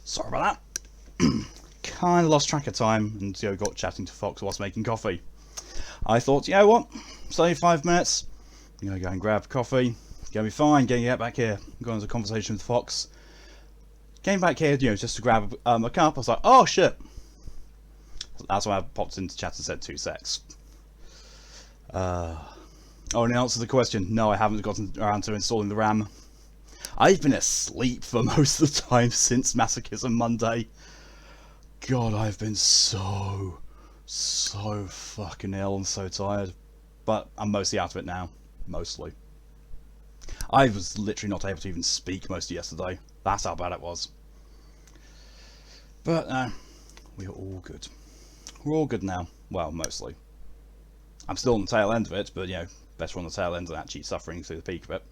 Sorry about that. Kind of lost track of time and got chatting to Fox whilst making coffee. I thought, you know what? It's only 5 minutes. I'm going to go and grab coffee. Gonna be fine. Gonna get back here. Going into a conversation with Fox. Came back here, just to grab a cup. I was like, oh shit. That's why I popped into chat and said 2 secs. In answer to the question, no, I haven't gotten around to installing the RAM. I've been asleep for most of the time since Masochism Monday. God, I've been so fucking ill and so tired. But I'm mostly out of it now. Mostly. I was literally not able to even speak most of yesterday. That's how bad it was. But, we're all good. We're all good now. Well, mostly. I'm still on the tail end of it, but, better on the tail end than actually suffering through the peak of it.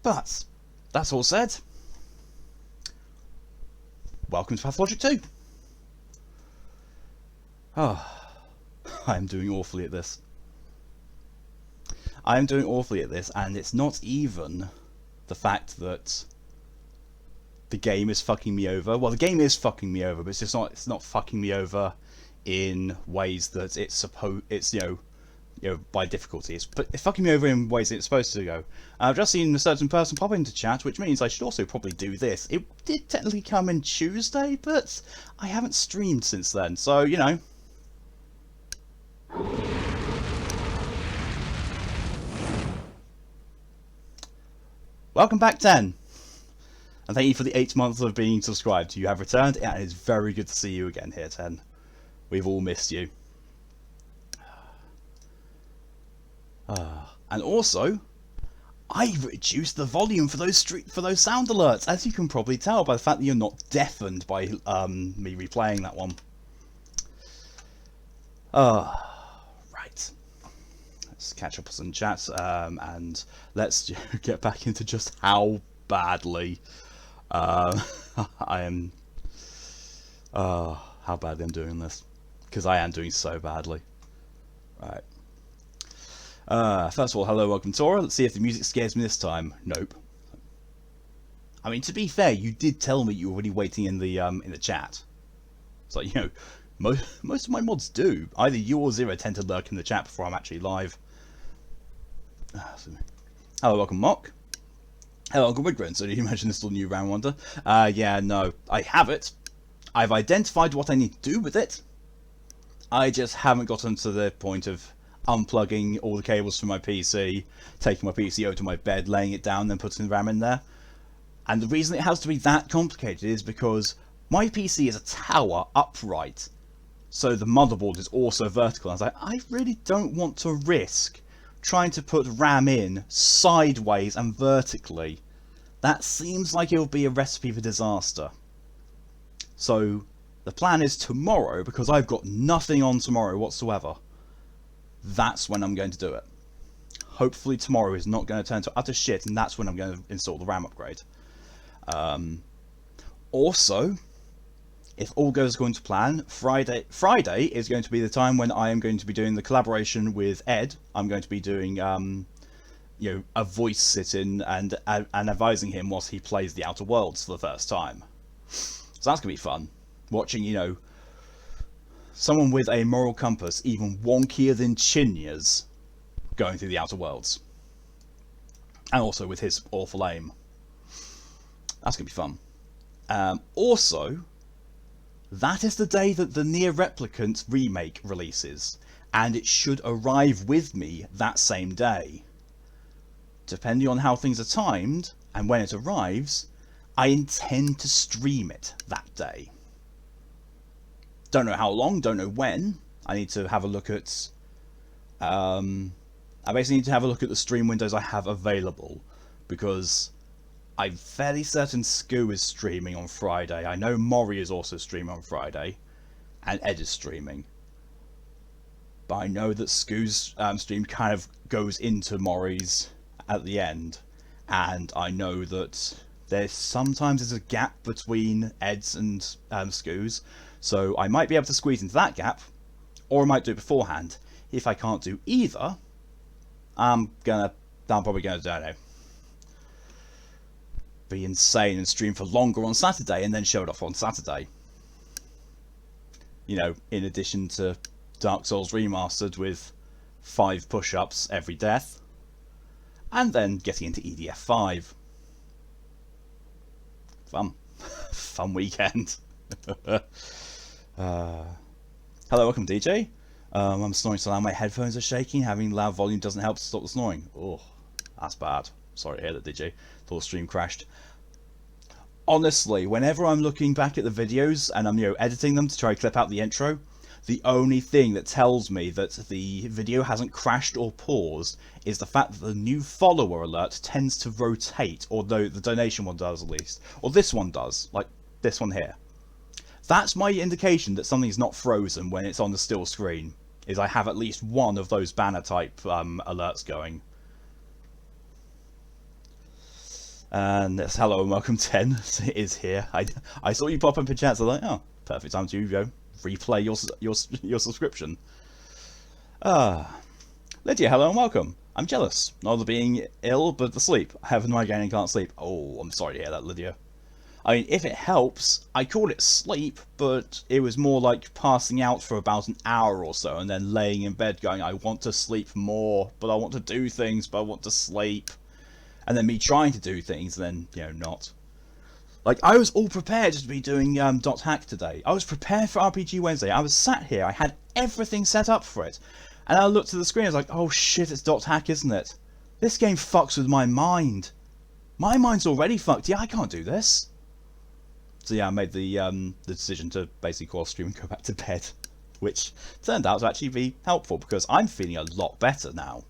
But, that's all said. Welcome to Pathologic 2. I'm doing awfully at this. I'm doing awfully at this, and it's not even the fact that the game is fucking me over. Well, the game is fucking me over, but it's not fucking me over in ways that it's by difficulty. It's fucking me over in ways that it's supposed to go. I've just seen a certain person pop into chat, which means I should also probably do this. It did technically come in Tuesday, but I haven't streamed since then, so, Welcome back, 10. And thank you for the 8 months of being subscribed. You have returned, and it is very good to see you again here, 10. We've all missed you. And also, I've reduced the volume for those sound alerts, as you can probably tell by the fact that you're not deafened by me replaying that one. Right. Let's catch up with some chats, and let's get back into just how badly I am. How badly I'm doing this, because I am doing so badly. Right. First of all, hello, welcome, Tora. Let's see if the music scares me this time. Nope. I mean, to be fair, you did tell me you were already waiting in the chat. It's like, most of my mods do. Either you or Zero tend to lurk in the chat before I'm actually live. Hello, welcome, Mock. Hello, Uncle Woodgren. So, did you mention this little new round wonder? Yeah, no. I have it. I've identified what I need to do with it. I just haven't gotten to the point of unplugging all the cables from my PC, taking my PC over to my bed, laying it down, then putting the RAM in there. And the reason it has to be that complicated is because my PC is a tower upright, so the motherboard is also vertical. I was like, I really don't want to risk trying to put RAM in sideways and vertically. That seems like it'll be a recipe for disaster. So the plan is tomorrow, because I've got nothing on tomorrow whatsoever. That's when I'm going to do it. Hopefully tomorrow is not going to turn to utter shit, and that's when I'm going to install the RAM upgrade. Also, if all goes according to plan, Friday is going to be the time when I am going to be doing the collaboration with Ed. I'm going to be doing a voice sit-in and advising him whilst he plays the Outer Worlds for the first time. So that's going to be fun. Watching, someone with a moral compass even wonkier than Chinya's going through the Outer Worlds. And also with his awful aim. That's going to be fun. Also, that is the day that the Nier Replicant remake releases, and it should arrive with me that same day. Depending on how things are timed, and when it arrives, I intend to stream it that day. Don't know how long, don't know when. I need to have a look at... I basically need to have a look at the stream windows I have available, because I'm fairly certain Scoo is streaming on Friday. I know Mori is also streaming on Friday, and Ed is streaming. But I know that Scoo's stream kind of goes into Mori's at the end, and I know that there's a gap between Ed's and Scoo's, so I might be able to squeeze into that gap, or I might do it beforehand. If I can't do either, I'm probably gonna, I don't know. be insane and stream for longer on Saturday and then show it off on Saturday. You know, in addition to Dark Souls Remastered with 5 push-ups every death, and then getting into EDF 5. Fun. Fun weekend. Hello, welcome DJ. I'm snoring so loud my headphones are shaking. Having loud volume doesn't help to stop the snoring. Oh, that's bad. Sorry to hear that, DJ. Thought the stream crashed. Honestly, whenever I'm looking back at the videos and I'm, you know, editing them to try to clip out the intro, the only thing that tells me that the video hasn't crashed or paused is the fact that the new follower alert tends to rotate, although the donation one does at least. Or this one does, like this one here. That's my indication that something's not frozen when it's on the still screen, is I have at least one of those banner type alerts going. And it's hello and welcome 10 is here. I saw you pop up in chat, so I was like, oh, perfect time to, you know, replay your subscription. Lydia, hello and welcome. I'm jealous, not of being ill, but asleep. I have a migraine and can't sleep. Oh, I'm sorry to hear that, Lydia. I mean, if it helps, I called it sleep, but it was more like passing out for about an hour or so, and then laying in bed going, I want to sleep more, but I want to do things, but I want to sleep. And then me trying to do things, and then, you know, not. Like, I was all prepared to be doing .hack today. I was prepared for RPG Wednesday. I was sat here, I had everything set up for it. And I looked at the screen, I was like, oh shit, it's .hack, isn't it? This game fucks with my mind. My mind's already fucked. Yeah, I can't do this. So yeah, I made the decision to basically call stream and go back to bed. Which turned out to actually be helpful, because I'm feeling a lot better now.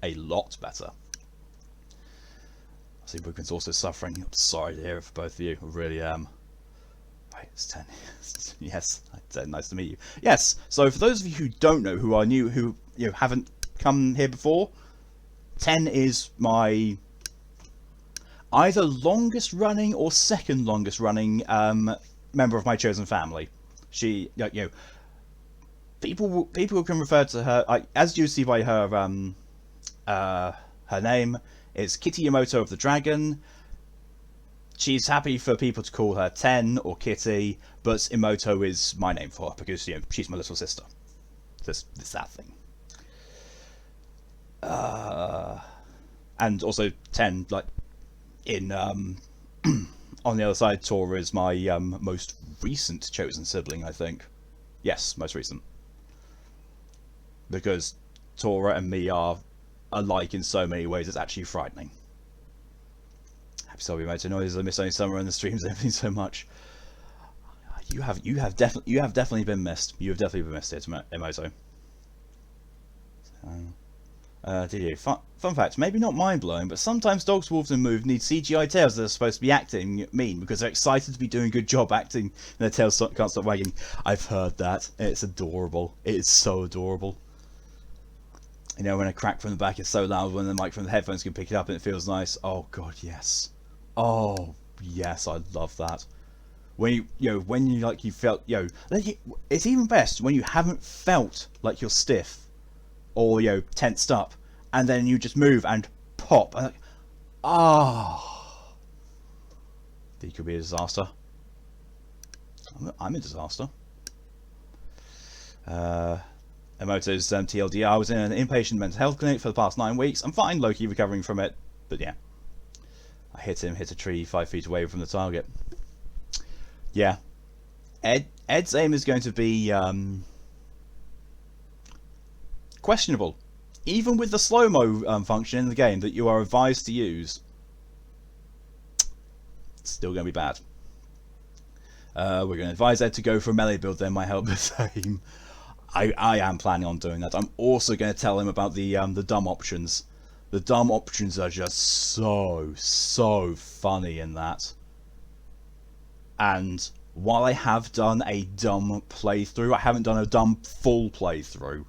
A lot better. I see Bookman's also suffering. I'm sorry to hear it for both of you. I really am. Right, it's 10. Yes, 10. Nice to meet you. Yes, so for those of you who don't know, who are new, who haven't come here before, 10 is my either longest running or second longest running member of my chosen family. She, people can refer to her, as you see by her her name. It's Kitty Yamoto of the Dragon. She's happy for people to call her 10 or Kitty, but Emoto is my name for her because, you know, she's my little sister. It's that thing. And also 10, like, in on the other side, Tora is my most recent chosen sibling, I think. Yes, most recent. Because Tora and me are alike in so many ways, it's actually frightening. Happy Soul Emoto noises. I miss only summer and the streams and everything so much. You have definitely been missed. You have definitely been missed here, Emoto. Did you? Fun fact, maybe not mind-blowing, but sometimes dogs, wolves and moves need CGI tails that are supposed to be acting mean because they're excited to be doing a good job acting and their tails can't stop wagging. I've heard that. It's adorable. It is so adorable. You know, when a crack from the back is so loud, when the mic from the headphones can pick it up and it feels nice. Oh god, yes. Oh yes, I love that. When you like you felt, it's even best when you haven't felt like you're stiff or tensed up, and then you just move and pop. And it could be a disaster. I'm a disaster. Emoto's TLDR, I was in an inpatient mental health clinic for the past 9 weeks. I'm fine, low-key recovering from it, but yeah. I hit a tree 5 feet away from the target. Yeah. Ed's aim is going to be questionable. Even with the slow-mo function in the game that you are advised to use, it's still going to be bad. We're going to advise Ed to go for a melee build, then might help the same. I am planning on doing that. I'm also going to tell him about the dumb options. The dumb options are just so funny in that. And while I have done a dumb playthrough, I haven't done a dumb full playthrough.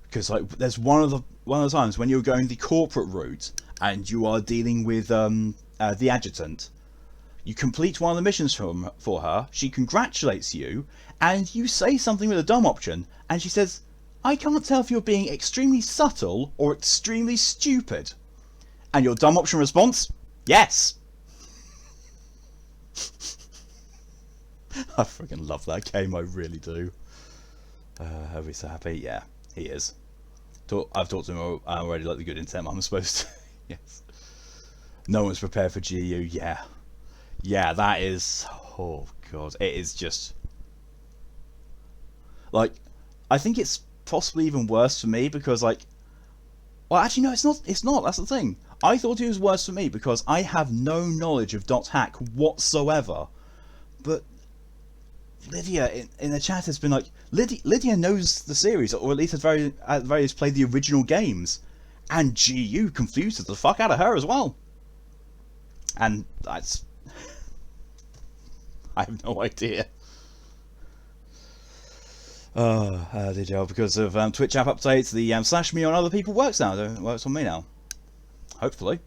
Because like there's one of the times when you're going the corporate route and you are dealing with the adjutant. You complete one of the missions for her, she congratulates you, and you say something with a dumb option, and she says, I can't tell if you're being extremely subtle or extremely stupid. And your dumb option response? Yes. I freaking love that game, I really do. Are we so happy? Yeah, he is. I've talked to him already, like the good intent I'm supposed to. Yes. No one's prepared for GU, yeah. Yeah, that is... Oh, God. It is just... Like, I think it's possibly even worse for me because, like... Well, actually, no, it's not. It's not. That's the thing. I thought it was worse for me because I have no knowledge of .hack whatsoever. But Lydia in the chat has been like, Lydia knows the series, or at least at very least played the original games, and GU confuses the fuck out of her as well. And that's... I have no idea. Did you? Because of Twitch app updates, the slash me on other people works now. It works on me now. Hopefully.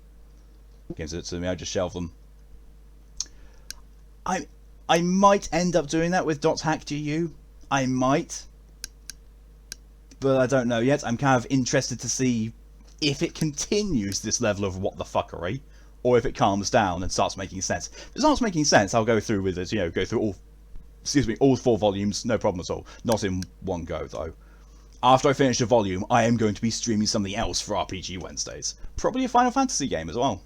Gives it to me, I just shelve them. I might end up doing that with .hack GU. I might. But I don't know yet. I'm kind of interested to see if it continues this level of what the fuckery, or if it calms down and starts making sense. If it starts making sense, I'll go through with it, you know, go through all 4 volumes, no problem at all. Not in one go, though. After I finish a volume, I am going to be streaming something else for RPG Wednesdays. Probably a Final Fantasy game as well.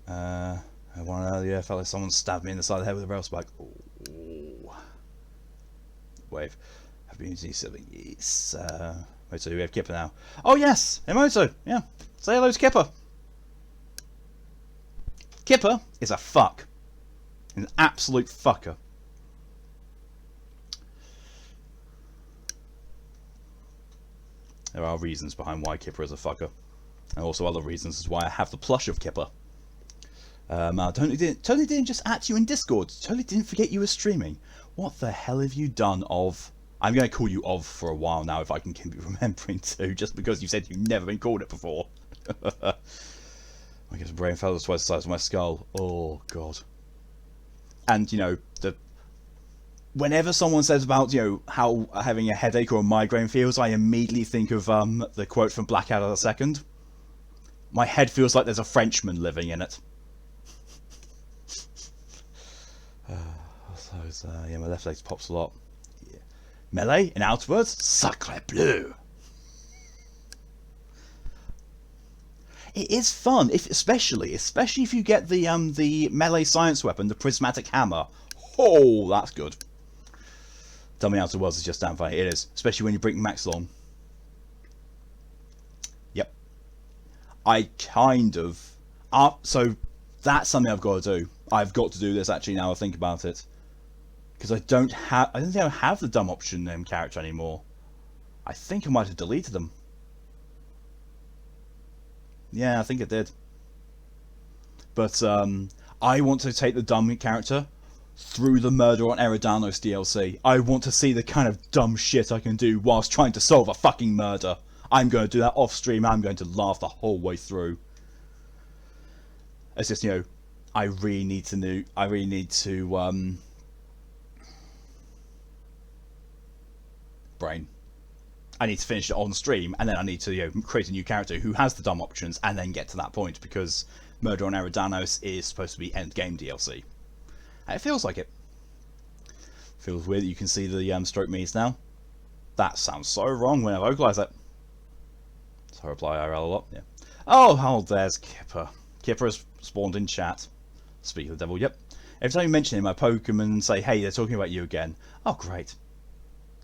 One earlier, felt like someone stabbed me in the side of the head with a rail spike. Ooh. Wave. I've been using something. Yes. Wait, so we have Kipper now. Oh, yes! Emoto! Yeah. Say hello to Kipper. Kipper is a fuck. An absolute fucker. There are reasons behind why Kipper is a fucker. And also other reasons as why I have the plush of Kipper. Totally didn't just at you in Discord. Totally didn't forget you were streaming. What the hell have you done of... I'm going to call you of for a while now if I can keep remembering to, just because you said you've never been called it before. I guess brain fell twice the size of my skull. Oh, God. And, you know, whenever someone says about, you know, how having a headache or a migraine feels, I immediately think of the quote from Blackadder II. My head feels like there's a Frenchman living in it. Yeah, my left leg pops a lot. Yeah. Melee and outwards, sacre bleu. It is fun, especially if you get the melee science weapon, the prismatic hammer. Oh, that's good. Tell me outwards is just damn funny. It is, especially when you bring Max along. Yep. I kind of. So that's something I've got to do. I've got to do this actually now I think about it. Because I don't think I have the dumb option name character anymore. I think I might have deleted them. Yeah, I think I did. But I want to take the dumb character through the Murder on Eridanos DLC. I want to see the kind of dumb shit I can do whilst trying to solve a fucking murder. I'm going to do that off stream. I'm going to laugh the whole way through. It's just, you know, I really need to brain. I need to finish it on stream, and then I need to, you know, create a new character who has the dumb options, and then get to that point, because Murder on Eridanos is supposed to be endgame DLC. And it feels like it. Feels weird that you can see the stroke me's now. That sounds so wrong when I vocalise it. So I reply IRL a lot, yeah. Oh, there's Kipper. Kipper has spawned in chat. Speak of the devil, yep. Every time you mention him, I poke him and say, hey, they're talking about you again. Oh, great.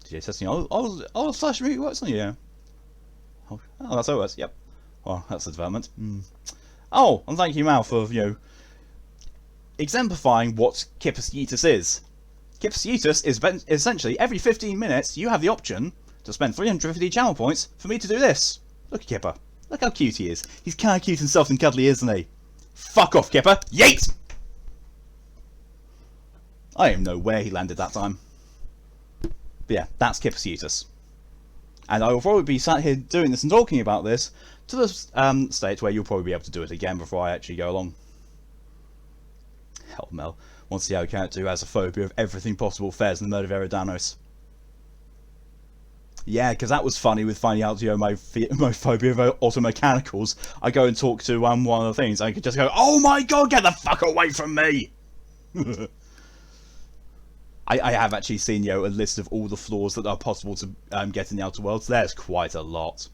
DJ testing. Oh, Slash Me works on you, yeah. Oh, that's how it works, yep. Well, that's a development. Oh, and thank you, Mal, for, you know, exemplifying what Kipper-Sietus is. Kipper-Sietus is essentially every 15 minutes you have the option to spend 350 channel points for me to do this. Look at Kipper. Look how cute he is. He's kind of cute and soft and cuddly, isn't he? Fuck off, Kipper. Yeet! I don't even know where he landed that time. But yeah, that's Kipper-Sietus. And I will probably be sat here doing this and talking about this to the state where you'll probably be able to do it again before I actually go along. Hell, Mel. Want to see how a character who has a phobia of everything possible fares in the Murder of Eridanos. Yeah, because that was funny with finding out, my phobia of automechanicals. I go and talk to one of the things. I could just go, "Oh my god, get the fuck away from me!" I have actually seen, a list of all the floors that are possible to get in the Outer Worlds. There's quite a lot.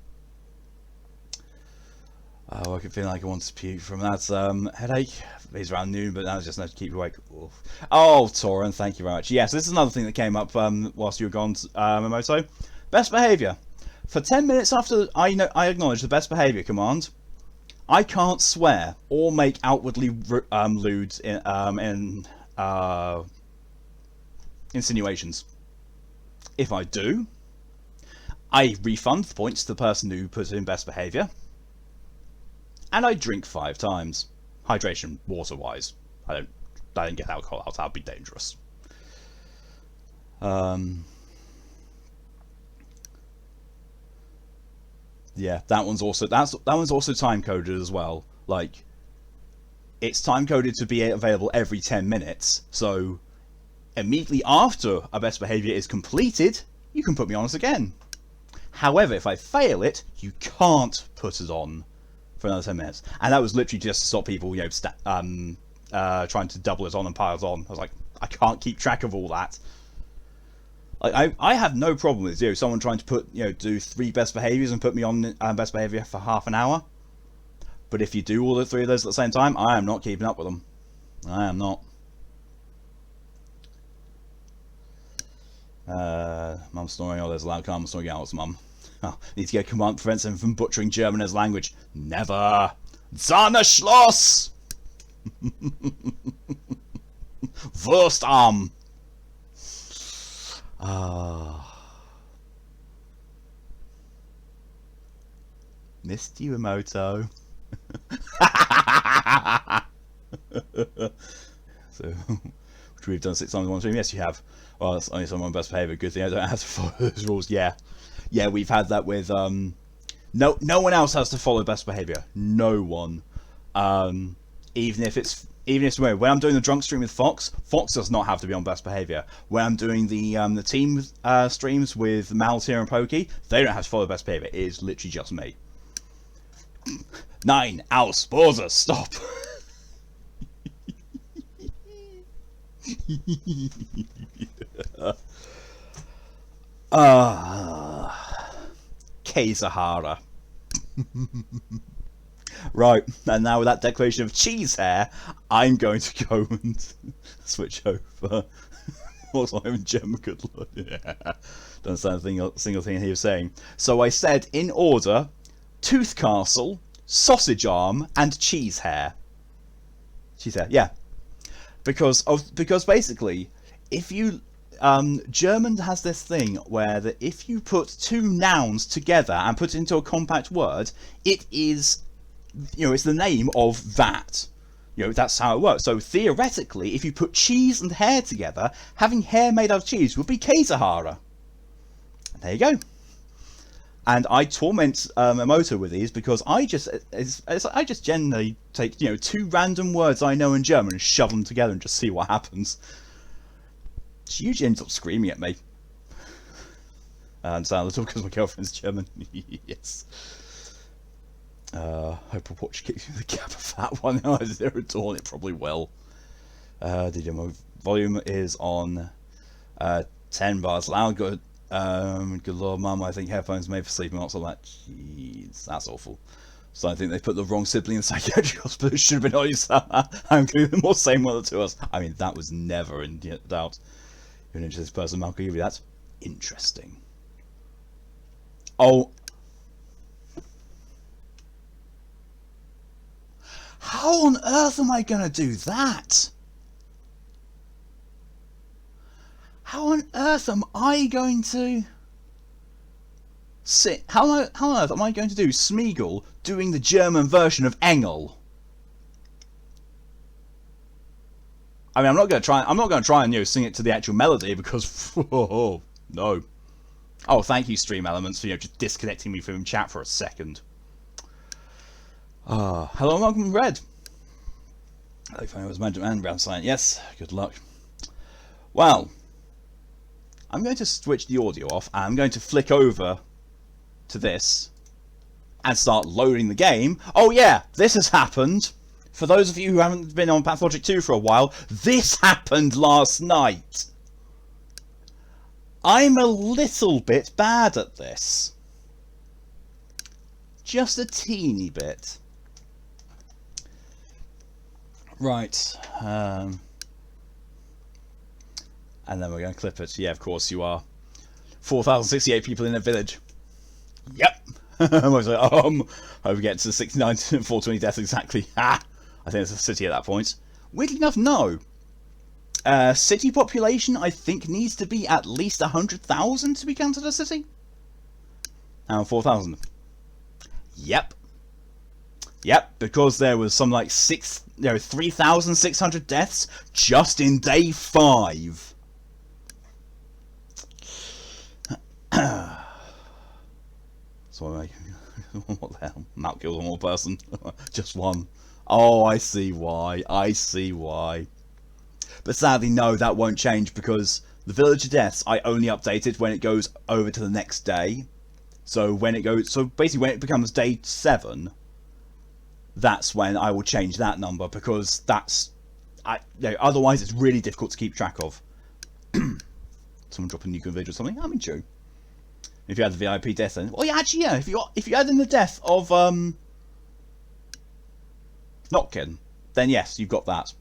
I can feel like I want to puke from that headache. It's around noon, but now it's just enough to keep you awake. Oof. Oh, Torin, thank you very much. Yes, this is another thing that came up whilst you were gone, Momoto. Best behaviour. For 10 minutes after I acknowledge the best behaviour command, I can't swear or make outwardly lewd insinuations. If I do, I refund the points to the person who put in best behaviour. And I drink 5 times. Hydration, water-wise. I don't get alcohol out. That'd be dangerous. Yeah, that one's also time coded as well. Like, it's time coded to be available every 10 minutes. So immediately after a best behaviour is completed, you can put me on it again. However, if I fail it, you can't put it on for another 10 minutes. And that was literally just to stop people, trying to double it on and pile it on. I was like, I can't keep track of all that. Like, I have no problem with someone trying to do 3 best behaviours and put me on best behaviour for half an hour. But if you do all the 3 of those at the same time, I am not keeping up with them. I am not. Mum snoring. Oh, there's a loud car. I'm snoring out. It's Mum. Oh, need to get a command to prevent him from butchering German as language. Never. Zahne Schloss! Wurstarm! Missed you, Emoto. So, which we've done 6 times on stream. Yes, you have. Well, that's only someone best behaviour. Good thing I don't have to follow those rules. Yeah, we've had that with no one else has to follow best behaviour. No one. Even if when I'm doing the drunk stream with Fox does not have to be on best behaviour. When I'm doing the team streams with Maltier and Pokey, they don't have to follow best behaviour. It is literally just me. 9 aus Borza, stop. K-Sahara. Right, and now with that declaration of cheese hair, I'm going to go and switch over. Also, I'm Gemma good luck. Yeah. Don't understand a single thing he was saying. So I said, in order, Tooth Castle, Sausage Arm, and Cheese Hair. Cheese hair, yeah. Because basically, if you German has this thing where that if you put 2 nouns together and put it into a compact word, it is, it's the name of that. That's how it works. So theoretically, if you put cheese and hair together, having hair made out of cheese would be K-Sahara. There you go. And I torment Emoto with these because I just generally take 2 random words I know in German and shove them together and just see what happens. She usually ends up screaming at me. And so that's all because my girlfriend's German. Yes. Hope a watch kicks me the cap of that one. No, is there a dawn? It probably will. My volume is on 10 bars loud. Good. Good lord, Mum, I think headphones made for sleeping, not so that. Jeez, that's awful. So I think they put the wrong sibling in the psychiatric hospital. It should have been honest. I'm including them all, same one to us. I mean, that was never in doubt. You're an interesting person, Malcolm. Give you that. Interesting. Oh. How on earth am I going to do that? How on earth am I going to sit? How on earth am I going to do Smeagol doing the German version of Engel? I mean, I'm not going to try and sing it to the actual melody because no. Oh, thank you, Stream Elements, for just disconnecting me from chat for a second. Hello, welcome, Red. I found it was Magic Man, Brown Silent. Yes, good luck. Well, I'm going to switch the audio off, and I'm going to flick over to this and start loading the game. Oh yeah, this has happened. For those of you who haven't been on Pathologic 2 for a while, this happened last night. I'm a little bit bad at this. Just a teeny bit. Right. And then we're going to clip it. Yeah, of course you are. 4,068 people in a village. Yep. I was like, hope we get to 69 to 420 deaths exactly. Ha! I think it's a city at that point. Weirdly enough, no. City population, I think, needs to be at least 100,000 to be counted a city. And 4,000. Yep. Yep, because there was some like 3,600 deaths just in day 5. So what the hell? Mount kills one more person. Just one. Oh, I see why. I see why. But sadly, no, that won't change because the villager deaths I only updated when it goes over to the next day. So when it goes, so basically when it becomes day 7, that's when I will change that number because that's, otherwise it's really difficult to keep track of. Someone drop a nuclear video or something. I'm in Joe. If you had the VIP death, then well, yeah, actually, yeah. If you add in the death of Notkin, then yes, you've got that.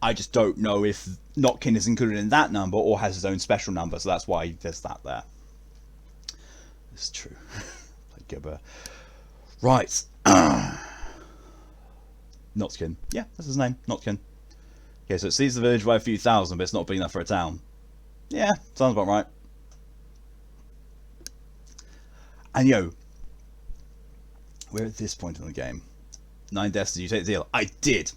I just don't know if Notkin is included in that number or has his own special number, so that's why there's that there. It's true. Right. Notkin. Yeah, that's his name. Notkin. Okay, so it sees the village by a few thousand, but it's not big enough for a town. Yeah, sounds about right. And we're at this point in the game. 9 deaths, did you take the deal? I did.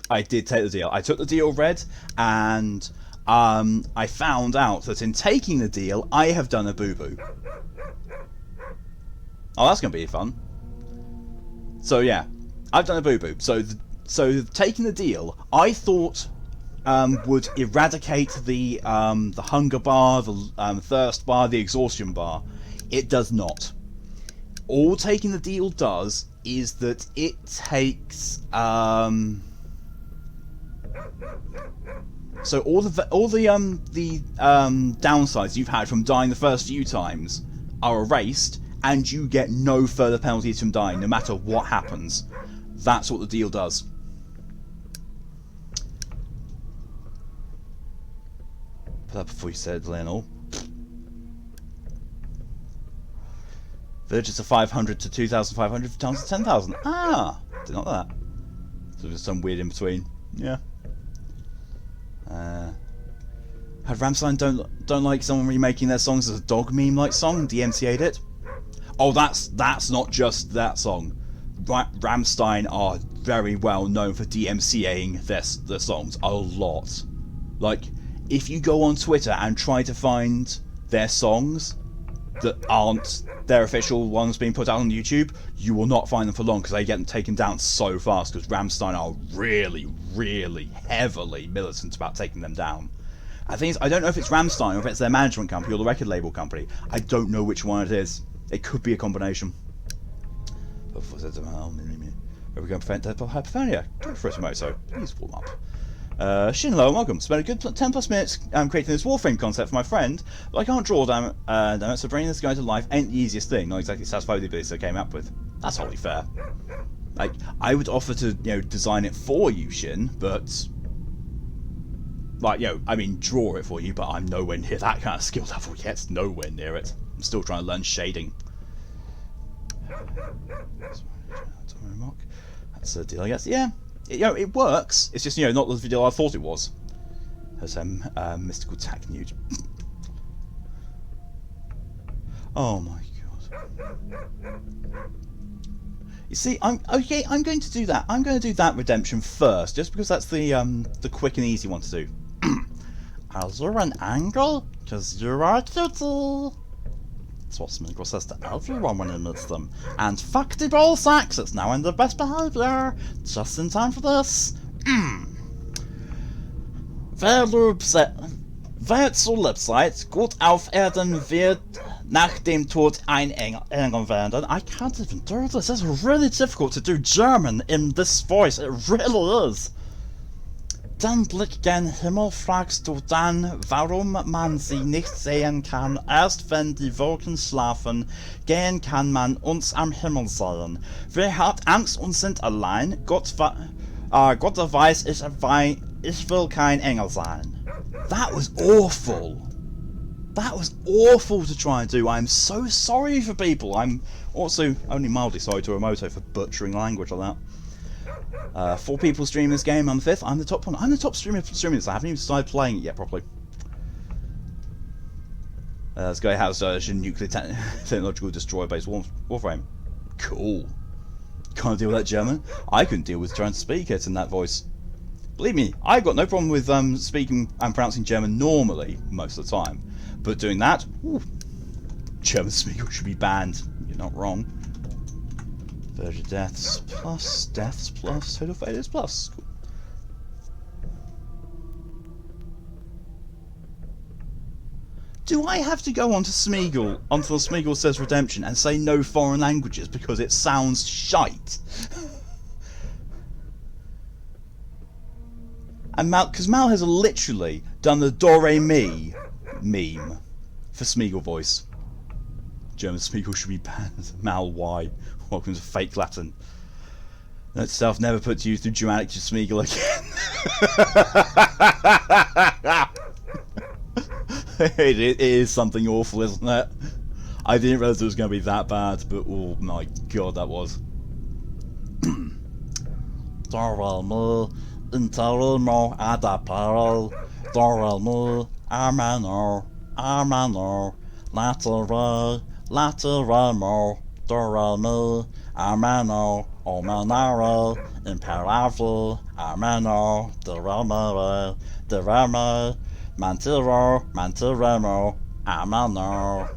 I did take the deal. I took the deal red, and I found out that in taking the deal, I have done a boo-boo. Oh, that's going to be fun. So yeah, I've done a boo-boo. So taking the deal, I thought would eradicate the hunger bar, the thirst bar, the exhaustion bar. It does not. All taking the deal does is that it takes so all the downsides you've had from dying the first few times are erased, and you get no further penalties from dying, no matter what happens. That's what the deal does. Put that before you said, Lionel. Villages of 500 to 2,500 towns to 10,000. Ah, did not know that. So there's some weird in between. Yeah. Had Rammstein don't like someone remaking their songs as a dog meme-like song? DMCA'd it. Oh, that's not just that song. Rammstein are very well known for DMCAing their songs a lot. Like, if you go on Twitter and try to find their songs that aren't their official ones being put out on YouTube, you will not find them for long because they get taken down so fast because Rammstein are really, really heavily militant about taking them down. The thing is, I don't know if it's Rammstein or if it's their management company or the record label company. I don't know which one it is. It could be a combination. Where we go prevent hypothermia? Go for it, Moto. Please warm up. Shinlo, welcome. Spent a good 10 plus minutes creating this Warframe concept for my friend, but I can't draw, damn it, so bringing this guy to life ain't the easiest thing. Not exactly satisfied with the abilities I came up with. That's wholly fair. Like, I would offer to, design it for you, Shin, but like, I mean, draw it for you, but I'm nowhere near that kind of skill level yet. Nowhere near it. I'm still trying to learn shading. That's a deal, I guess. Yeah. It works. It's just, not the video I thought it was. There's mystical tack nude. Oh my god. You see, I'm going to do that. I'm going to do that redemption first, just because that's the quick and easy one to do. Is there an angle? Because you're right, Tootsie. That's what Smeagol says to everyone when he meets them. And fuck the ball sacks, it's now in the best behaviour. Just in time for this. Wer zur Lebzeit gut auf Erden wird, nach dem Tod ein Engel werden. I can't even do this. It's really difficult to do German in this voice. It really is. Den Blick gen Himmel fragst du dann, warum man sie nicht sehen kann. Erst wenn die Wolken schlafen, gehen kann man uns am Himmel sehen. Wer hat Angst und sind allein? Gott weiß, ich will kein Engel sein. That was awful. That was awful to try and do. I'm so sorry for people. I'm also only mildly sorry to Emoto for butchering language like that. 4 people stream this game. I'm the 5th. I'm the top one. I'm the top streamer streaming this. I haven't even started playing it yet properly. This guy has a nuclear technological destroyer based warframe. Cool. Can't deal with that German. I couldn't deal with trying to speak it in that voice. Believe me, I've got no problem with speaking and pronouncing German normally most of the time, but doing that, ooh, German speaker should be banned. You're not wrong. Virgin deaths plus total failures plus. Cool. Do I have to go onto Smeagol, onto the Smeagol Says Redemption, and say no foreign languages because it sounds shite? And because Mal has literally done the Do-Re-Mi meme for Smeagol voice. German Smeagol should be banned. Mal, why? Welcome to fake Latin. That stuff never put to use through Germanic to Smeagol again. It is something awful, isn't it? I didn't realise it was going to be that bad, but oh my god, that was. Do-Re-Mi, Interimo, Adaparo, Do-Re-Mi, Amano, Lateramo, Do-Re-Mi, Amano, Omanaro, Imperavo, Amano, De-Re-Mi, Mantiremo, Amano.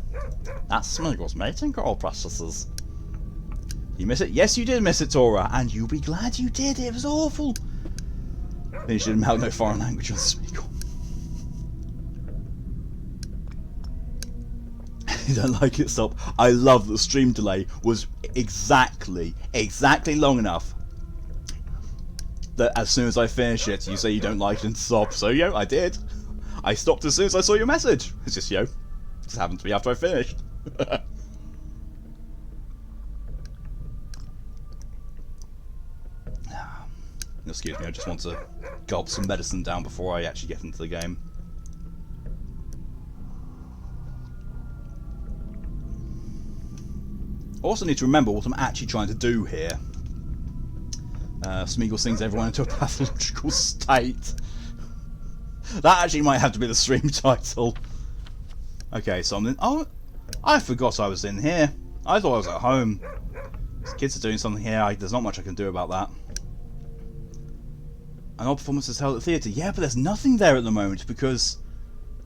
That's Smeagol's mating call processes. You miss it? Yes, you did miss it, Tora, and you'll be glad you did. It was awful. Then you should have no foreign language on Smeagol. You don't like it, stop. I love that the stream delay was exactly long enough that as soon as I finish it, you say you don't like it and stop. So, yo, I did. I stopped as soon as I saw your message. It's just, yo, just happened to be after I finished. Excuse me, I just want to gulp some medicine down before I actually get into the game. I also need to remember what I'm actually trying to do here. Smeagol sings everyone into a pathological state. That actually might have to be the stream title. Okay, so I'm in. Oh, I forgot I was in here. I thought I was at home. These kids are doing something here. There's not much I can do about that. An odd performance is held at the theatre. Yeah, but there's nothing there at the moment because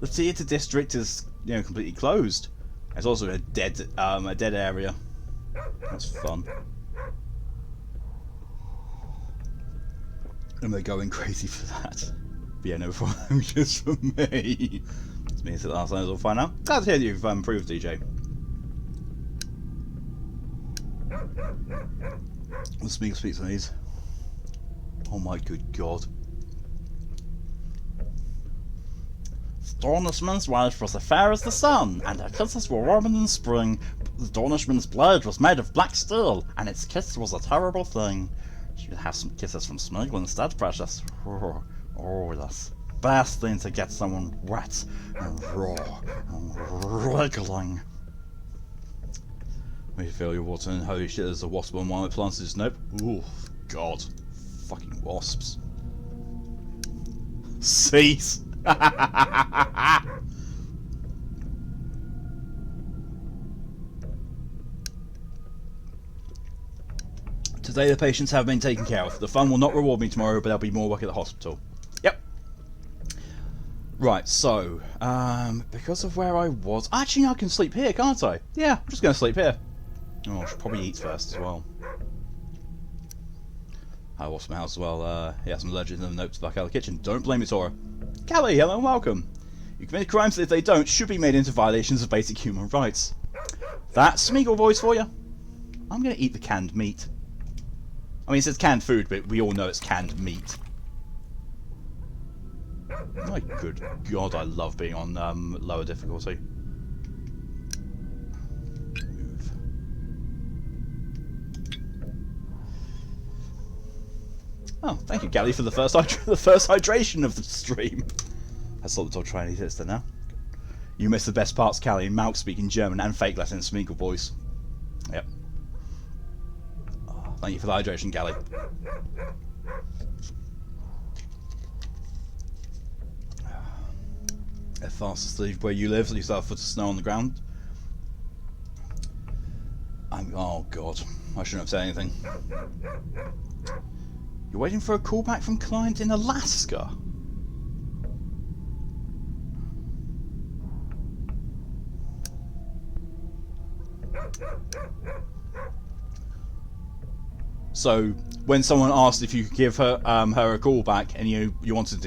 the theatre district is, you know, completely closed. There's also a dead area. That's fun. And they're going crazy for that. But yeah, no problem, just for me. It's me at the last line, all fine now. Glad to hear that you've improved, DJ. The speaker speaks on these. Oh my good god. Dornishman's wife was as fair as the sun, and her kisses were warmer than spring. The Dornishman's blade was made of black steel, and its kiss was a terrible thing. She would have some kisses from Smeagol instead, precious. Oh, that's best thing to get someone wet and raw and wriggling. We feel your water and holy shit, there's a wasp on one of the plants. Nope. Ooh, god. Fucking wasps. Cease! Today the patients have been taken care of. The fund will not reward me tomorrow, but there'll be more work at the hospital. Yep. Right, so, because of where I was... Actually, I can sleep here, can't I? Yeah, I'm just going to sleep here. Oh, I should probably eat first as well. I washed my house as well. Yeah, some legend and notes back out of the kitchen. Don't blame it, Tora. Kelly, hello and welcome. You commit crimes if they don't should be made into violations of basic human rights. That's Smeagol voice for you. I'm going to eat the canned meat. I mean, it says canned food, but we all know it's canned meat. My good God, I love being on lower difficulty. Move. Oh, thank you, Gally, for the first hydration of the stream. That's what I'll try and eat this then now. You missed the best parts, Callie. Malk speaking German and fake Latin Smeagol voice. Yep. Oh, thank you for the hydration, Gally. If fast asleep where you live, so you start foot of snow on the ground. Oh God, I shouldn't have said anything. You're waiting for a callback from client in Alaska. So when someone asked if you could give her her a call back, and you wanted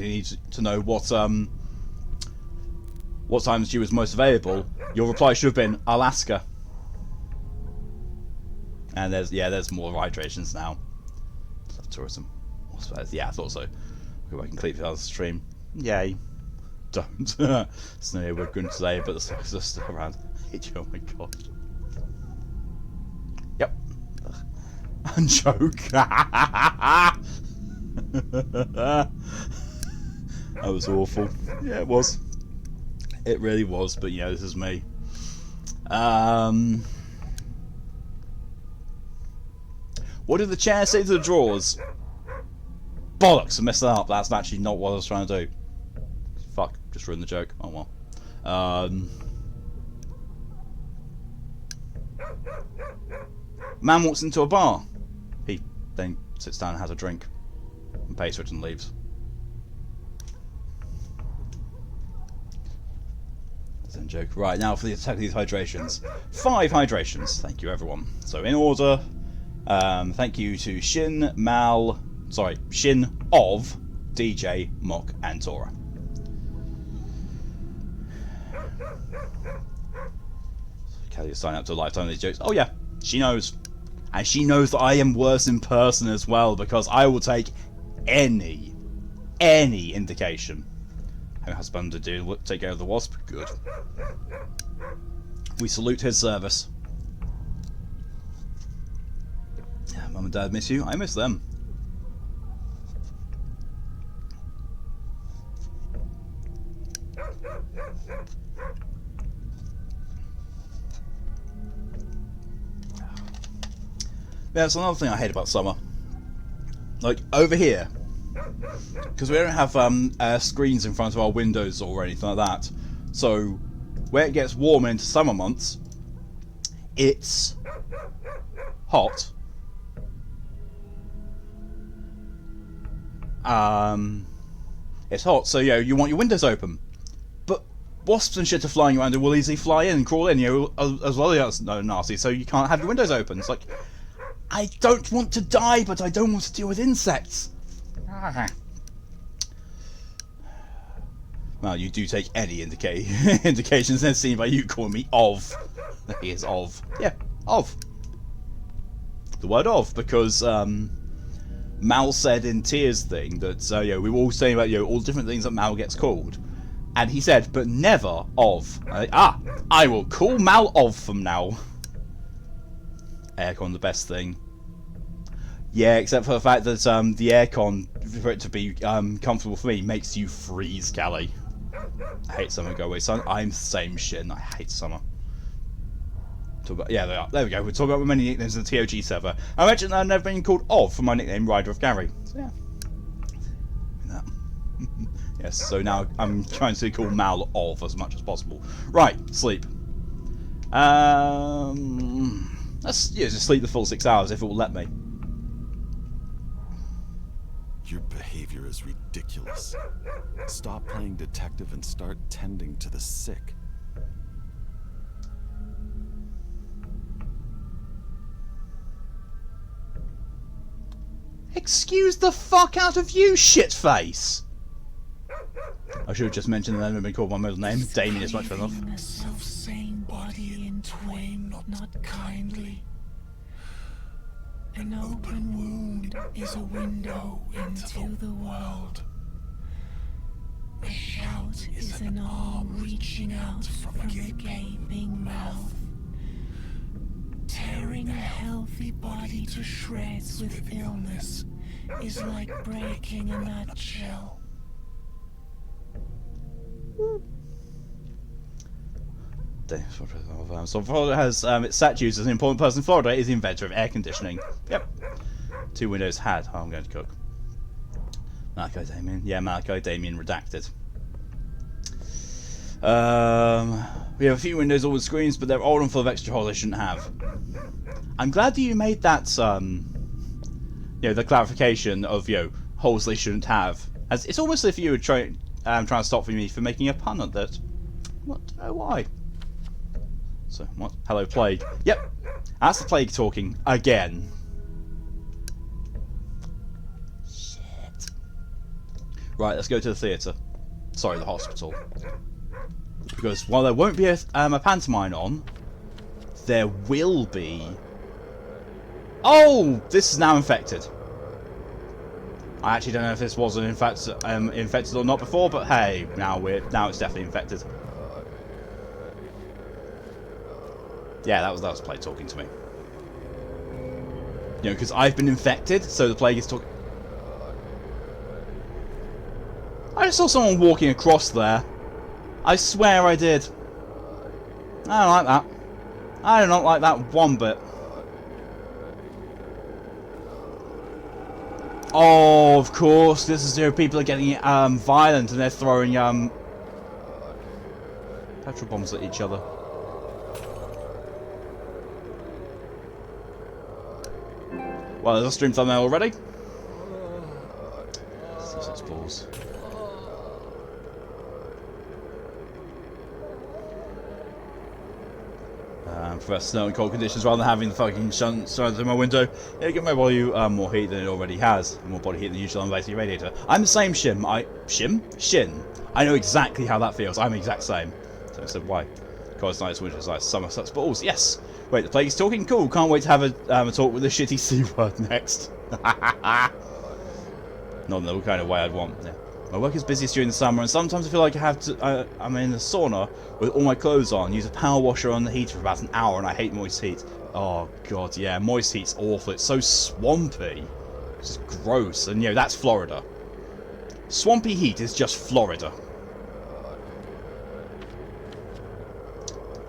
to know what times she was most available, your reply should have been Alaska. And there's more hydrations now. Tourism. Yeah, I thought so. Go back and click the other stream. Yay. Don't. Snowy, we're good today, but the stocks are still around. Oh my God. Yep. And joke. That was awful. Yeah, it was. It really was, but you know, this is me. What did the chair say to the drawers? Bollocks! I messed that up. That's actually not what I was trying to do. Fuck, just ruined the joke. Oh well. Man walks into a bar. He then sits down and has a drink. And pays for it and leaves. That's a joke. Right, now for the attack of these hydrations. 5 hydrations. Thank you, everyone. So, in order, thank you to Shin of DJ, Mock, and Tora. Kelly is signing up to a lifetime of these jokes. Oh yeah, she knows. And she knows that I am worse in person as well, because I will take any indication. Her husband to take care of the wasp. Good. We salute his service. Mum and Dad miss you. I miss them. Yeah, that's another thing I hate about summer. Like, over here, because we don't have screens in front of our windows or anything like that, so where it gets warm into summer months, it's hot. It's hot, so you want your windows open. But wasps and shit are flying around and will easily fly in and crawl in, as well as nasty, so you can't have your windows open. It's like, I don't want to die, but I don't want to deal with insects. Well, you do take any indications then seen by you calling me of. He is of. Yeah, of. The word of, because Mal said in Tears thing that we were all saying about all the different things that Mal gets called. And he said, but never of. I will call Mal of from now. Aircon the best thing. Yeah, except for the fact that the aircon, for it to be comfortable for me, makes you freeze, Callie. I hate summer, go away, son. I'm the same shit, and I hate summer. Yeah, they are. There we go. We're talking about many nicknames in the TOG server. I mentioned that I've never been called of for my nickname, Rider of Gary. So yeah. Yes, so now I'm trying to call Mal of as much as possible. Right, sleep. Let's just sleep the full 6 hours if it will let me. Your behavior is ridiculous. Stop playing detective and start tending to the sick. Excuse the fuck out of you, shitface! I should have just mentioned that I've never been called my middle name. Damien is much better enough. A self-same body in twain, not kindly. An open wound is a window into the world. A shout is an arm reaching out from a gaping mouth. Tearing a healthy body to shreds with illness is like breaking a nutshell. So Florida has its statues as an important person in Florida is the inventor of air conditioning. Yep. 2 windows had. Oh, I'm going to cook. Malachi Damien. Yeah, Malachi Damien redacted. We have a few windows all with screens, but they're old and full of extra holes they shouldn't have. I'm glad that you made that, the clarification of, holes they shouldn't have. As it's almost as if you were trying to stop me from making a pun at that. What? Why? So, what? Hello, Plague. Yep. That's the Plague talking again. Shit. Right, let's go to the theatre. Sorry, the hospital. Because while there won't be a pantomime on, there will be... Oh! This is now infected. I actually don't know if this wasn't infected or not before, but hey, now it's definitely infected. Yeah, that was Plague talking to me. Because I've been infected, so the Plague is talking. I just saw someone walking across there. I swear I did. I don't like that. I do not like that one bit. Oh, of course, this is people are getting violent and they're throwing petrol bombs at each other. Well, there's a stream thumbnail already. Such balls. For snow and cold conditions, rather than having the fucking sun through my window, it'll give my body more heat than it already has. More body heat than usual on the basic radiator. I'm the same, Shin. Shin? I know exactly how that feels. I'm the exact same. So I said, why? Cold nights, winter's nice, summer sucks balls. Yes! Wait, the Plague is talking? Cool, can't wait to have a talk with the shitty C word next. Not in the kind of way I'd want. Yeah. My work is busiest during the summer, and sometimes I feel like I'm in the sauna with all my clothes on, use a power washer on the heater for about an hour, and I hate moist heat. Oh god, yeah, moist heat's awful. It's so swampy. It's just gross, and that's Florida. Swampy heat is just Florida.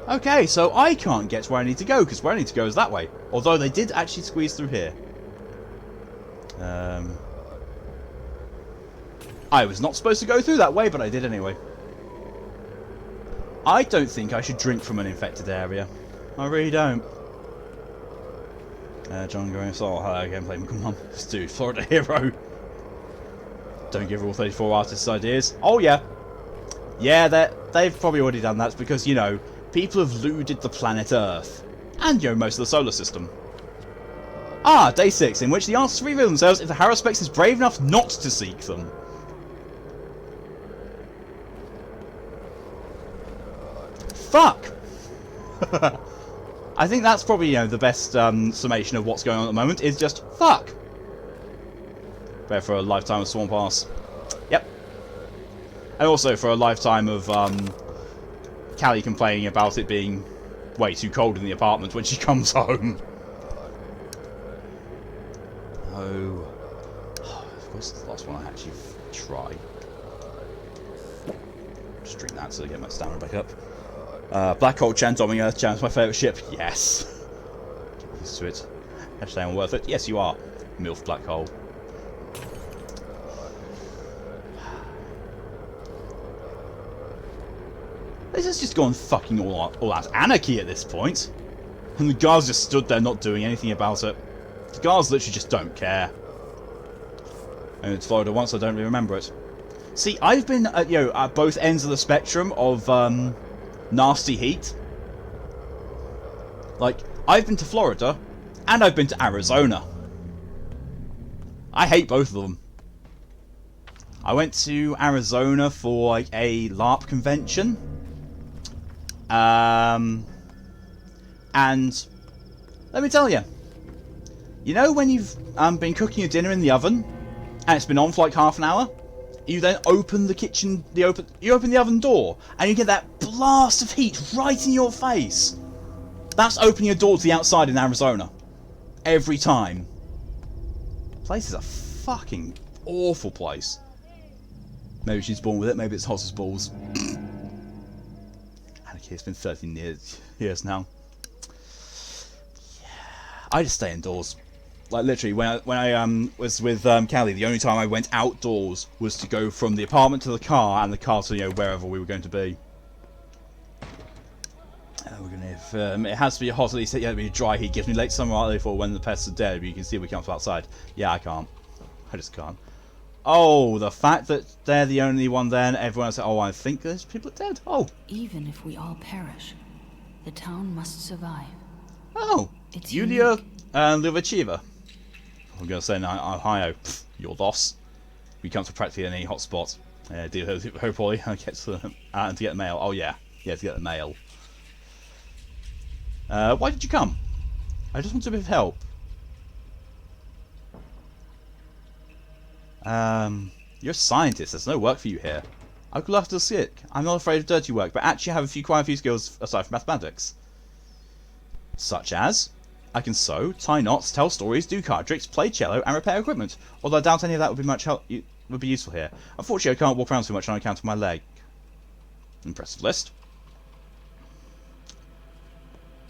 Okay, so I can't get to where I need to go, because where I need to go is that way. Although they did actually squeeze through here. I was not supposed to go through that way, but I did anyway. I don't think I should drink from an infected area. I really don't. John going hello again, playing. Come on, this dude, Florida hero. Don't give all 34 artists ideas. Oh yeah. Yeah, they've probably already done that because, people have looted the planet Earth. And, most of the solar system. Day 6, in which the answers reveal themselves if the Haruspex is brave enough not to seek them. Fuck! I think that's probably, the best summation of what's going on at the moment, is just fuck! Better for a lifetime of Swamp Ass. Yep. And also for a lifetime of Callie complaining about it being way too cold in the apartment when she comes home. Oh. Of course, it's the last one I actually try. Just drink that so I get my stamina back up. Black Hole Chant, Doming Earth Chant's my favourite ship. Yes. Get used to it. Hashtag I'm worth it. Yes, you are. MILF Black Hole. This has just gone fucking all out anarchy at this point. And the guards just stood there not doing anything about it. The guards literally just don't care. And it's Florida once, I don't really remember it. See, I've been at both ends of the spectrum of nasty heat. Like, I've been to Florida, and I've been to Arizona. I hate both of them. I went to Arizona for like a LARP convention. And let me tell you, you know when you've been cooking your dinner in the oven and it's been on for like half an hour? You then open the kitchen, you open the oven door, and you get that blast of heat right in your face. That's opening a door to the outside in Arizona. Every time. Place is a fucking awful place. Maybe she's born with it, maybe it's hot as balls. Anarchy, it's been 13 years now. Yeah. I just stay indoors. Like literally, when I was with Callie, the only time I went outdoors was to go from the apartment to the car, and the car to wherever we were going to be. We're gonna if it has to be hot, at least it has to be dry heat. Gives me late summer early for when the pests are dead. But you can see we come from outside. Yeah, I can't. I just can't. Oh, the fact that they're the only one there, and everyone else. Oh, I think there's people dead. Oh. Even if we all perish, the town must survive. Oh, It's Yulia unique. Livachiva. I'm going to say in Ohio, your loss. We come to practically any hotspot. Hopefully, I get to get the mail. Oh yeah, to get the mail. Why did you come? I just want a bit of help. You're a scientist. There's no work for you here. I could love to see it. I'm not afraid of dirty work, but actually I have quite a few skills aside from mathematics. Such as, I can sew, tie knots, tell stories, do card tricks, play cello, and repair equipment. Although I doubt any of that would be would be useful here. Unfortunately, I can't walk around too much on account of my leg. Impressive list.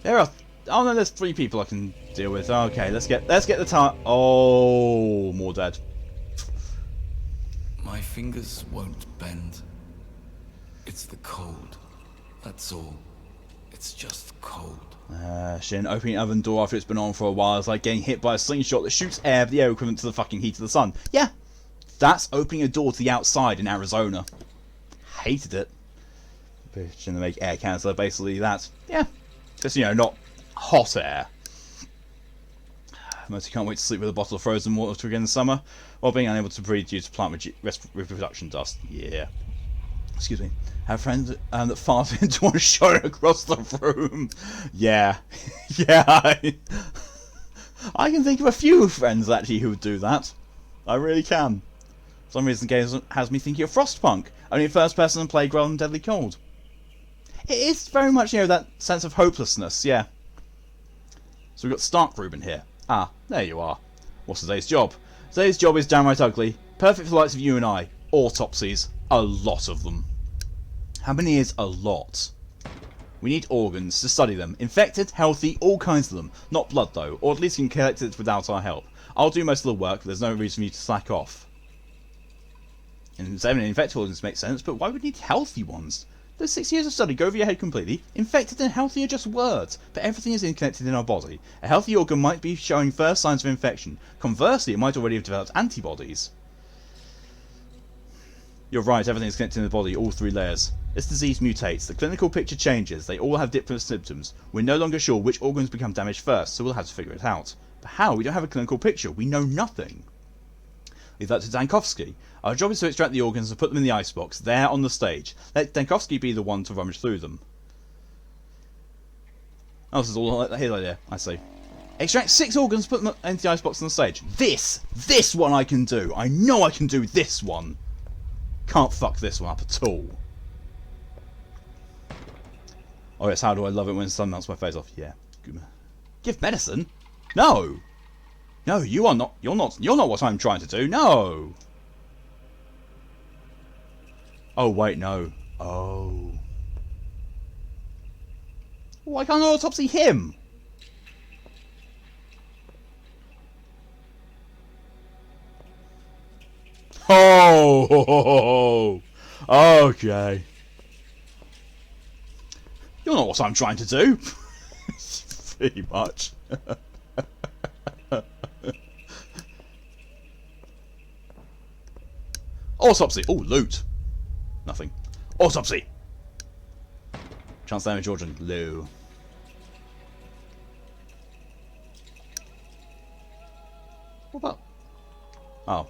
There are. Oh no, there's 3 people I can deal with. Okay, let's get the time. Oh, more dead. My fingers won't bend. It's the cold. That's all. It's just cold. Shin, opening an oven door after it's been on for a while is like getting hit by a slingshot that shoots air, the air equivalent to the fucking heat of the sun. Yeah, that's opening a door to the outside in Arizona. Hated it. Bitch, and they make air cannons, so basically that. Yeah, just not hot air. Mostly can't wait to sleep with a bottle of frozen water again in the summer, while being unable to breathe due to plant reproduction dust. Yeah. Excuse me. Have friends that farted into one shot across the room. Yeah. Yeah. I can think of a few friends actually who would do that. I really can. For some reason the game has me thinking of Frostpunk. Only first person played rather than Deadly Cold. It is very much, that sense of hopelessness, yeah. So we've got Stark Reuben here. Ah, there you are. What's today's job? Today's job is downright ugly. Perfect for the likes of you and I. Autopsies. A lot of them. How many is a lot? We need organs to study them. Infected, healthy, all kinds of them. Not blood though, or at least you can collect it without our help. I'll do most of the work, but there's no reason for you to slack off. And infected organs make sense, but why would we need healthy ones? Those 6 years of study go over your head completely. Infected and healthy are just words, but everything is interconnected in our body. A healthy organ might be showing first signs of infection. Conversely, it might already have developed antibodies. You're right, everything is connected in the body, all 3 layers. This disease mutates, the clinical picture changes, they all have different symptoms. We're no longer sure which organs become damaged first, so we'll have to figure it out. But how? We don't have a clinical picture, we know nothing. Leave that to Dankovsky. Our job is to extract the organs and put them in the icebox, there on the stage. Let Dankovsky be the one to rummage through them. Oh, this is all his idea, I see. Extract 6 organs, put them into the icebox on the stage. This one I can do. I know I can do this one. Can't fuck this one up at all. Oh yes, how do I love it when the sun melts my face off? Yeah. Give medicine? No! No, you are not. You're not what I'm trying to do. No! Oh, wait, no. Oh. Why can't I autopsy him? Oh! Okay. You're not what I'm trying to do. Pretty much. Autopsy. Oh, loot. Nothing. Autopsy. Chance damage Georgian. Low. What about? Oh.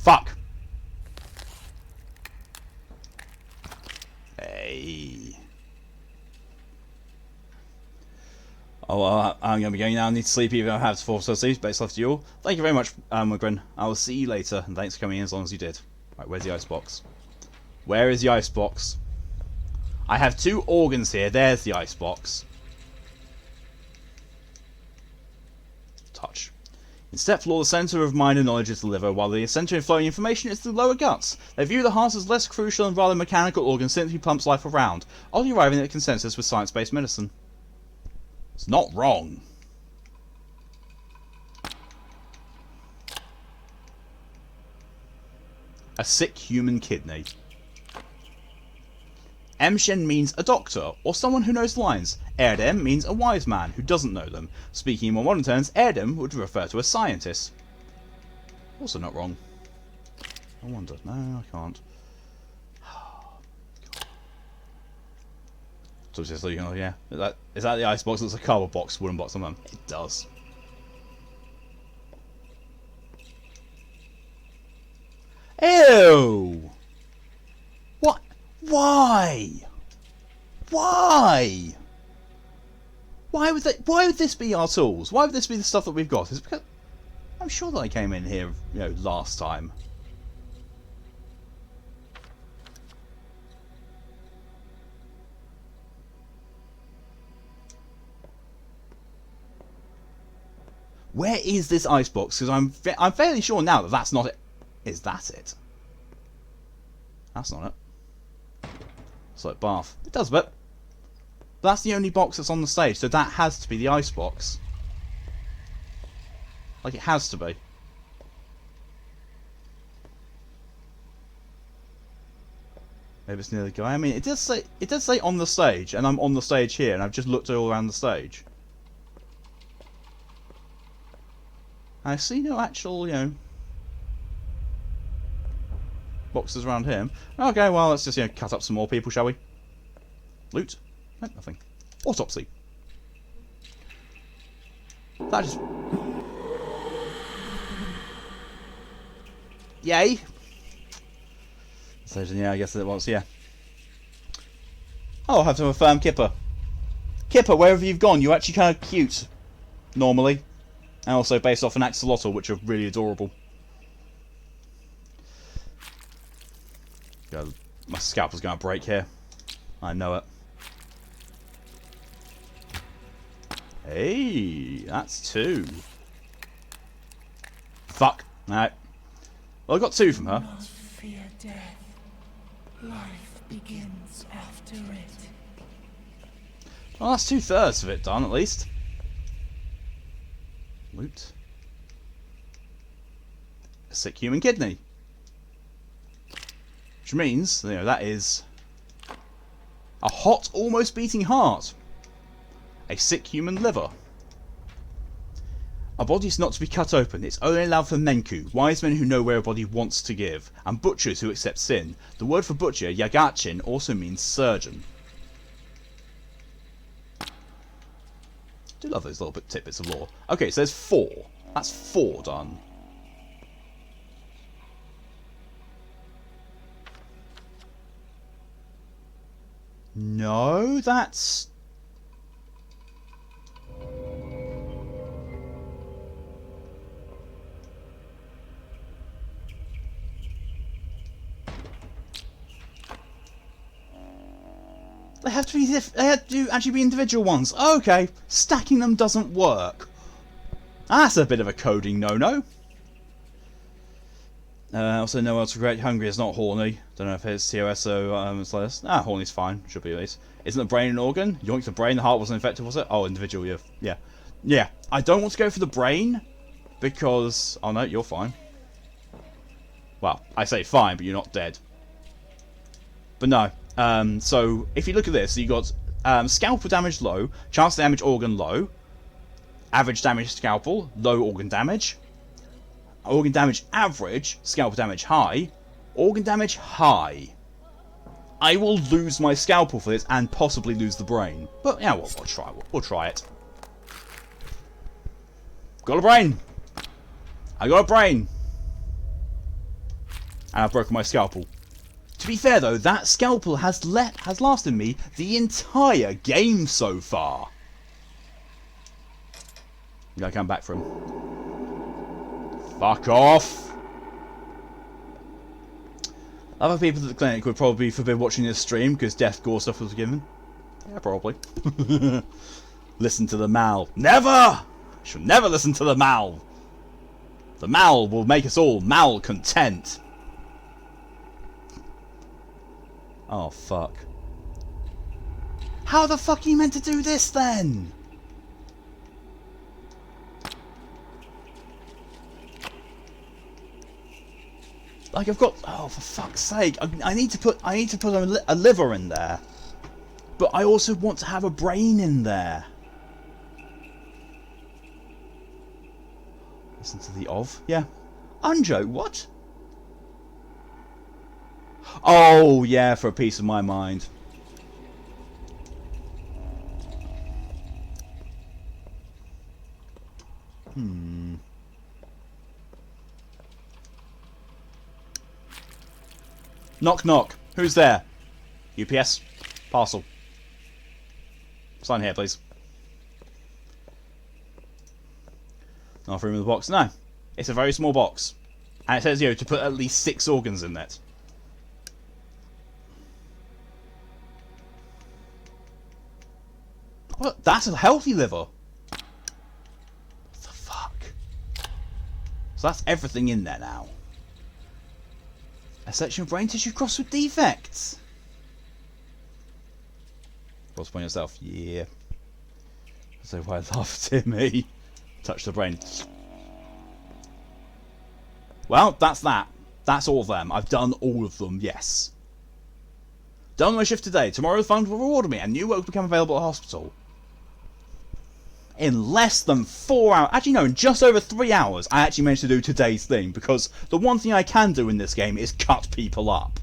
Fuck! Hey. Oh, well, I'm going to be going now. I need to sleep even if I have to force sleep. Base left to you all. Thank you very much, Mugrin. I will see you later, and thanks for coming in as long as you did. Right, where's the icebox? Where is the icebox? I have 2 organs here. There's the icebox. Touch. In step law, the centre of mind and knowledge is the liver, while the centre of flowing information is the lower guts. They view the heart as less crucial and rather mechanical organ simply pumps life around, only arriving at a consensus with science-based medicine. It's not wrong. A sick human kidney. Emshen means a doctor, or someone who knows lines. Erdem means a wise man who doesn't know them. Speaking in more modern terms, Erdem would refer to a scientist. Also not wrong. I wonder. No, I can't. So just so you know, yeah. Is that the icebox? It's a cardboard box, wooden box on them. It does. Ew! What? Why? Why? Why would this be our tools? Why would this be the stuff that we've got? It's because I'm sure that I came in here, you know, last time. Where is this icebox? Because I'm fairly sure now that that's not it. Is that it? That's not it. It's like bath. It does, but that's the only box that's on the stage, so that has to be the icebox. Like, it has to be. Maybe it's near the guy. I mean, it does say on the stage, and I'm on the stage here, and I've just looked all around the stage. I see no actual, you know, boxes around him. Okay, well, let's just, you know, cut up some more people, shall we? Loot? No, nothing. Autopsy. That just... Yay! So, yeah, I guess it was, yeah. Oh, I have to affirm Kipper. Kipper, wherever you've gone, you're actually kind of cute. Normally. And also based off an axolotl, which are really adorable. God, my scalp is going to break here. I know it. Hey, that's 2. Fuck. Alright. Well, I got 2 from her. Do not fear death. Life begins after it. Well, that's 2/3 of it done, at least. Loot. A sick human kidney. Which means, you know, that is a hot, almost beating heart. A sick human liver. A body is not to be cut open. It's only allowed for Menku, wise men who know where a body wants to give, and butchers who accept sin. The word for butcher, Yagachin, also means surgeon. I do love those little tidbits of lore. Okay, so there's 4. That's 4 done. No, that's... They have to be. They have to actually be individual ones. Okay, stacking them doesn't work. That's a bit of a coding no-no. Also, no else regret. Hungry is not horny. Don't know if it's TOS or it's like this. Horny's fine. Should be at least. Isn't the brain an organ? Yoinked the brain. The heart wasn't infected, was it? Oh, individual. Yeah. I don't want to go for the brain because. Oh no, you're fine. Well, I say fine, but you're not dead. But no. So if you look at this, you got scalpel damage low, chance to damage organ low, average damage scalpel, low organ damage average, scalpel damage high, organ damage high. I will lose my scalpel for this and possibly lose the brain, but yeah, we'll try. We'll try it. Got a brain. I got a brain. and I've broken my scalpel. To be fair though, that scalpel has lasted me the entire game so far. I'm gonna come back for him. Fuck off! Other people at the clinic would probably forbid watching this stream because death gore stuff was given. Yeah, probably. Listen to the mal. Never! Should never listen to the mal. The mal will make us all malcontent. Oh, fuck. How the fuck are you meant to do this, then? Like, I've got... Oh, for fuck's sake. I need to put a liver in there. But I also want to have a brain in there. Listen to the of? Yeah. Anjo, what? Oh, yeah, for a piece of my mind. Knock, knock. Who's there? UPS. Parcel. Sign here, please. Not room in the box. No. It's a very small box. And it says, you know, to put at least 6 organs in it. What? That's a healthy liver. What the fuck? So that's everything in there now. A section of brain tissue crossed with defects. What's upon yourself? Yeah. So why laugh at me? Touch the brain. Well, that's that. That's all of them. I've done all of them, yes. Done my shift today. Tomorrow the fund will reward me and new work will become available at the hospital. In less than 4 hours, actually no, in just over 3 hours, I actually managed to do today's thing, because the one thing I can do in this game is cut people up.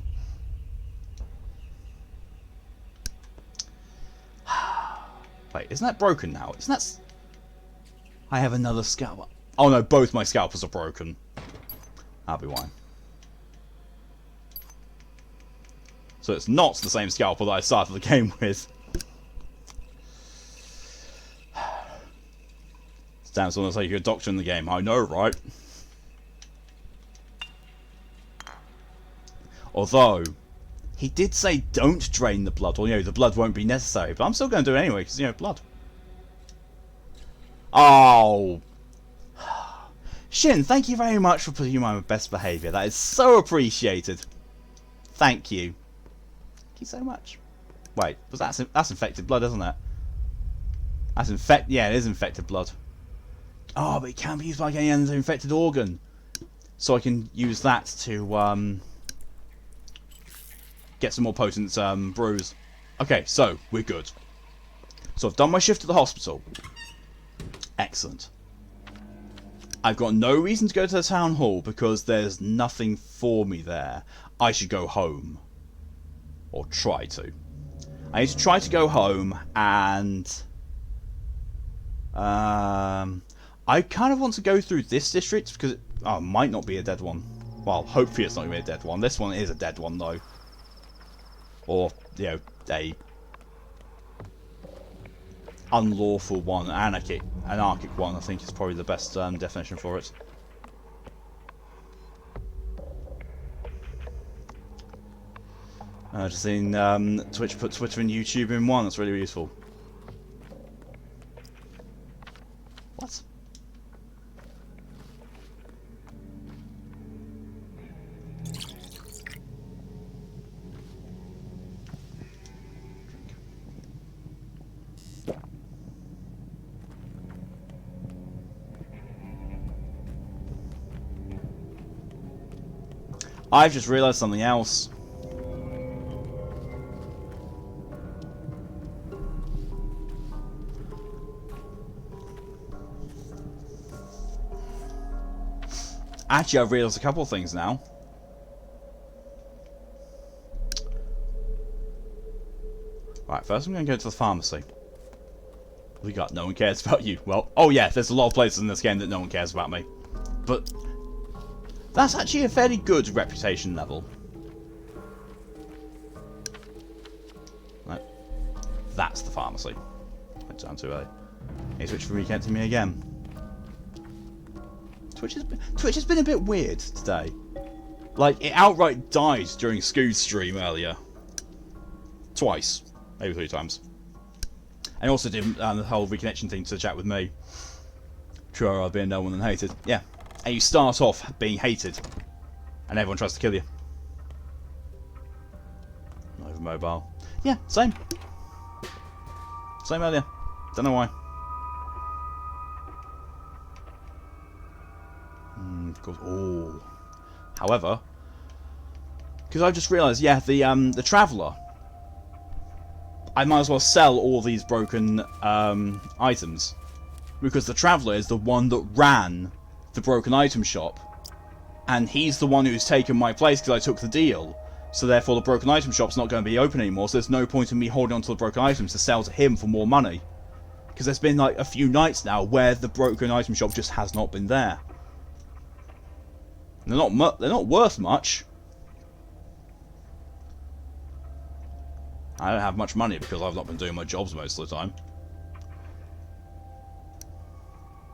Wait, isn't that broken now? Isn't that... I have another scalpel. Oh no, both my scalpels are broken. That'll be why. So it's not the same scalpel that I started the game with. Damn, someone's like you're a doctor in the game. I know, right? Although, he did say don't drain the blood, or, you know, the blood won't be necessary. But I'm still going to do it anyway, because, you know, blood. Oh. Shin, thank you very much for putting you on my best behaviour. That is so appreciated. Thank you. Thank you so much. Wait, was that's infected blood, isn't it? That's yeah, it is infected blood. Oh, but it can be used like any other infected organ. So I can use that to get some more potent brews. Okay, so we're good. So I've done my shift at the hospital. Excellent. I've got no reason to go to the town hall because there's nothing for me there. I should go home. Or try to. I need to try to go home and... I kind of want to go through this district because it might not be a dead one. Well, hopefully it's not going to be a dead one. This one is a dead one though. Or, you know, a unlawful one, anarchic one, I think is probably the best definition for it. Just seen Twitch put Twitter and YouTube in one. That's really useful. What? I've just realised something else. Actually, I've realised a couple of things now. Right, first I'm going to go to the pharmacy. We got no one cares about you. Well, oh yeah, there's a lot of places in this game that no one cares about me. But That's actually a fairly good reputation level. Right. That's the pharmacy. Went down too early. He switched from weekend to me again. Twitch has been a bit weird today. Like, it outright died during Scoot's stream earlier. Twice. Maybe 3 times. And also did the whole reconnection thing to chat with me. True, I've been no one and hated. Yeah. And you start off being hated. And everyone tries to kill you. Not even mobile. Yeah, same. Same earlier. Don't know why. Of course. Oh. However, because I've just realised, yeah, the Traveller. I might as well sell all these broken items. Because the Traveller is the one that ran the broken item shop. And he's the one who's taken my place because I took the deal. So therefore the broken item shop's not going to be open anymore, so there's no point in me holding on to the broken items to sell to him for more money. Because there's been like a few nights now where the broken item shop just has not been there. And they're not worth much. I don't have much money because I've not been doing my jobs most of the time.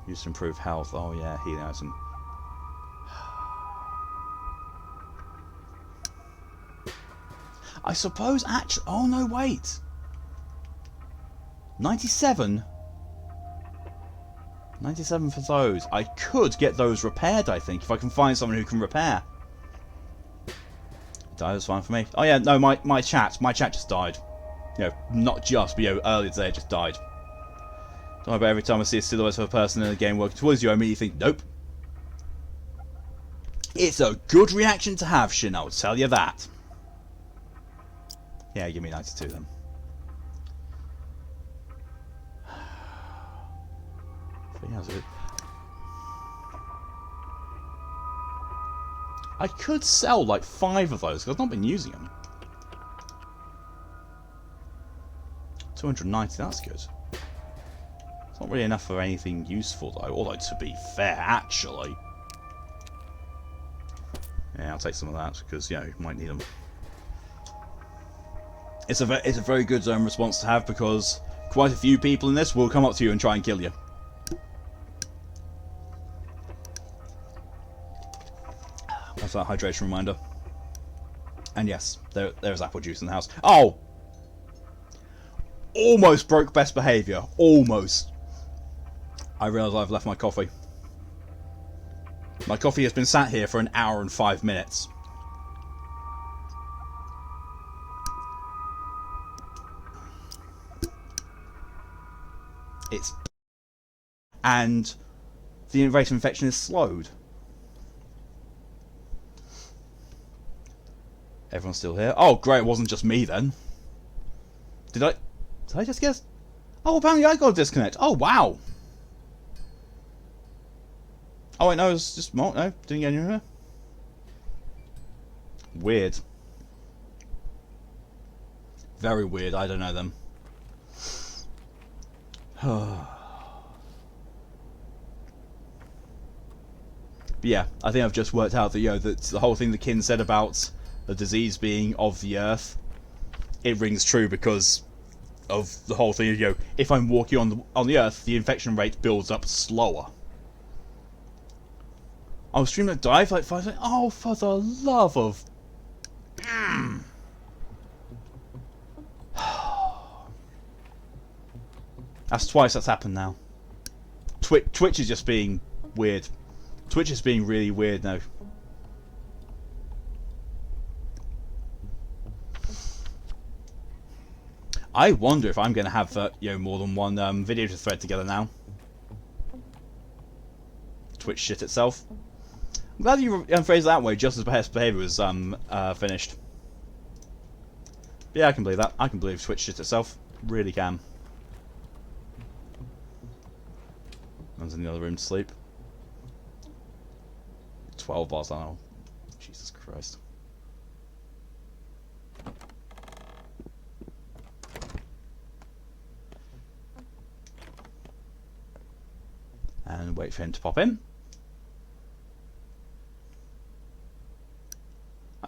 Used to improve health. Oh yeah, healing item. I suppose actually... Oh no, wait. 97? 97 for those. I could get those repaired, I think, if I can find someone who can repair. That was fine for me. Oh yeah, no, my chat just died. You know, not just, but you know, earlier today it just died. Don't worry about every time I see a silhouette of a person in a game working towards you, I immediately think, nope. It's a good reaction to have, Shin, I'll tell you that. Yeah, give me 92 then. I could sell like 5 of those because I've not been using them. 290, that's good. It's not really enough for anything useful though, although to be fair, actually. Yeah, I'll take some of that because, you know, you might need them. It's a very good response to have because quite a few people in this will come up to you and try and kill you. That's that hydration reminder. And yes, there's apple juice in the house. Oh! Almost broke best behaviour. Almost. I realise I've left my coffee. My coffee has been sat here for 1 hour and 5 minutes. It's... And the rate of infection is slowed. Everyone's still here. Oh, great, it wasn't just me then. Did I just guess? Oh, apparently I got a disconnect. Oh, wow. Oh, wait, no, it was just... No, didn't get anywhere. Weird. Very weird, I don't know them. But yeah, I think I've just worked out that, you know, that the whole thing that Kin said about the disease being of the earth, it rings true because of the whole thing. You know, if I'm walking on the earth, the infection rate builds up slower. I was streaming a dive like 5 seconds. Oh, for the love of... That's twice that's happened now. Twitch is just being weird. Twitch is being really weird now. I wonder if I'm going to have you know, more than one video to thread together now. Twitch shit itself. I'm glad you phrased it that way, just as best behaviour was finished. But yeah, I can believe that. I can believe Twitch shit itself. Really can. One's in the other room to sleep. 12 bars, I know. Jesus Christ. And wait for him to pop in.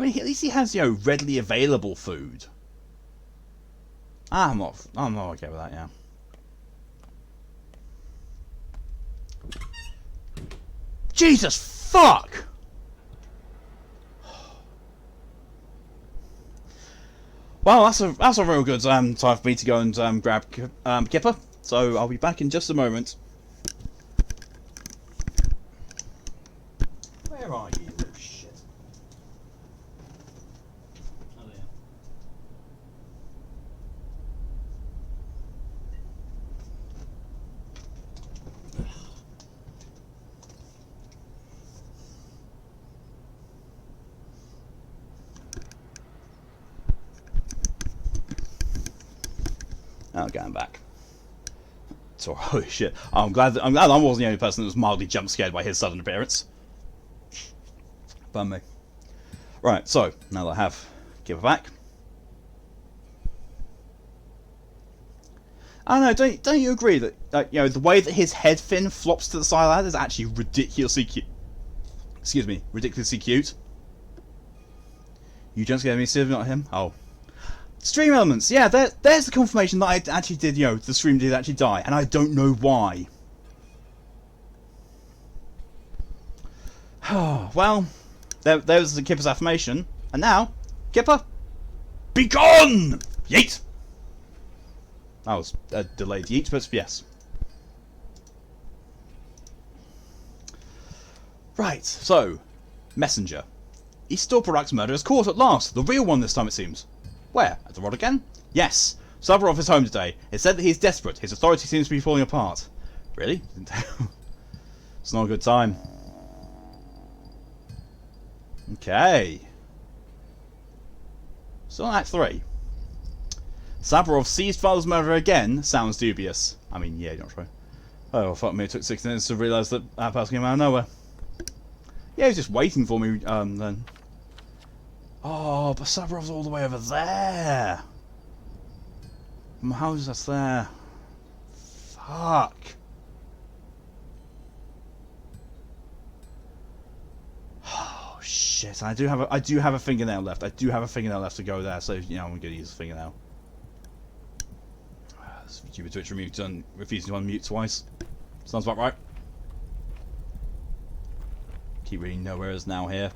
I mean, at least he has, you know, readily available food. I'm not okay with that, yeah. Jesus fuck! Well, that's a real good time for me to go and grab Kipper. So I'll be back in just a moment. Where are you, little shit? Oh yeah. Oh, going back. So, holy shit! I'm glad I wasn't the only person that was mildly jump scared by his sudden appearance. Bum me. Right, so now that I have Kipper back, I don't know. Don't you agree that you know, the way that his head fin flops to the side like that is actually ridiculously cute? Excuse me, ridiculously cute. You jump scared me, still not him. Oh. Stream elements, yeah, there's the confirmation that I actually did, you know, the stream did actually die, and I don't know why. Well, there was the Kipper's affirmation, and now, Kipper, be gone! Yeet! That was a delayed yeet, but yes. Right, so, Messenger. East Store Products murder is caught at last, the real one this time it seems. Where? At the rod again? Yes. Savarov is home today. It's said that he's desperate. His authority seems to be falling apart. Really? It's not a good time. Okay. So Act 3. Savarov seized father's murderer again sounds dubious. I mean, yeah, not true. Oh, fuck me, it took 6 minutes to realise that person came out of nowhere. Yeah, he was just waiting for me, then. Oh, but Sabarov's all the way over there. My house that's there. Fuck. Oh shit! I do have a fingernail left. I do have a fingernail left to go there. So you know, I'm gonna use a fingernail. Stupid Twitch refusing to unmute twice. Sounds about right. Keep reading nowhere is now here.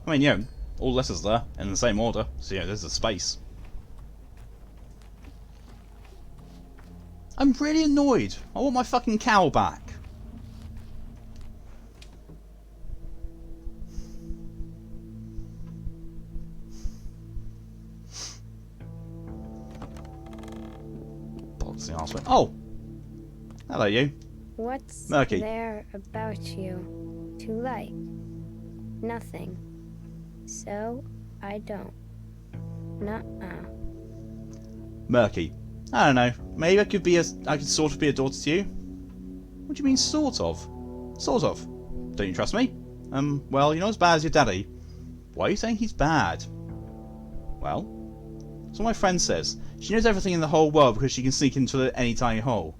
I mean, you know, all letters there in the same order, so yeah, there's a space. I'm really annoyed. I want my fucking cow back. Boxing arsehole. Oh! Hello, you. What's Murky. there about you to like? Nothing. So, I don't. Nuh-uh. Murky. I don't know. Maybe I could sort of be a daughter to you. What do you mean, sort of? Sort of. Don't you trust me? Well, you're not as bad as your daddy. Why are you saying he's bad? Well, that's what my friend says. She knows everything in the whole world because she can sneak into any tiny hole.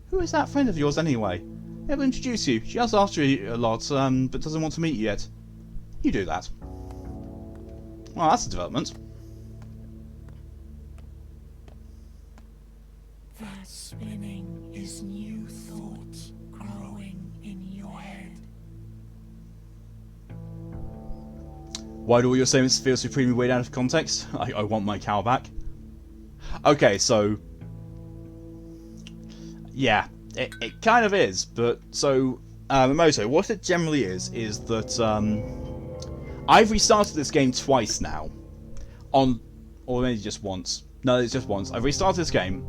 Who is that friend of yours anyway? Never introduce you. She has asked you a lot, but doesn't want to meet you yet. You do that. Well, that's a development. That spinning is new thoughts growing in your head. Why do all your statements feel supremely weighed out of context? I want my cow back. Okay, so... yeah, it kind of is, but so... Moto, what it generally is that, I've restarted this game twice now. Or maybe just once. No, it's just once. I've restarted this game.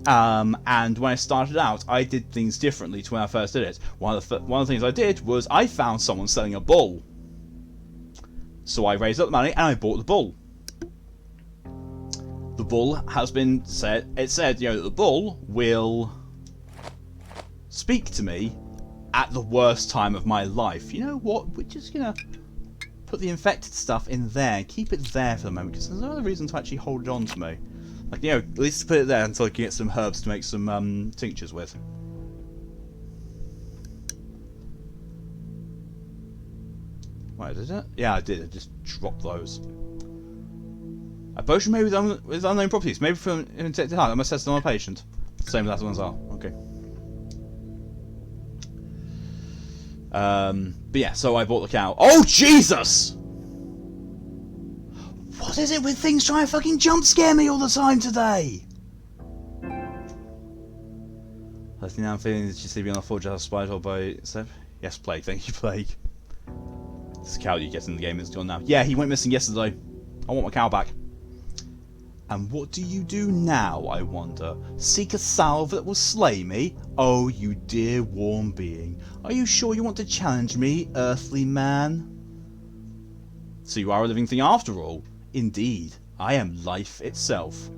And when I started out, I did things differently to when I first did it. One of the things I did was I found someone selling a bull. So I raised up the money and I bought the bull. The bull has been said. It said, you know, that the bull will speak to me at the worst time of my life. You know what? We're just gonna put the infected stuff in there. Keep it there for the moment because there's no other reason to actually hold it on to me. Like, you know, at least put it there until I can get some herbs to make some tinctures with. Wait, did it? Yeah, I did. I just dropped those. A potion made with unknown properties. Maybe from an infected heart. I must test it on a patient. Same as that ones are. Okay. But yeah, so I bought the cow. Oh, Jesus! What is it with things trying to fucking jump scare me all the time today? I think now I'm feeling that she's sleeping on the floor just spied by... Yes, Plague. Thank you, Plague. This cow you get in the game is gone now. Yeah, he went missing yesterday. I want my cow back. And what do you do now, I wonder? Seek a salve that will slay me? Oh, you dear warm being. Are you sure you want to challenge me, earthly man? So you are a living thing after all? Indeed, I am life itself.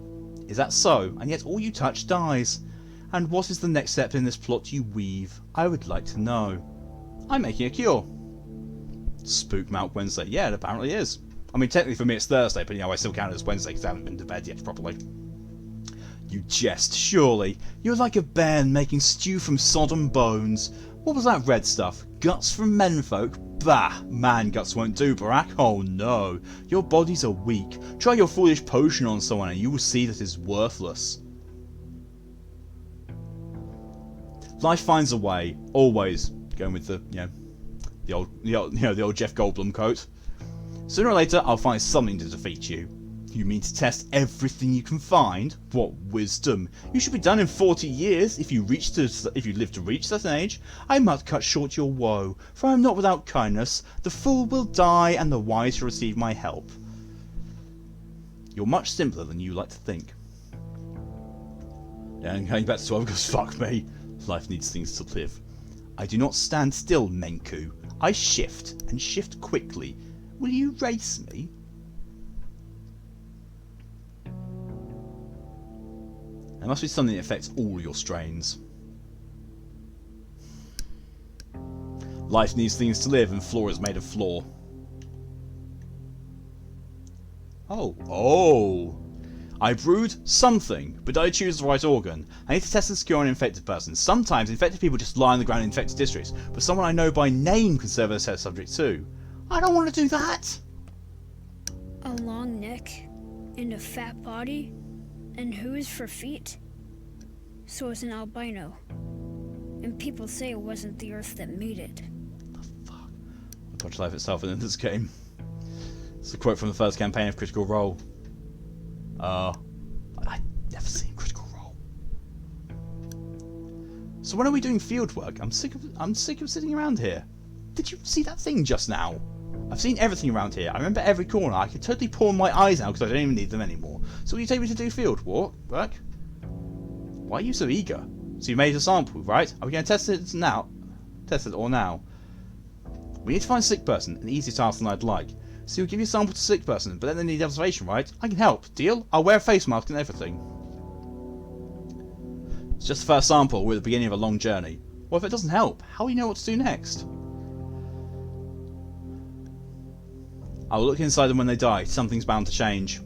Is that so? And yet all you touch dies. And what is the next step in this plot you weave? I would like to know. I'm making a cure. Spook Mount Wednesday. Yeah, it apparently is. I mean, technically for me it's Thursday, but you know, I still count it as Wednesday because I haven't been to bed yet properly. You jest, surely. You're like a bairn making stew from sodden bones. What was that red stuff? Guts from menfolk? Bah! Man guts won't do, Barack. Oh no. Your bodies are weak. Try your foolish potion on someone and you will see that it's worthless. Life finds a way. Always. Going with the, you know, the old Jeff Goldblum quote. Sooner or later, I'll find something to defeat you. You mean to test everything you can find? What wisdom! You should be done in 40 years if you live to reach that age. I must cut short your woe, for I am not without kindness. The fool will die, and the wise shall receive my help. You're much simpler than you like to think. Yeah, and going back to 12 because fuck me, life needs things to live. I do not stand still, Menku. I shift, and shift quickly. Will you race me? There must be something that affects all your strains. Life needs things to live, and floor is made of floor. Oh. I brewed something, but did I choose the right organ? I need to test this cure on an infected person. Sometimes infected people just lie on the ground in infected districts, but someone I know by name can serve as a test subject too. I don't want to do that! A long neck and a fat body, and hooves for feet. So it's an albino. And people say it wasn't the Earth that made it. The fuck? I watch life itself in this game. It's a quote from the first campaign of Critical Role. I've never seen Critical Role. So when are we doing field work? I'm sick of sitting around here. Did you see that thing just now? I've seen everything around here. I remember every corner. I could totally pour my eyes out because I don't even need them anymore. So will you take me to do field work? Why are you so eager? So you made a sample, right? Are we going to test it now? Test it or now? We need to find a sick person. An easier task than I'd like. So you'll give your sample to a sick person, but then they need observation, right? I can help. Deal? I'll wear a face mask and everything. It's just the first sample. We're at the beginning of a long journey. What if it doesn't help? How will you know what to do next? I will look inside them when they die. Something's bound to change.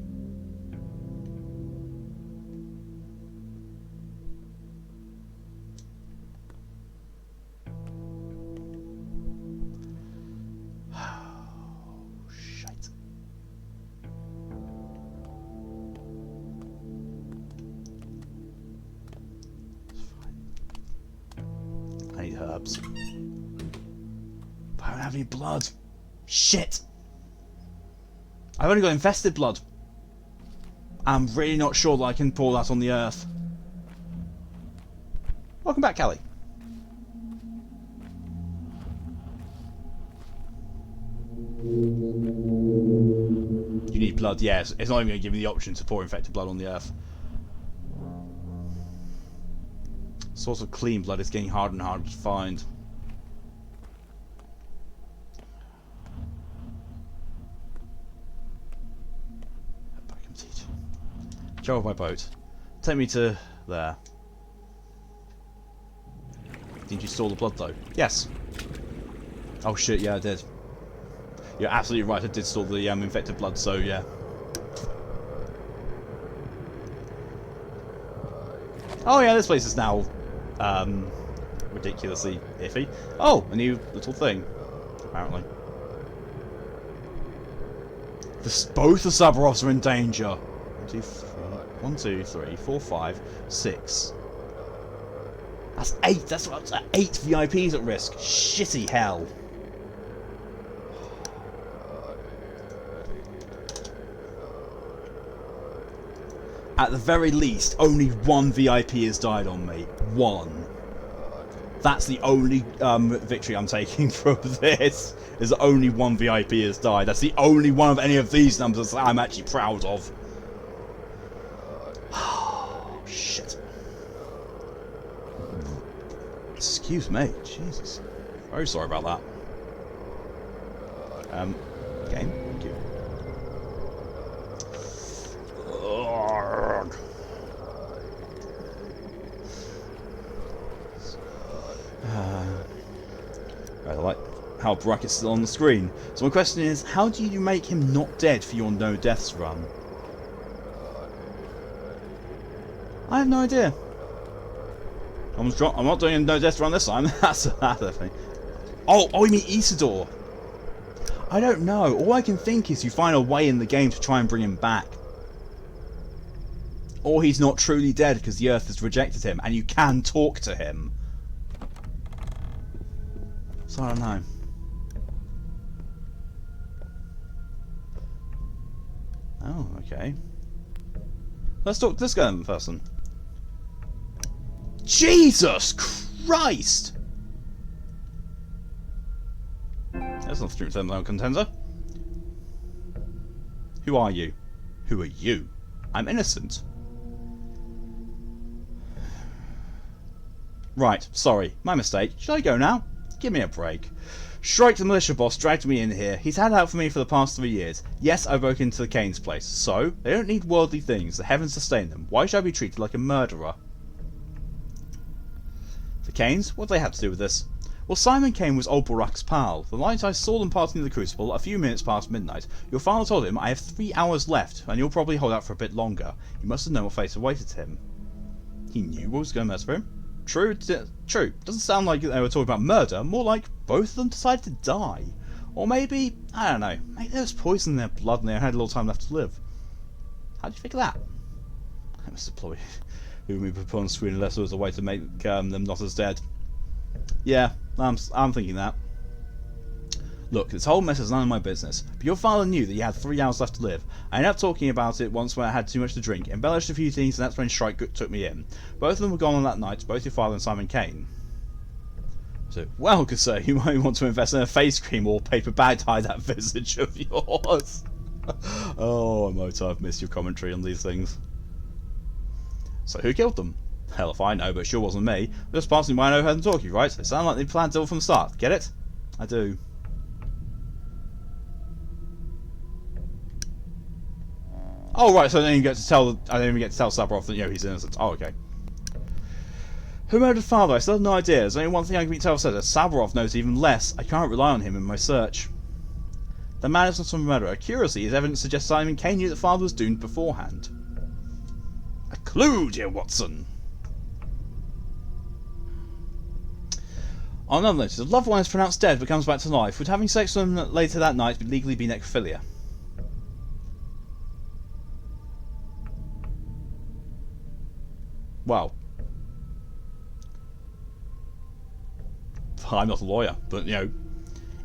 Shite. It's fine. I need herbs. But I don't have any blood. Shit! I've only got infested blood. I'm really not sure that I can pour that on the earth. Welcome back, Callie. You need blood, yes. It's not even going to give me the option to pour infected blood on the earth. Source of clean blood is getting harder and harder to find. Show off my boat. Take me to there. Didn't you store the blood though? Yes. Oh shit, yeah I did. You're absolutely right, I did store the infected blood, so yeah. Oh yeah, this place is now ridiculously iffy. Oh, a new little thing, apparently. Both the Sabarovs are in danger. 1, 2, 3, 4, 5, 6. That's 8. That's 8 VIPs at risk. Shitty hell. At the very least, only 1 VIP has died on me. 1. That's the only victory I'm taking from this. Is that only 1 VIP has died. That's the only one of any of these numbers that I'm actually proud of. Oh, shit. Excuse me. Jesus. Very sorry about that. Game. Thank you. Right, I like how Bracket's still on the screen. So my question is, how do you make him not dead for your no deaths run? I have no idea. I'm not doing a no deaths run this time. That's the thing. Oh, you mean Isidore? I don't know. All I can think is you find a way in the game to try and bring him back. Or he's not truly dead because the Earth has rejected him and you can talk to him. So I don't know. Oh, okay. Let's talk to this guy in person. Jesus Christ! That's not true thermal contender. Who are you? Who are you? I'm innocent. Right, sorry, my mistake. Should I go now? Give me a break. Shrike the militia boss dragged me in here. He's had out for me for the past 3 years. Yes, I broke into the Kane's place. So, they don't need worldly things. The heavens sustain them. Why should I be treated like a murderer? The Kanes? What do they have to do with this? Well, Simon Kane was old Barak's pal. The night I saw them parting the Crucible, a few minutes past midnight, your father told him I have 3 hours left, and you'll probably hold out for a bit longer. He must have known what fate awaited him. He knew what was going to mess for him? True. Doesn't sound like they were talking about murder, more like both of them decided to die. Or maybe, I don't know, maybe there was poison in their blood and they had a little time left to live. How do you figure that? I must deploy who we put on screen unless there was a way to make them not as dead. Yeah, I'm thinking that. Look, this whole mess is none of my business, but your father knew that you had 3 hours left to live. I ended up talking about it once when I had too much to drink, embellished a few things, and that's when Shrike took me in. Both of them were gone on that night, both your father and Simon Kane. So, well, good sir, you might want to invest in a face cream or paper bag to hide that visage of yours. Oh, Moto, I've missed your commentary on these things. So who killed them? Hell if I know, but it sure wasn't me. Just passing by and overheard them talking, right? They sound like they planned it all from the start. Get it? I do. Oh right, so I didn't even get to tell Sabarov that he's innocent. Oh okay. Who murdered father? I still have no idea. There's only one thing I can tell said. Sabarov knows even less. I can't rely on him in my search. The man is not some murderer. Curiously, his evidence suggests Simon Kane knew that father was doomed beforehand. A clue, dear Watson. On another note, if a loved one is pronounced dead but comes back to life, would having sex with them later that night legally be necrophilia? Well, I'm not a lawyer, but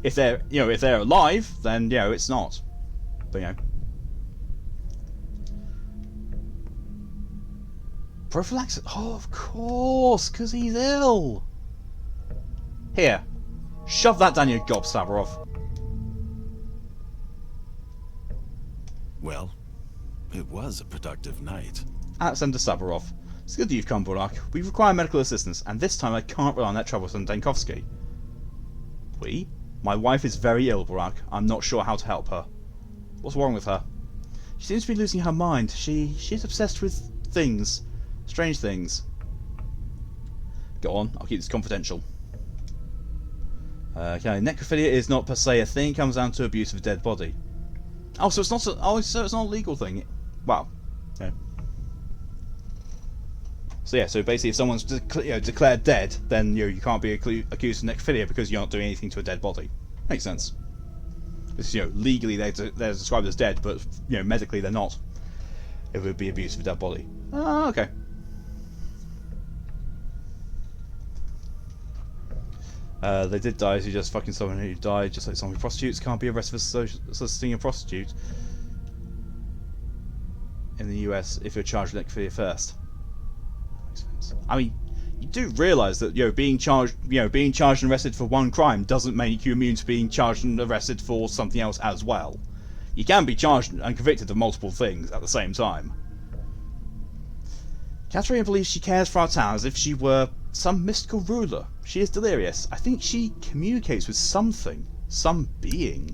if they're alive, then it's not. But prophylaxis. Oh, of course, because he's ill. Here, shove that down your gob, Sabarov. Well, it was a productive night. Send to Sabarov. It's good that you've come, Burak. We require medical assistance, and this time I can't rely on that troublesome Dankovsky. We? My wife is very ill, Burak. I'm not sure how to help her. What's wrong with her? She seems to be losing her mind. She's obsessed with things. Strange things. Go on, I'll keep this confidential. Okay, necrophilia is not per se a thing. It comes down to abuse of a dead body. Oh, so it's not. So it's not a legal thing. Wow. Okay. So yeah, so basically if someone's declared dead, then you can't be accused of necrophilia because you're not doing anything to a dead body. Makes sense. Because legally they're described as dead, but medically they're not. It would be abuse of a dead body. Ah, okay. They did die, so you just fucking someone who died, just like some prostitutes can't be arrested for soliciting a prostitute in the US if you're charged with necrophilia first. Makes sense. I mean, you do realise that being charged and arrested for one crime doesn't make you immune to being charged and arrested for something else as well. You can be charged and convicted of multiple things at the same time. Katerina believes she cares for our town as if she were some mystical ruler. She is delirious. I think she communicates with something. Some being.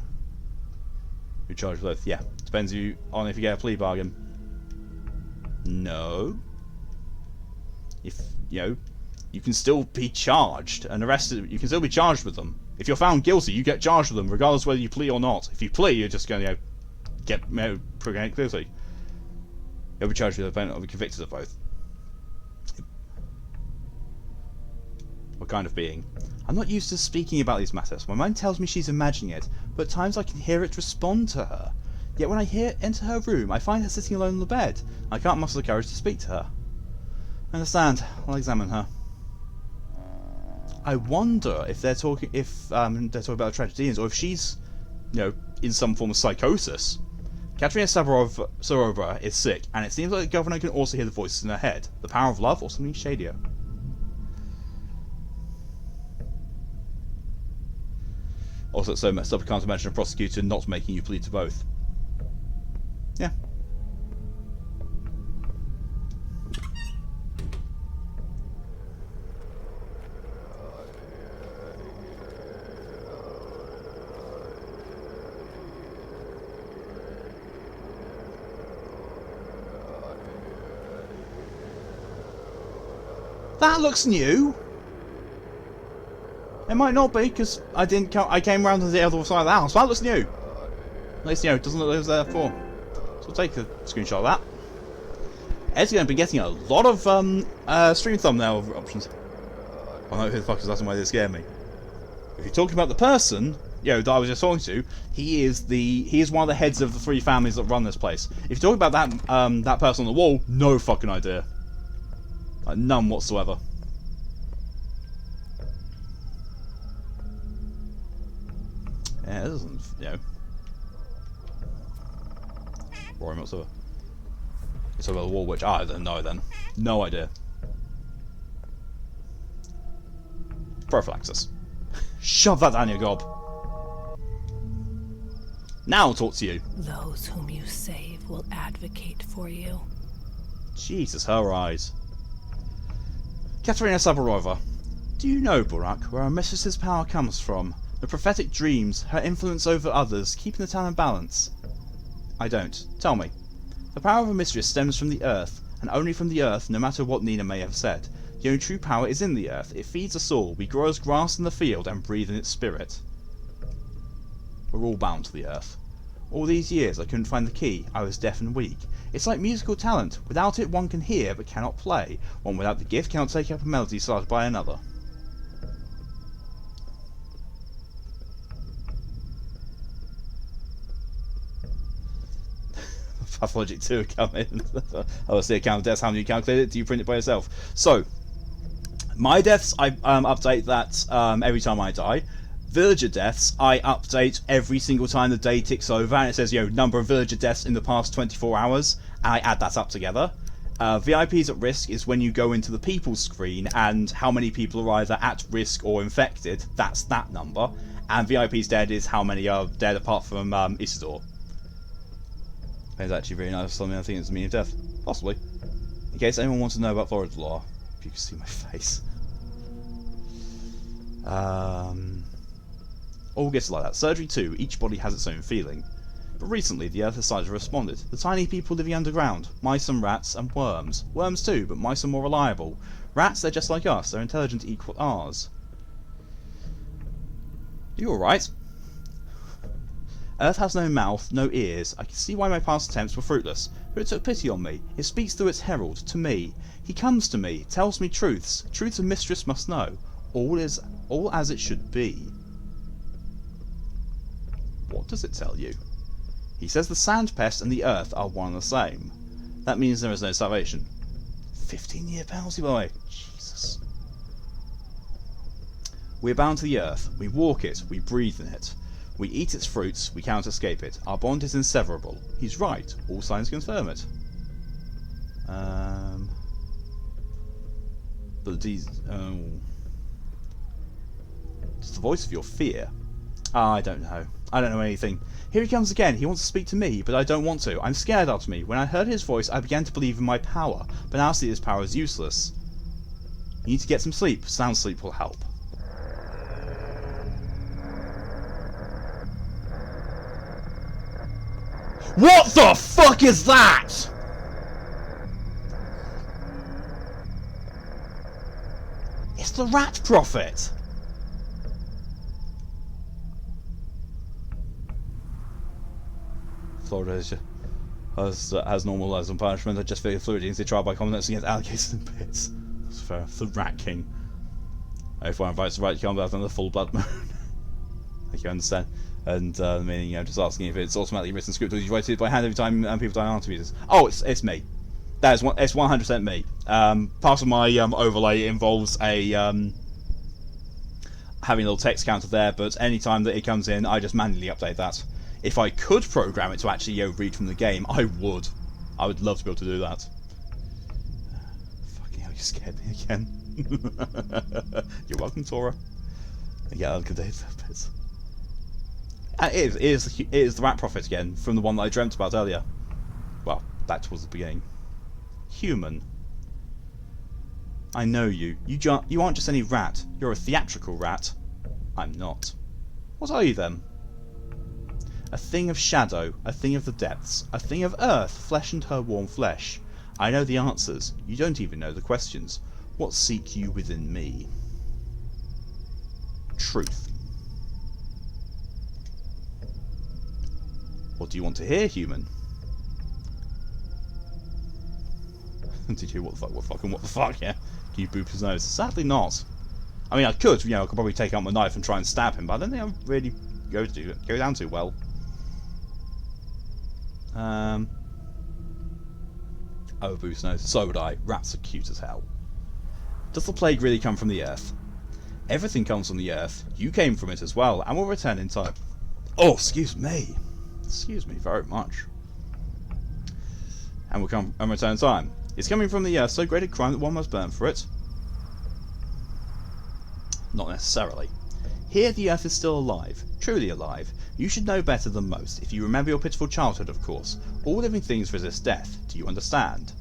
You're charged with both. Yeah. Depends on if you get a plea bargain. No. If, you can still be charged and arrested. You can still be charged with them. If you're found guilty, you get charged with them, regardless whether you plea or not. If you plea, you're just going to get proven guilty. You'll be charged with both, or be convicted of both. What kind of being? I'm not used to speaking about these matters. My mind tells me she's imagining it, but at times I can hear it respond to her. Yet when I enter her room, I find her sitting alone on the bed. I can't muster the courage to speak to her. I understand. I'll examine her. I wonder if they're talking about tragedians, or if she's, in some form of psychosis. Katerina Saburova is sick, and it seems like the governor can also hear the voices in her head. The power of love, or something shadier. Also, it's so messed up I can't imagine a prosecutor not making you plead to both. Yeah. That looks new. It might not be, because I came around to the other side of the house. That looks new. At least, it doesn't look like it was there before. So I'll take a screenshot of that. Ed's going to be getting a lot of stream thumbnail options. I know who the fuck is that way they scare me. If you're talking about the person, that I was just talking to, he is one of the heads of the 3 families that run this place. If you're talking about that person on the wall, no fucking idea. Like, none whatsoever. Yeah, it doesn't, worry whatsoever. It's over the wall, which I don't know then. No idea. Prophylaxis. Shove that down your gob. Now I'll talk to you. Those whom you save will advocate for you. Jesus, her eyes. Katerina Saburova. Do you know, Burak, where our mistress's power comes from? The prophetic dreams, her influence over others, keeping the town in balance. I don't. Tell me. The power of a mistress stems from the earth, and only from the earth, no matter what Nina may have said. The only true power is in the earth. It feeds us all. We grow as grass in the field and breathe in its spirit. We're all bound to the earth. All these years I couldn't find the key. I was deaf and weak. It's like musical talent. Without it one can hear but cannot play. One without the gift cannot take up a melody started by another. Pathologic 2 come in. I see a count of deaths. How many you calculate it? Do you print it by yourself? So, my deaths, I update that every time I die. Villager deaths, I update every single time the day ticks over, and it says, number of villager deaths in the past 24 hours, and I add that up together. VIPs at risk is when you go into the people screen, and how many people are either at risk or infected, that's that number. And VIPs dead is how many are dead apart from Isidore. It's actually really nice. Something I think it's the meaning of death. Possibly. In case anyone wants to know about Florida law, if you can see my face. All gets like that. Surgery 2, each body has its own feeling. But recently, the Earth has started to respond. The tiny people living underground. Mice and rats and worms. Worms too, but mice are more reliable. Rats, they're just like us. Their intelligence equal ours. You alright? Earth has no mouth, no ears. I can see why my past attempts were fruitless, but it took pity on me. It speaks through its herald, to me. He comes to me, tells me truths a mistress must know. All as it should be. What does it tell you? He says the sand pest and the earth are one and the same. That means there is no salvation. 15-year penalty, by the way. Jesus. We are bound to the earth. We walk it. We breathe in it. We eat its fruits. We cannot escape it. Our bond is inseverable. He's right. All signs confirm it. But these... It's the voice of your fear. I don't know. I don't know anything. Here he comes again. He wants to speak to me, but I don't want to. I'm scared out of me. When I heard his voice, I began to believe in my power, but now I see his power is useless. You need to get some sleep. Sound sleep will help. What the fuck is that? It's the Rat Prophet. Florida is as normal as on punishment. I just figured Florida needs to try by comments against alligators and pits. That's fair. The Rat King. If one invites the right to come back on the full blood moon. I can understand. And meaning, just asking if it's automatically written script or you write it by hand every time people die on autopsies. Oh, it's me. It's 100% me. Part of my overlay involves a having a little text counter there, but any time that it comes in, I just manually update that. If I could program it to actually read from the game, I would. I would love to be able to do that. Fucking hell, you scared me again. You're welcome, Tora. Yeah, I'll good day for bits. It is the Rat Prophet again, from the one that I dreamt about earlier. Well, that towards the beginning. Human. I know you. You aren't just any rat. You're a theatrical rat. I'm not. What are you then? A thing of shadow, a thing of the depths, a thing of earth, flesh and her warm flesh. I know the answers. You don't even know the questions. What seek you within me? Truth. What do you want to hear, human? Did you what the fuck, yeah? Can you boop his nose? Sadly not. I mean I could, I could probably take out my knife and try and stab him, but I don't think I'd really go down too well. Oh, Boost knows. So would I. Rats are cute as hell. Does the plague really come from the earth? Everything comes from the earth. You came from it as well, and will return in time. Oh, excuse me. Excuse me very much. And will come and return in time. It's coming from the earth, so great a crime that one must burn for it. Not necessarily. Here the earth is still alive, truly alive. You should know better than most, if you remember your pitiful childhood, of course. All living things resist death, do you understand?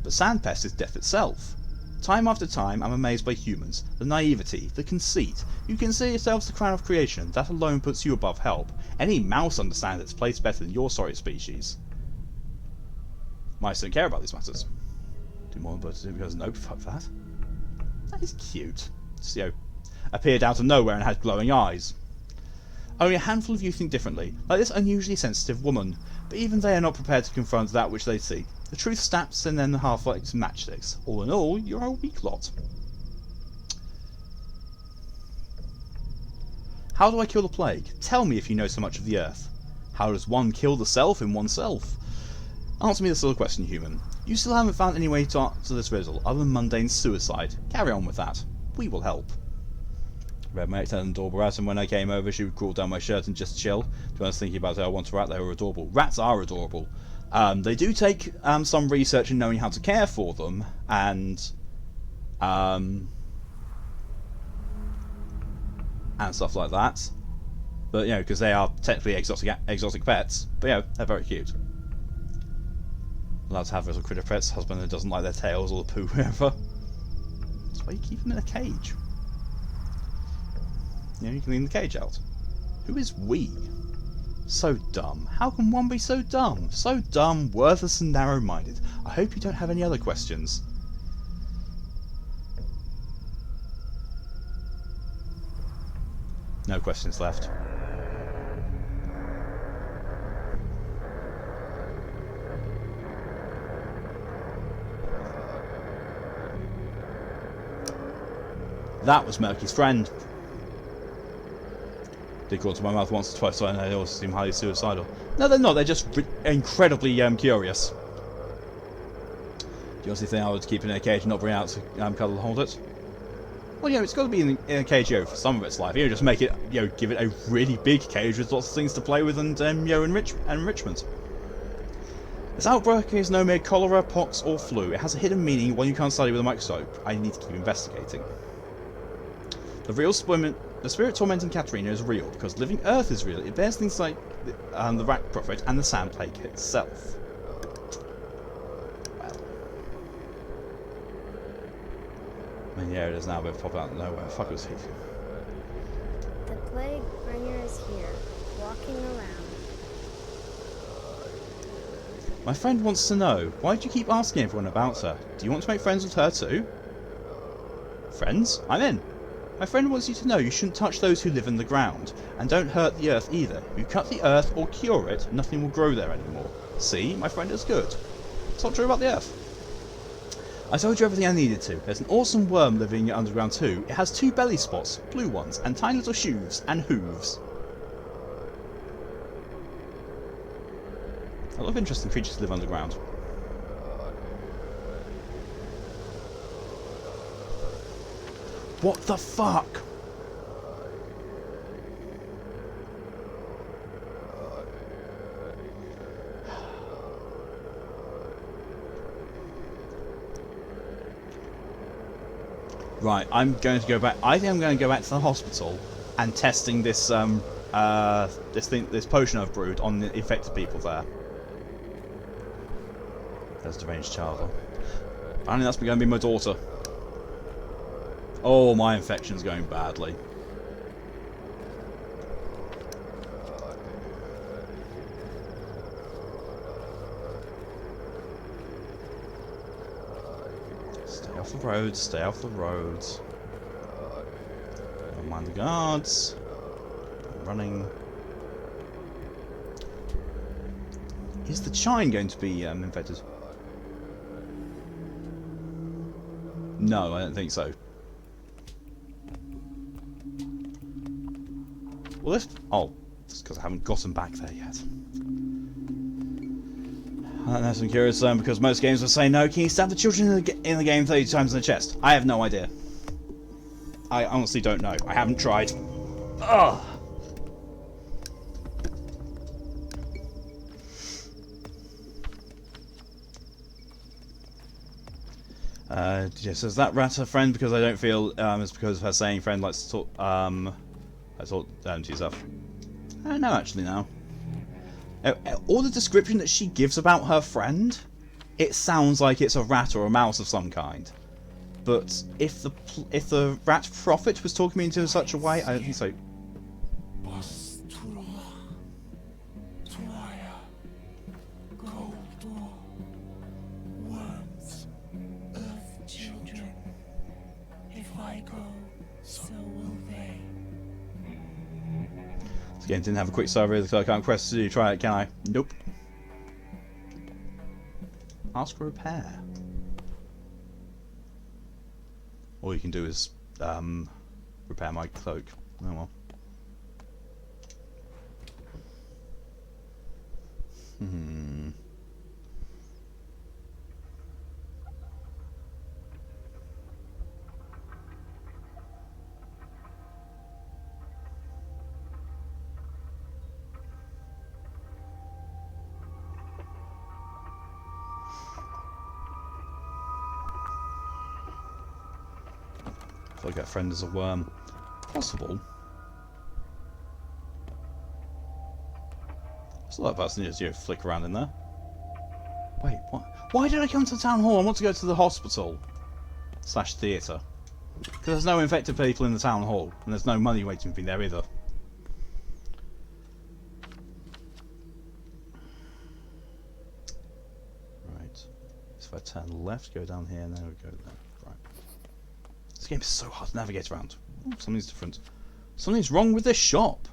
But sandpest is death itself. Time after time I'm amazed by humans, the naivety, the conceit. You consider yourselves the crown of creation, that alone puts you above help. Any mouse understands its place better than your sorry species. Mice don't care about these matters. Do more than birds do because no, fuck that. That is cute. Just, appeared out of nowhere and had glowing eyes. Only a handful of you think differently, like this unusually sensitive woman, but even they are not prepared to confront that which they seek. The truth snaps and then the half like some matchsticks. All in all, you're a weak lot. How do I kill the plague? Tell me if you know so much of the earth. How does one kill the self in oneself? Answer me this little question, human. You still haven't found any way to answer this riddle, other than mundane suicide. Carry on with that. We will help. Redmate turned adorable rat, and when I came over she would crawl down my shirt and just chill. To honest, thinking about how I want a rat, they were adorable. Rats are adorable. They do take some research in knowing how to care for them, and stuff like that. But because they are technically exotic pets. But they're very cute. Allowed to have little critter pets. Husband that doesn't like their tails or the poo, whatever. That's why you keep them in a cage. You can clean the cage out. Who is we? So dumb. How can one be so dumb? So dumb, worthless and narrow-minded. I hope you don't have any other questions. No questions left. That was Murky's friend. Did crawl to my mouth once or twice, so I know they also seem highly suicidal. No, they're not. They're just incredibly curious. Do you honestly think I would keep it in a cage and not bring it out to cuddle and hold it? Well, it's got to be in a cage, for some of its life. Just make it, give it a really big cage with lots of things to play with and, enrichment. This outbreak is no mere cholera, pox, or flu. It has a hidden meaning, one you can't study with a microscope. I need to keep investigating. The spirit tormenting Katerina is real, because living Earth is real. It bears things like the rat prophet and the sandplague itself. Well. I mean, it is now, but pop out of nowhere. Fuck was he? The plague bringer is here, walking around. My friend wants to know, why do you keep asking everyone about her? Do you want to make friends with her too? Friends? I'm in. My friend wants you to know you shouldn't touch those who live in the ground, and don't hurt the earth either. If you cut the earth or cure it, nothing will grow there anymore. See, my friend is good. It's not true about the earth. I told you everything I needed to. There's an awesome worm living underground too. It has 2 belly spots, blue ones, and tiny little shoes and hooves. A lot of interesting creatures live underground. What the fuck? Right, I'm going to go back. I think I'm going to go back to the hospital and testing this this potion I've brewed on the infected people there. There's a deranged child. Apparently that's going to be my daughter. Oh, my infection's going badly. Stay off the roads, stay off the roads. Don't mind the guards. I'm running. Is the chine going to be infected? No, I don't think so. Well, this... Oh, it's because I haven't gotten back there yet. I know some curious, because most games will say, no, can you stab the children in the game 30 times in the chest? I have no idea. I honestly don't know. I haven't tried. Ugh! Yes, is that rat a friend? Because I don't feel it's because of her saying friend likes to talk. I thought to yourself. I don't know actually now. All the description that she gives about her friend, it sounds like it's a rat or a mouse of some kind. But if the rat prophet was talking me into such a way, I don't think so. Again, didn't have a quick survey, so I can't request to try it, can I? Nope. Ask for repair. All you can do is repair my cloak. Oh well. I feel like that friend is a worm. Possible. It's a lot of person just flick around in there. Wait, what? Why did I come to the town hall? I want to go to the hospital / theatre. Because there's no infected people in the town hall, and there's no money waiting for me there either. Right. So if I turn left, go down here, and then we go there. Right. This game is so hard to navigate around. Oh, something's different. Something's wrong with this shop.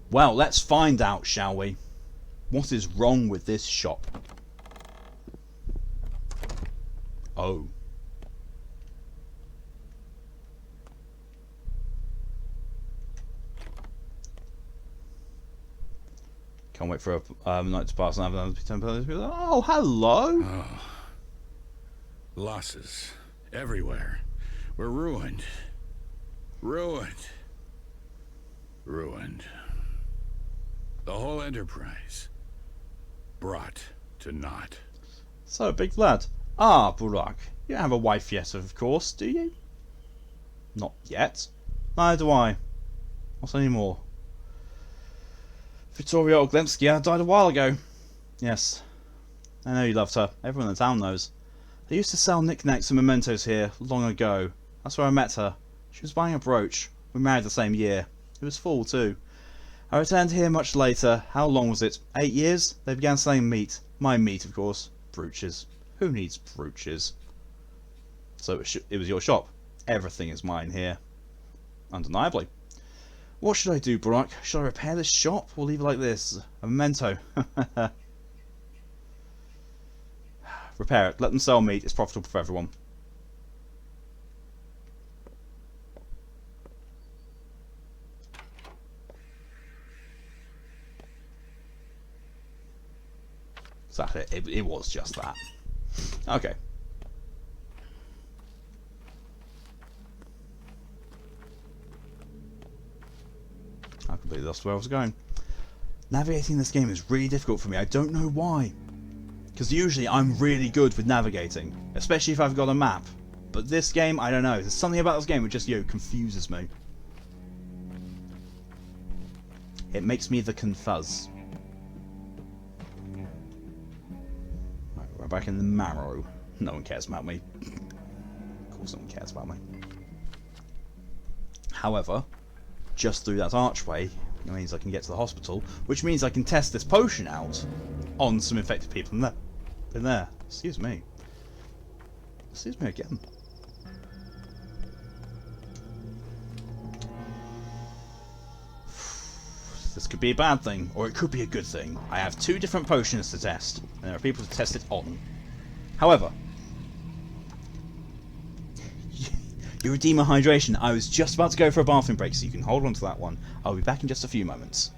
Well, let's find out, shall we? What is wrong with this shop? Oh. Can't wait for a night to pass and have another 10 people. Oh, hello! Oh. Losses. Everywhere. We're ruined. Ruined. Ruined. The whole enterprise. Brought to naught. So, big lad. Ah, Burak. You don't have a wife yet, of course, do you? Not yet. Neither do I. Not anymore. Victoria Oglemskia died a while ago. Yes. I know you loved her. Everyone in the town knows. They used to sell knickknacks and mementos here long ago. That's where I met her. She was buying a brooch. We married the same year. It was fall, too. I returned here much later. How long was it? 8 years? They began selling meat. My meat, of course. Brooches. Who needs brooches? So it was your shop. Everything is mine here. Undeniably. What should I do, Burak? Should I repair this shop or leave it like this? A memento. Repair it. Let them sell meat. It's profitable for everyone. Exactly. It was just that. Okay. I completely lost where I was going. Navigating this game is really difficult for me. I don't know why. Because usually I'm really good with navigating, especially if I've got a map. But this game, I don't know. There's something about this game which just, confuses me. It makes me the confuzz. Right, we're back in the marrow. No one cares about me. Of course no one cares about me. However, just through that archway, it means I can get to the hospital, which means I can test this potion out on some infected people in there. Excuse me. Excuse me again. This could be a bad thing, or it could be a good thing. I have 2 different potions to test, and there are people to test it on. However, you redeem a hydration. I was just about to go for a bathroom break, so you can hold on to that one. I'll be back in just a few moments.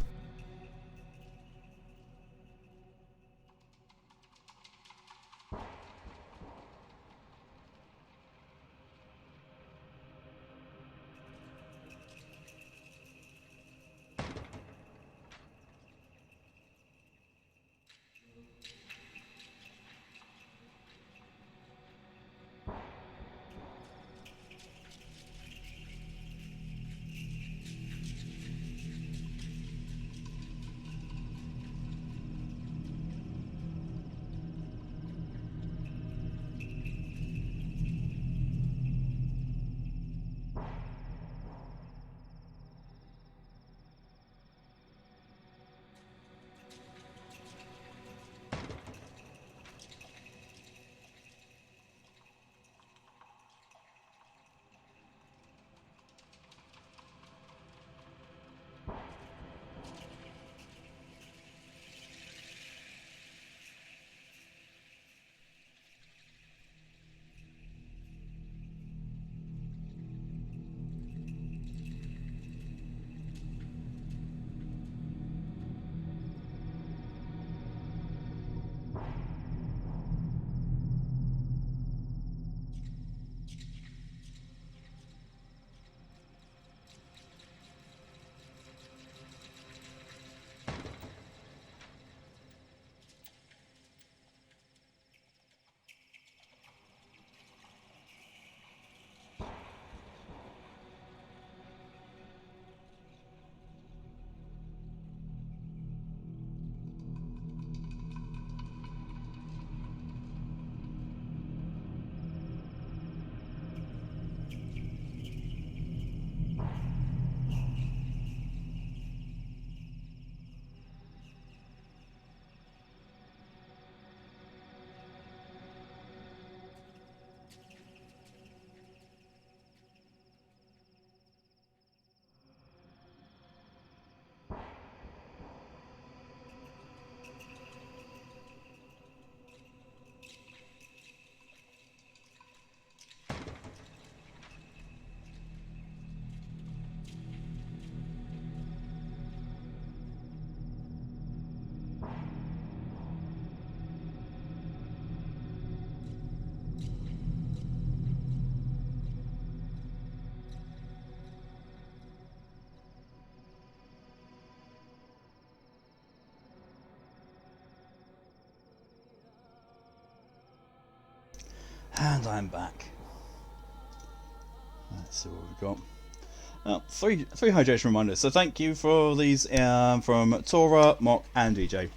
And I'm back. Let's see what we've got. Three hydration reminders. So thank you for these from Tora, Mock, and DJ.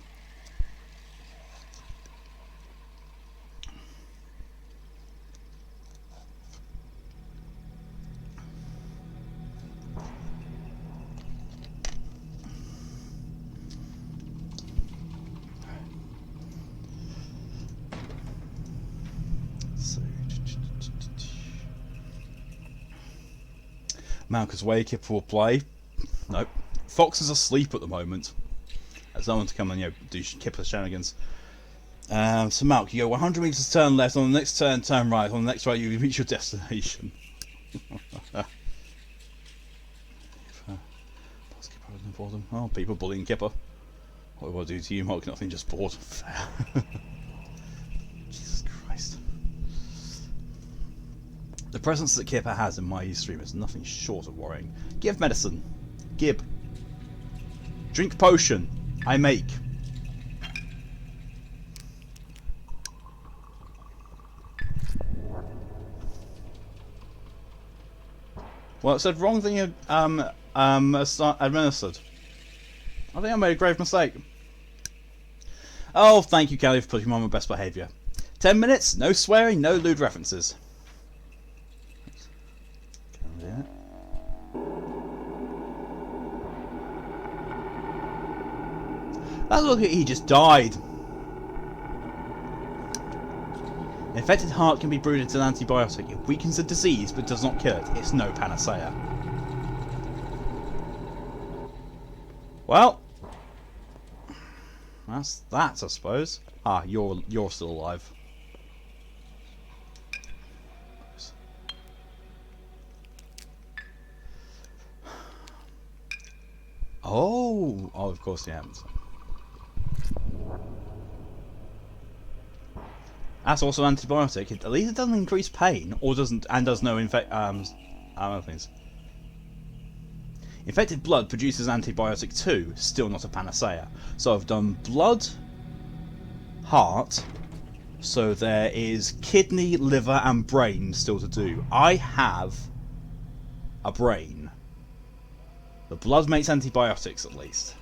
Malcolm's awake, Kipper will play. Nope. Fox is asleep at the moment. There's no one to come and do Kipper's shenanigans. So Malk, you go 100 meters turn left, on the next turn right, on the next right you reach your destination. Oh, people bullying Kipper. What do I do to you, Mark? Nothing, just bored. Jesus Christ. The presence that Kipper has in my stream is nothing short of worrying. Give medicine. Gib. Drink potion. I make. Well, it said wrong thing administered. I think I made a grave mistake. Oh, thank you, Kelly, for putting me on my best behaviour. 10 minutes, no swearing, no lewd references. Oh, look, he just died. Infected heart can be brewed into an antibiotic. It weakens the disease but does not kill it. It's no panacea. Well, that's that, I suppose. Ah, you're still alive. Oh, of course, yeah. That's also an antibiotic. At least it doesn't increase pain, or doesn't, and does no other things. Infected blood produces antibiotic too, still not a panacea. So I've done blood, heart, so there is kidney, liver and brain still to do. I have a brain. The blood makes antibiotics at least.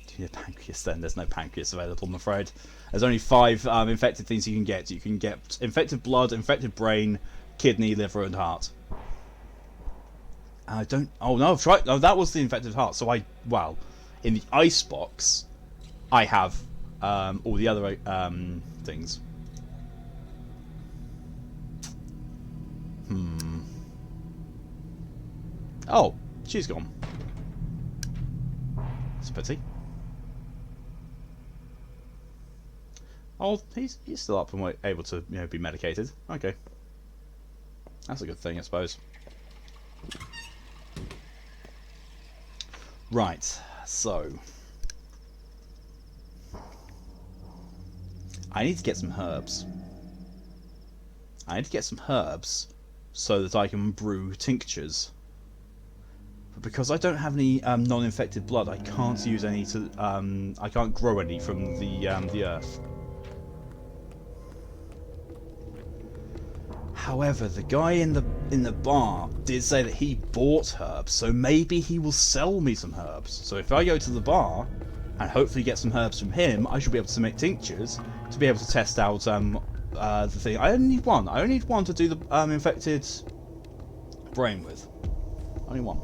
Do you need a pancreas then? There's no pancreas available, I'm afraid. There's only 5 infected things you can get. You can get infected blood, infected brain, kidney, liver and heart. I don't... Oh no, I've tried... Oh, that was the infected heart. So well, in the ice box, I have all the other things. Oh, she's gone. It's a pity. Oh, he's still up and able to be medicated. Okay, that's a good thing, I suppose. Right, so I need to get some herbs. I need to get some herbs so that I can brew tinctures. But because I don't have any non-infected blood, I can't use any to. I can't grow any from the earth. However, the guy in the bar did say that he bought herbs, so maybe he will sell me some herbs. So if I go to the bar and hopefully get some herbs from him, I should be able to make tinctures to be able to test out the thing. I only need one. I only need one to do the infected brain with. Only one.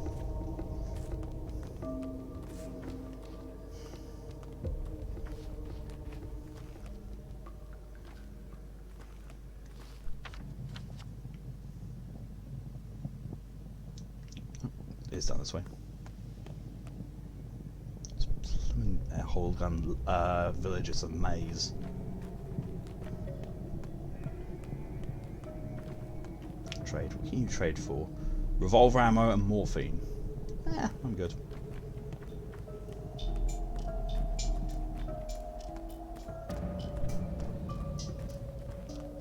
It's down this way. A whole village is a maze. Trade. What can you trade for? Revolver ammo and morphine. I'm good.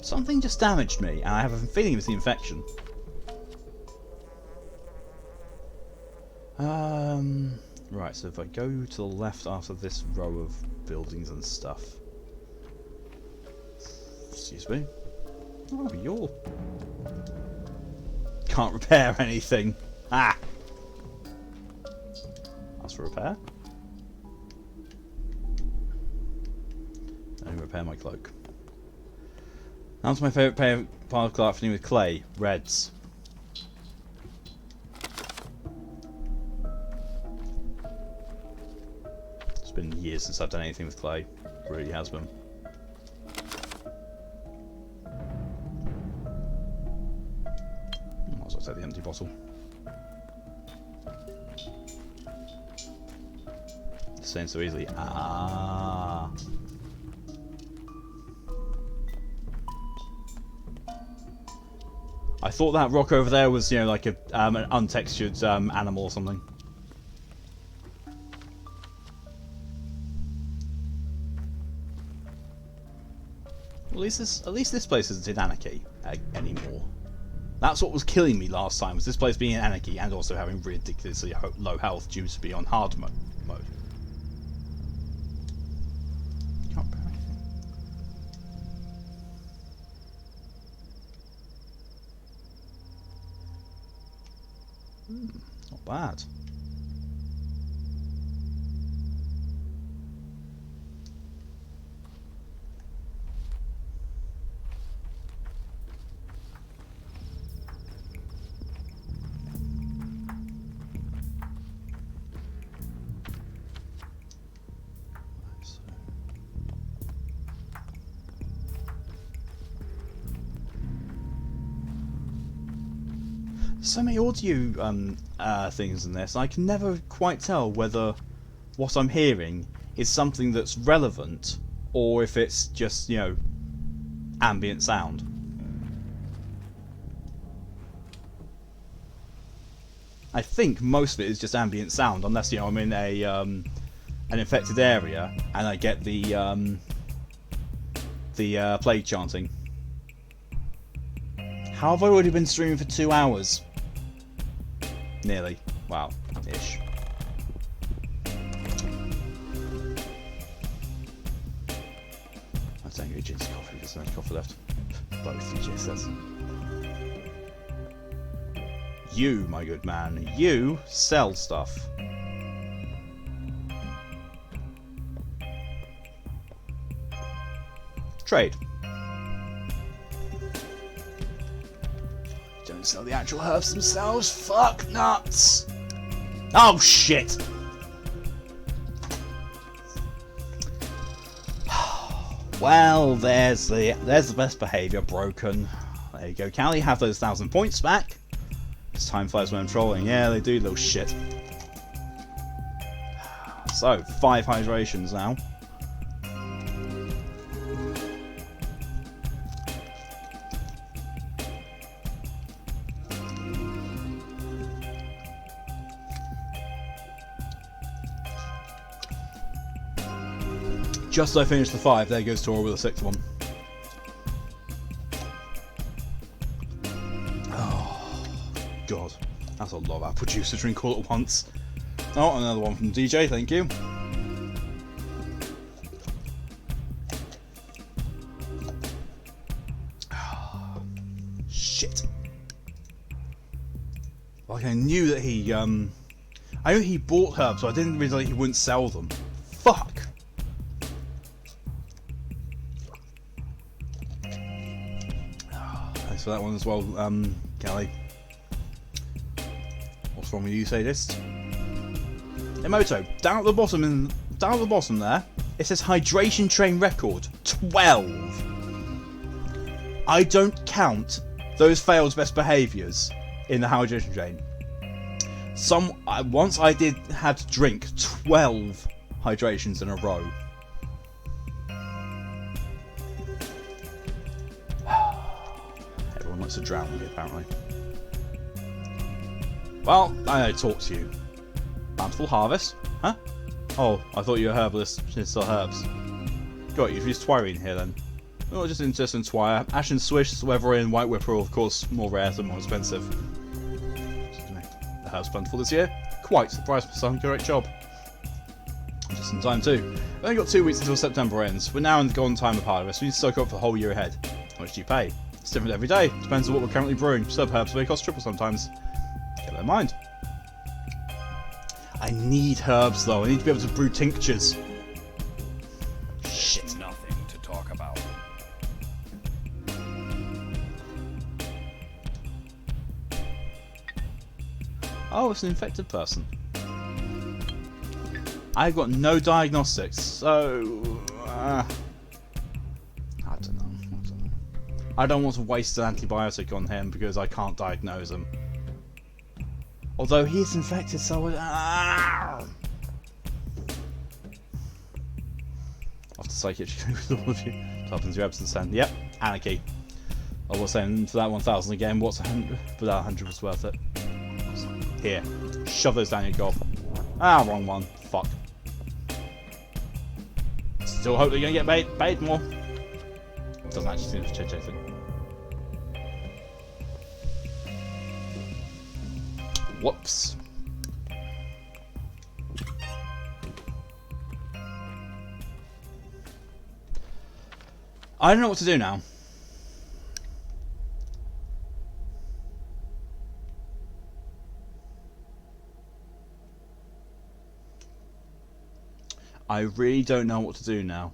Something just damaged me, and I have a feeling it's the infection. Right, so if I go to the left after this row of buildings and stuff. Excuse me. Oh, you're... Can't repair anything. Ah! Ask for repair. Only repair my cloak. Now to my favourite part of the afternoon with clay. Reds. It's been years since I've done anything with clay. It really has been. Might as well take the empty bottle. It's saying so easily. Ah. I thought that rock over there was, you know, like a an untextured animal or something. At least this place isn't in anarchy anymore. That's what was killing me last time, was this place being in anarchy and also having ridiculously low health due to be on hard mode. Can't repair anything. Not bad. So many audio things in this. I can never quite tell whether what I'm hearing is something that's relevant or if it's just, you know, ambient sound. I think most of it is just ambient sound, unless, you know, I'm in a an infected area and I get the plague chanting. How have I already been streaming for 2 hours? Nearly. Wow. Ish. I don't get Gin's coffee, there's no coffee left. Both, G says. You, my good man, you sell stuff. Trade. Don't sell the actual herbs themselves. Fuck nuts. Oh shit. Well, there's the best behaviour broken. There you go, Callie. Have those 1,000 points back. As time flies when I'm trolling. Yeah, they do, little shit. So 5 hydrations now. Just as I finish the 5, there goes Tora with the 6th one. Oh, God. That's a lot of apple juice to drink all at once. Oh, another one from DJ, thank you. Shit. Like, I knew that he, I knew he bought herbs, so I didn't realise he wouldn't sell them. Fuck. Thanks for that one as well, Callie. What's wrong with you, sadist? Emoto, down at the bottom there, it says hydration train record 12. I don't count those failed best behaviours in the hydration train. Once I had to drink 12 hydrations in a row. Everyone likes to drown me, apparently. Well, I talk to you. Bountiful harvest? Huh? Oh, I thought you were a herbalist. You sell herbs. Got you. You've used Twirine here then. Oh, just interested in Twire. Ash and Swish, Weathering, White Whipper, of course, more rare and more expensive. The herbs plentiful this year. Quite surprised my son. Great job. Just in time too. We've only got 2 weeks until September ends. We're now in the golden time of harvest. We need to stock up for the whole year ahead. How much do you pay? It's different every day. Depends on what we're currently brewing. Some herbs may cost triple sometimes. Keep that in mind. I need herbs though. I need to be able to brew tinctures. Shit. Nothing to talk about. Oh, it's an infected person. I've got no diagnostics, so I don't know. I don't want to waste an antibiotic on him because I can't diagnose him. Although he is infected, so after psychiatric with all of you, happens your absence then. Yep, anarchy. I was saying for that 1,000 again. What's 100? But that 100 was worth it. Here, shove those down your gob. Ah, wrong one. Fuck. Still hope they're gonna get paid more. Doesn't actually seem to change anything. Whoops. I don't know what to do now. I really don't know what to do now.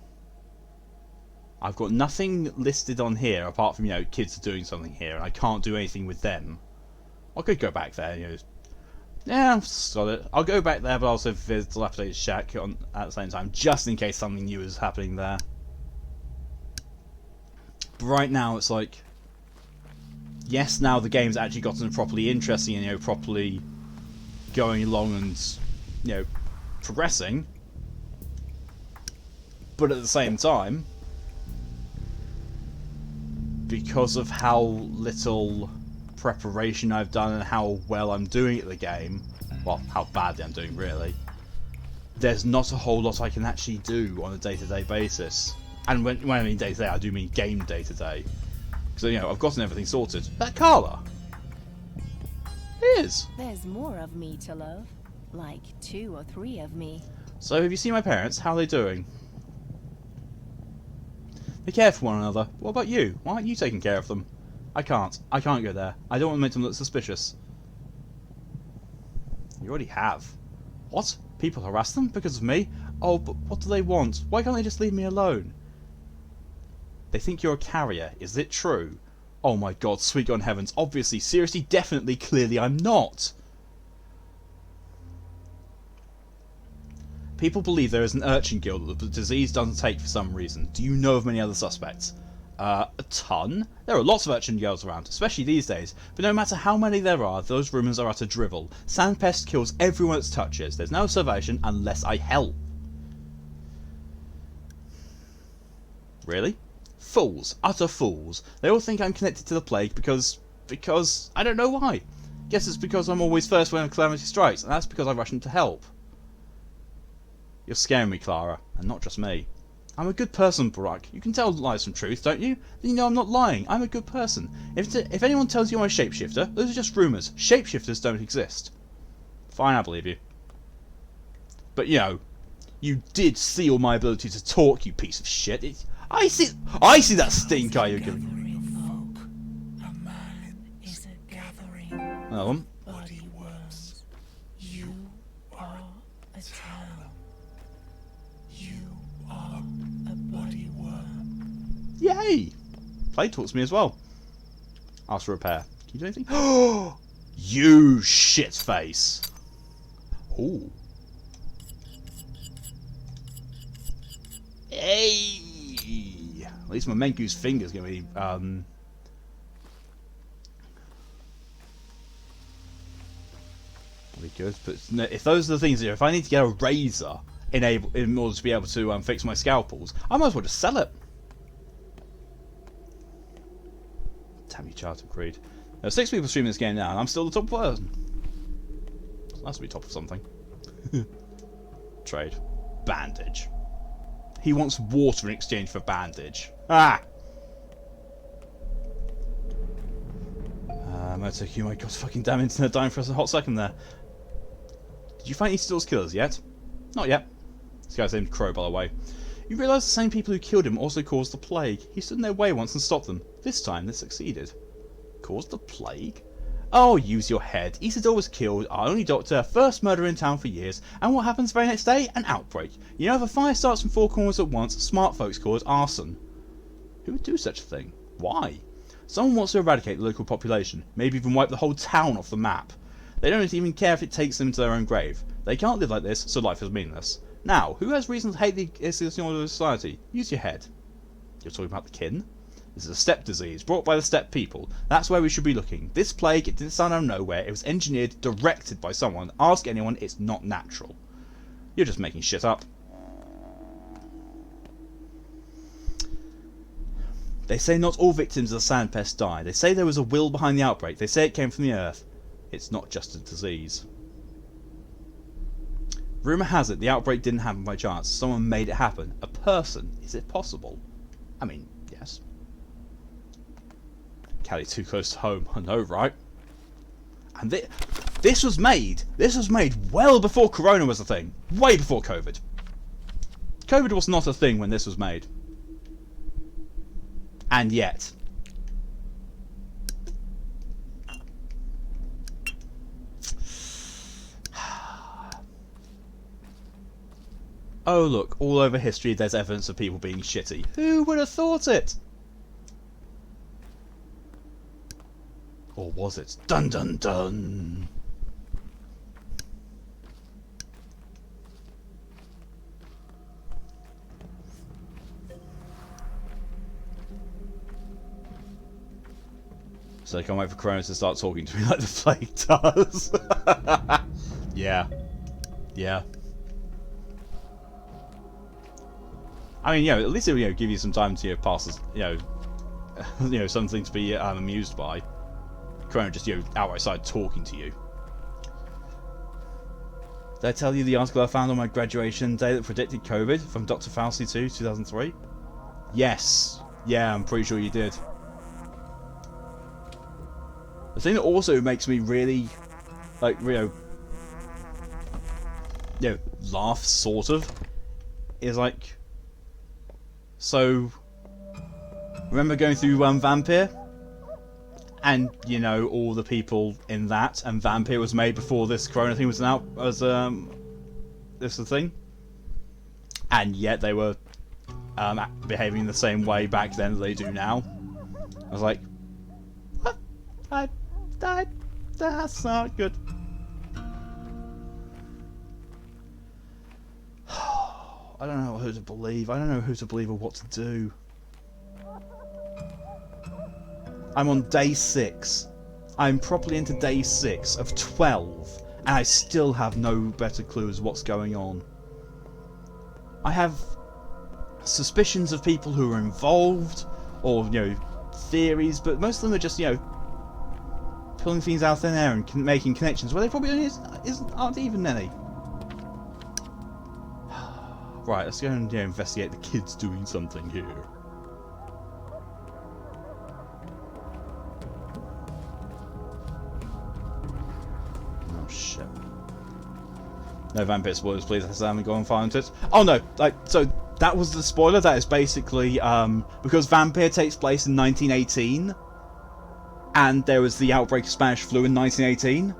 I've got nothing listed on here apart from, you know, kids are doing something here, and I can't do anything with them. I could go back there, you know. Yeah, I've got it. I'll go back there, but also visit the dilapidated shack at the same time, just in case something new is happening there. But right now, it's like, yes, now the game's actually gotten properly interesting and, you know, properly going along and, you know, progressing. But at the same time, because of how little preparation I've done and how well I'm doing at the game, well, how badly I'm doing really, there's not a whole lot I can actually do on a day-to-day basis. And when I mean day-to-day, I do mean game day-to-day. So, you know, I've gotten everything sorted. That Carla? It is. There's more of me to love. Like 2 or 3 of me. So, have you seen my parents? How are they doing? They care for one another. What about you? Why aren't you taking care of them? I can't. I can't go there. I don't want to make them look suspicious. You already have. What? People harass them because of me? Oh, but what do they want? Why can't they just leave me alone? They think you're a carrier. Is it true? Oh my god, sweet God in heavens. Obviously, seriously, definitely, clearly I'm not. People believe there is an urchin guild that the disease doesn't take for some reason. Do you know of many other suspects? A ton? There are lots of urchin guilds around, especially these days, but no matter how many there are, those rumours are utter drivel. Sandpest kills everyone it touches. There's no salvation unless I help. Really? Fools. Utter fools. They all think I'm connected to the plague because I don't know why. Guess it's because I'm always first when a calamity strikes, and that's because I rush in to help. You're scaring me, Clara, and not just me. I'm a good person, Barack. You can tell lies from truth, don't you? Then you know I'm not lying. I'm a good person. If anyone tells you I'm a shapeshifter, those are just rumours. Shapeshifters don't exist. Fine, I believe you. But, you know, you did steal my ability to talk, you piece of shit. I see that stink eye you're giving. A man is a gathering. Body worms. You are a town. You are a body worm. Yay! Play talks to me as well. Ask for repair. Can you do anything? Oh, you shit face. Ooh. Hey. At least my Menku's finger's gonna be be good. But if those are the things, if I need to get a razor in order to be able to fix my scalpels, I might as well just sell it. Damn you, Charter Creed. There are 6 people streaming this game now, and I'm still the top person. So that's to be top of something. Trade. Bandage. He wants water in exchange for bandage. Ah! Motoku, my god, fucking damn internet dying for us a hot second there. Did you find any Steel's killers yet? Not yet. This guy's named Crow, by the way. You realise the same people who killed him also caused the plague. He stood in their way once and stopped them. This time they succeeded. Caused the plague? Oh, use your head. Isidore was killed, our only doctor, first murderer in town for years, and what happens the very next day? An outbreak. You know, if a fire starts from four corners at once, smart folks call it arson. Who would do such a thing? Why? Someone wants to eradicate the local population, maybe even wipe the whole town off the map. They don't even care if it takes them to their own grave. They can't live like this, so life is meaningless. Now, who has reason to hate the existing order of society? Use your head. You're talking about the kin? This is a steppe disease, brought by the steppe people. That's where we should be looking. This plague, it didn't start out of nowhere. It was engineered, directed by someone. Ask anyone, it's not natural. You're just making shit up. They say not all victims of the sandpest die. They say there was a will behind the outbreak. They say it came from the earth. It's not just a disease. Rumour has it the outbreak didn't happen by chance. Someone made it happen. A person. Is it possible? I mean, yes. Cali too close to home. I know, right? And this was made well before Corona was a thing. Way before COVID. COVID was not a thing when this was made. And yet. Oh look, all over history there's evidence of people being shitty. Who would have thought it? Or was it? Dun dun dun! So I can't wait for Corona to start talking to me like the plague does. Yeah. Yeah. I mean, you know, at least it'll, give you some time to, pass, something to be amused by. Corona just, outside talking to you. Did I tell you the article I found on my graduation day that predicted COVID from Dr. Fauci 2, 2003? Yes. Yeah, I'm pretty sure you did. The thing that also makes me really, laugh, sort of, is so, remember going through Vampire? And, all the people in that, and Vampire was made before this Corona thing was this the thing? And yet they were, behaving the same way back then as they do now. I was like, what? That's not good. I don't know who to believe. I don't know who to believe or what to do. I'm on day 6. I'm properly into day 6 of 12, and I still have no better clue as what's going on. I have suspicions of people who are involved, or theories, but most of them are just pulling things out of thin air and making connections where they probably aren't even any. Right, let's go and investigate the kids doing something here. Oh shit. No vampire spoilers, please. I haven't gone find it. Oh no, so that was the spoiler. That is basically because Vampire takes place in 1918, and there was the outbreak of Spanish flu in 1918.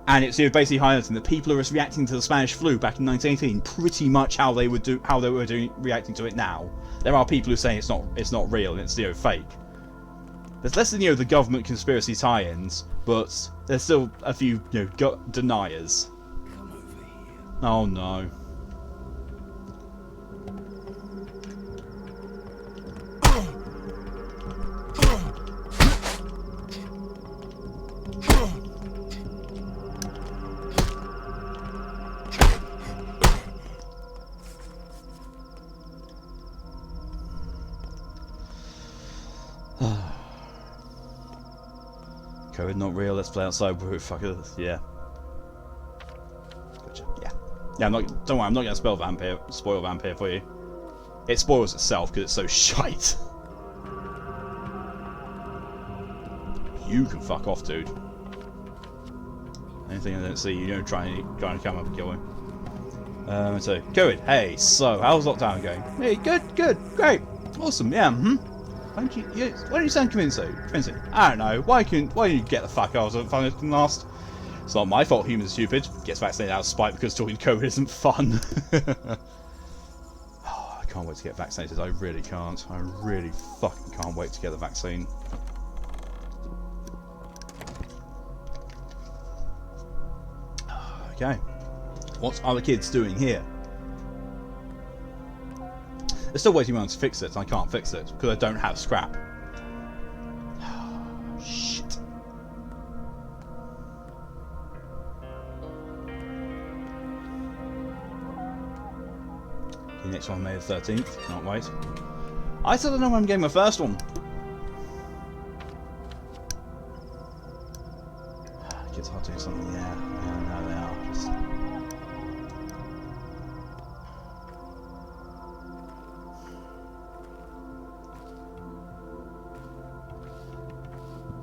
And it's basically highlighting that people are reacting to the Spanish flu back in 1918 pretty much how they were reacting to it now. There are people who say it's not real and it's fake. There's less than the government conspiracy tie-ins, but there's still a few deniers. Come over here. Oh no. COVID not real, let's play outside. Fuck it, yeah. Gotcha, yeah. Yeah, don't worry, I'm not gonna spoil Vampire for you. It spoils itself because it's so shite. You can fuck off, dude. Anything I don't see, trying to come up and kill him. So, Cohen, hey, so, how's lockdown going? Hey, good, great, awesome, yeah, Why don't you sound convincing? I don't know, why don't you get the fuck out of it last? It's not my fault humans are stupid. Gets vaccinated out of spite because talking to COVID isn't fun. Oh, I can't wait to get vaccinated, I really can't. I really fucking can't wait to get the vaccine. Okay. What are the kids doing here? They're still waiting around to fix it, and I can't fix it because I don't have scrap. Shit. The next one, May the 13th. Can't wait. I still don't know when I'm getting my first one. Kids are doing something, yeah. No, they are. Just...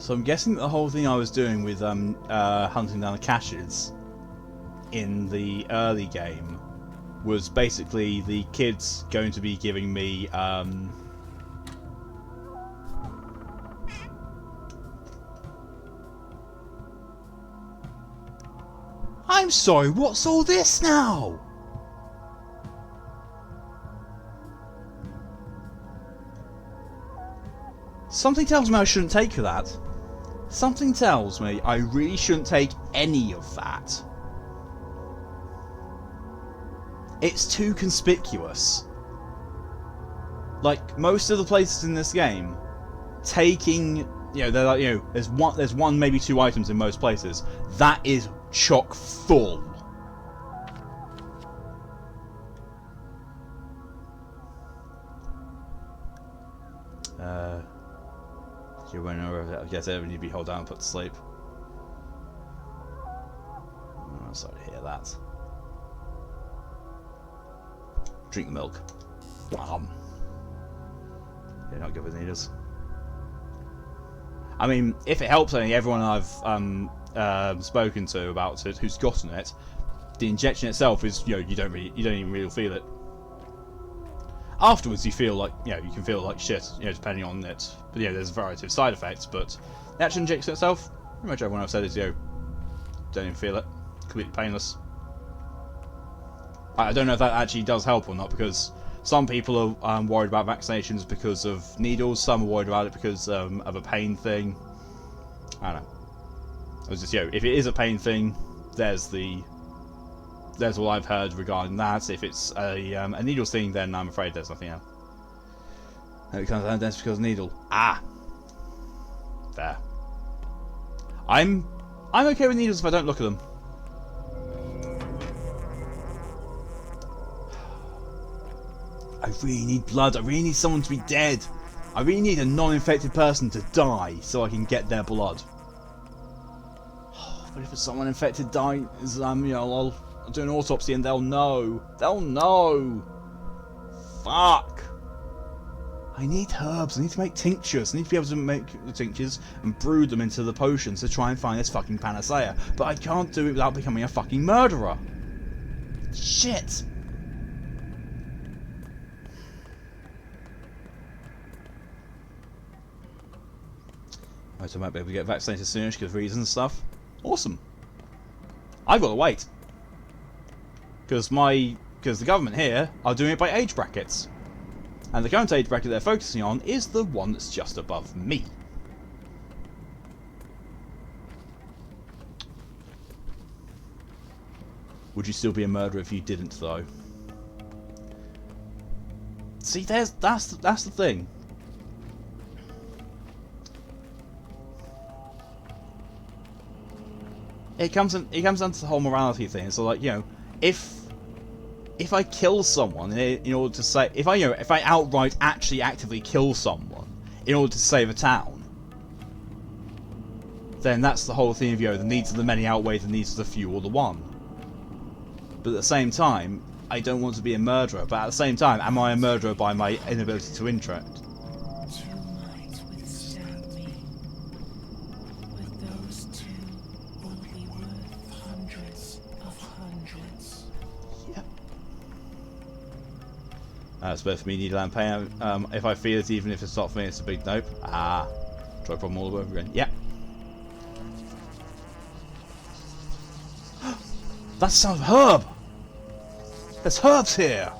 So I'm guessing that the whole thing I was doing with hunting down the caches in the early game was basically the kids going to be giving me I'm sorry, what's all this now? Something tells me I shouldn't take that. Something tells me I really shouldn't take any of that. It's too conspicuous. Like most of the places in this game, taking, you know, they're like, you know, there's one maybe two items in most places. That is chock full. You went over. I guess everyone need to be held down and put to sleep. Oh, I'm sorry to hear that. Drink the milk. Yeah, not good with needles. I mean, if it helps any, everyone I've spoken to about it who's gotten it, the injection itself is, you know, you don't even really feel it. Afterwards, you feel like, you know, you can feel like shit, you know, depending on it. But yeah, there's a variety of side effects. But the actual injection itself, pretty much everyone I've said is, you know, don't even feel it, completely painless. I don't know if that actually does help or not, because some people are worried about vaccinations because of needles. Some are worried about it because of a pain thing. I don't know. It was just, you know, if it is a pain thing, there's what I've heard regarding that. If it's a needles thing, then I'm afraid there's nothing else. And it comes down to because of needle. Ah, fair. I'm okay with needles if I don't look at them. I really need blood. I really need someone to be dead. I really need a non-infected person to die so I can get their blood. But if it's someone infected dying, you know, I'll do an autopsy and they'll know. They'll know. Fuck. I need herbs. I need to make tinctures. I need to be able to make the tinctures and brew them into the potions to try and find this fucking panacea. But I can't do it without becoming a fucking murderer. Shit. Right, so I might be able to get vaccinated soonish because of reasons and stuff. Awesome. I've got to wait. Because the government here are doing it by age brackets. And the current age bracket they're focusing on is the one that's just above me. Would you still be a murderer if you didn't, though? See, that's the thing. It comes down to the whole morality thing. So, like, you know, if I kill someone in order to say, if I outright actually actively kill someone in order to save a town, then that's the whole thing of, you know, the needs of the many outweigh the needs of the few or the one. But at the same time, I don't want to be a murderer. But at the same time, am I a murderer by my inability to interact? Two might withstand me, but those two will be worth hundreds of hundreds. Yep. It's both for me needle pain. If I feel it, even if it's not for me, it's a big nope. Ah. Try problem all over again. Yep. That's the sound of herb! There's herbs here!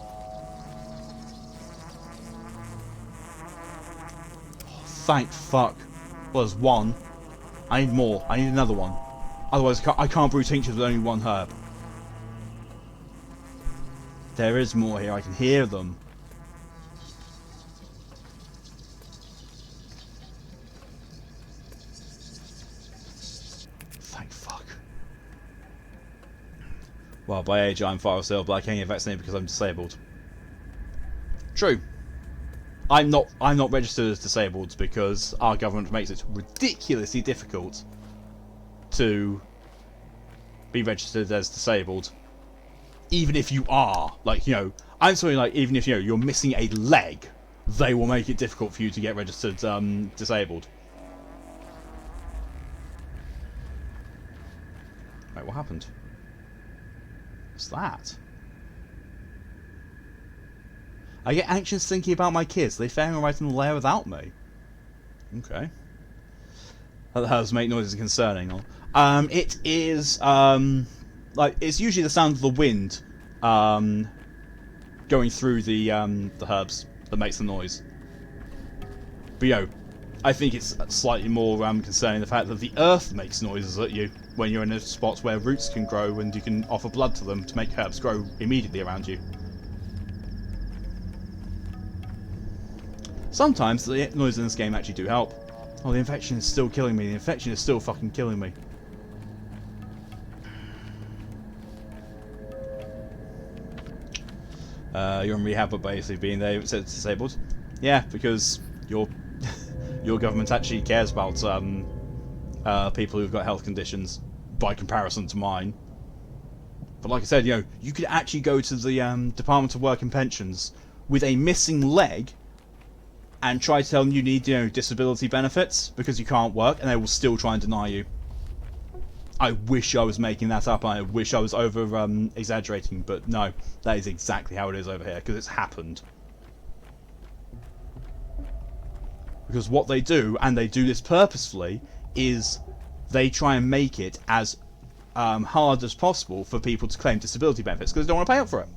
Oh, thank fuck. Well, there's one. I need more. I need another one. Otherwise, I can't brew tinctures with only one herb. There is more here. I can hear them. Thank fuck. Well, by age I'm 5 still, but I can't get vaccinated because I'm disabled. True. I'm not registered as disabled because our government makes it ridiculously difficult to be registered as disabled. Even if you are, like, you know, I'm sorry, like, even if, you know, you're missing a leg, they will make it difficult for you to get registered disabled. Wait, what happened? What's that? I get anxious thinking about my kids. They faring alright in the lair without me. Okay. That does make noises concerning. It is, like, it's usually the sound of the wind, going through the herbs that makes the noise. But, you know, I think it's slightly more concerning the fact that the earth makes noises at you when you're in a spot where roots can grow and you can offer blood to them to make herbs grow immediately around you. Sometimes the noises in this game actually do help. Oh, the infection is still killing me. The infection is still fucking killing me. You're in rehab, but basically being there it's disabled. Yeah, because your government actually cares about people who've got health conditions by comparison to mine. But like I said, you know, you could actually go to the Department of Work and Pensions with a missing leg and try to tell them you need, you know, disability benefits because you can't work, and they will still try and deny you. I wish I was making that up. I wish I was over exaggerating, but no, that is exactly how it is over here because it's happened. Because what they do, and they do this purposefully, is they try and make it as hard as possible for people to claim disability benefits because they don't want to pay up for it.